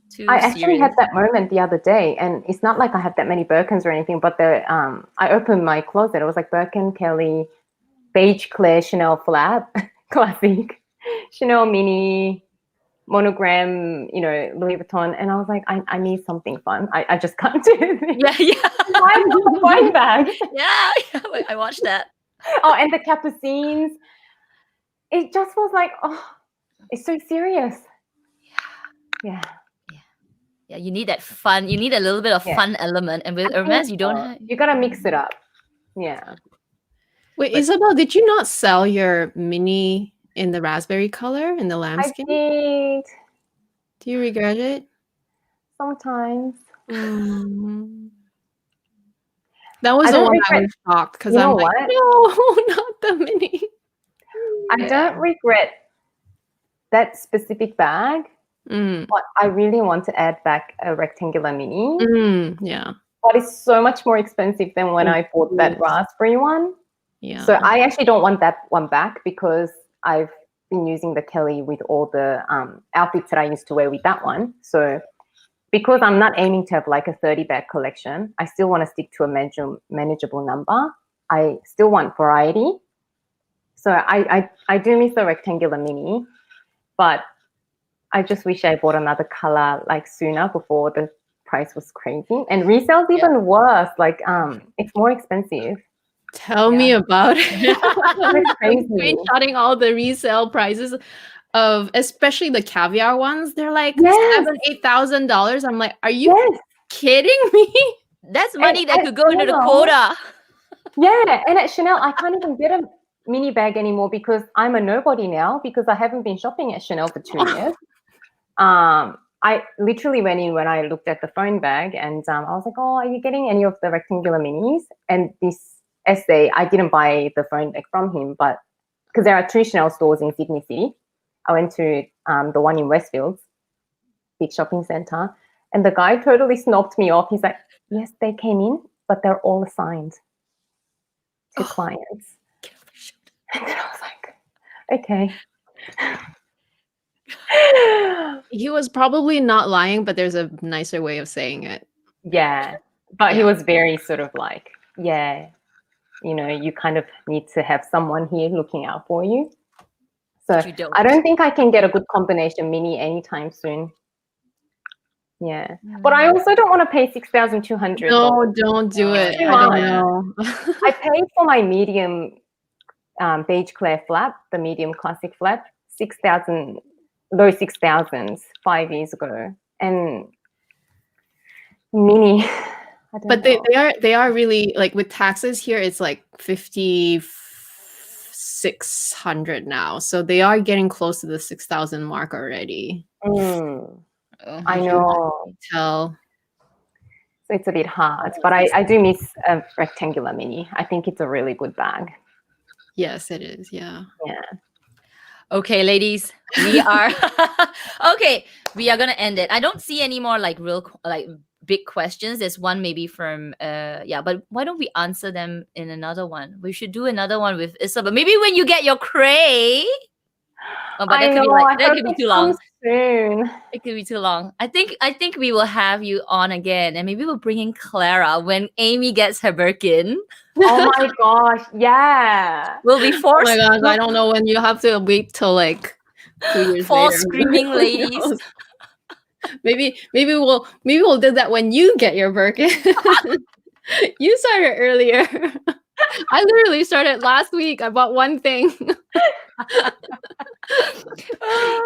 too I actually serious. had that moment the other day, and it's not like I have that many Birkins or anything, but I opened my closet. It was like Birkin, Kelly, beige Claire, Chanel flap, classic, Chanel mini, monogram, Louis Vuitton, and I was like, I need something fun. I just can't do this. Yeah. Why not a wine bag? Yeah, I watched that. Oh, and the capucines. It just was like, oh, it's so serious. Yeah. You need that fun. You need a little bit of fun element, and with Hermes, you don't have. You gotta mix it up. Yeah. Wait, Isabel, did you not sell your mini in the raspberry color in the I lambskin? did. Do you regret it? Sometimes. That was I the don't one I regret- was shocked because You I'm know like, what? no, not the mini. I don't regret that specific bag, but I really want to add back a rectangular mini. Yeah. But it's so much more expensive than when I bought that raspberry one. Yeah. So I actually don't want that one back because I've been using the Kelly with all the outfits that I used to wear with that one. So because I'm not aiming to have like a 30 bag collection, I still want to stick to a manageable number. I still want variety. So I do miss the rectangular mini, but I just wish I bought another color like sooner before the price was crazy. And resale's even worse. Like it's more expensive. Tell me about it. It's crazy. Screenshotting all the resale prices of especially the caviar ones. They're like $7,000-8,000. I'm like, are you kidding me? That's money that could go into the quota. Yeah, and at Chanel, I can't even get a mini bag anymore because I'm a nobody now because I haven't been shopping at Chanel for 2 years. I literally went in when I looked at the phone bag and I was like, oh, are you getting any of the rectangular minis? And this essay, I didn't buy the phone bag from him, but because there are 2 Chanel stores in Sydney City. I went to the one in Westfields, big shopping center, and the guy totally snobbed me off. He's like, yes, they came in, but they're all assigned to clients. And then I was like, okay. He was probably not lying, but there's a nicer way of saying it. Yeah, but he was very sort of like, yeah, you kind of need to have someone here looking out for you. So I don't think I can get a good combination mini anytime soon. Yeah, but I also don't want to pay $6,200. No, don't do it. Too I don't much. know. I paid for my medium beige clear flap, the medium classic flap, 6,000, low 6,000s 5 years ago, and mini. I don't But know. they are really like with taxes here. It's like 5,600 now, so they are getting close to the 6,000 mark already. Mm, Oh. I know. Tell. So it's a bit hard, but I do miss a rectangular mini. I think it's a really good bag. Yes, it is. Yeah. Yeah. Okay, ladies, we are okay. We are gonna end it. I don't see any more like big questions. There's one maybe from yeah, but why don't we answer them in another one? We should do another one with Isabel. Maybe when you get your cray. Oh, but that could be like that could be too long. Soon. It could be too long. I think we will have you on again, and maybe we'll bring in Clara when Amy gets her Birkin. Oh my gosh, yeah. We'll be Oh forced. my gosh, I don't know when you have to wait till like 2 years Fall later. screaming Who ladies. knows? Maybe we'll do that when you get your Birkin. You started earlier. I literally started last week. I bought one thing.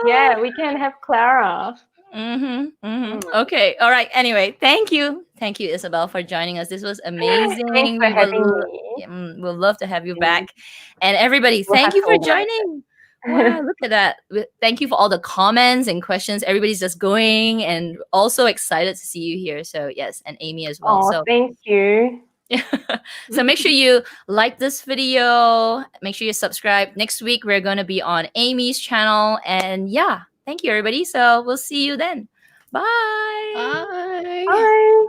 Yeah, we can have Clara. Okay. All right. Anyway, thank you, Isabel, for joining us. This was amazing. Thanks for having me. We'll love to have you back. And everybody, thank you for joining. Wow, look at that. Thank you for all the comments and questions. Everybody's just going and also excited to see you here. So yes, and Amy as well. Oh, so thank you. So make sure you like this video. Make sure you subscribe. Next week, we're going to be on Amy's channel. And yeah, thank you, everybody. So we'll see you then. Bye. Bye. Bye.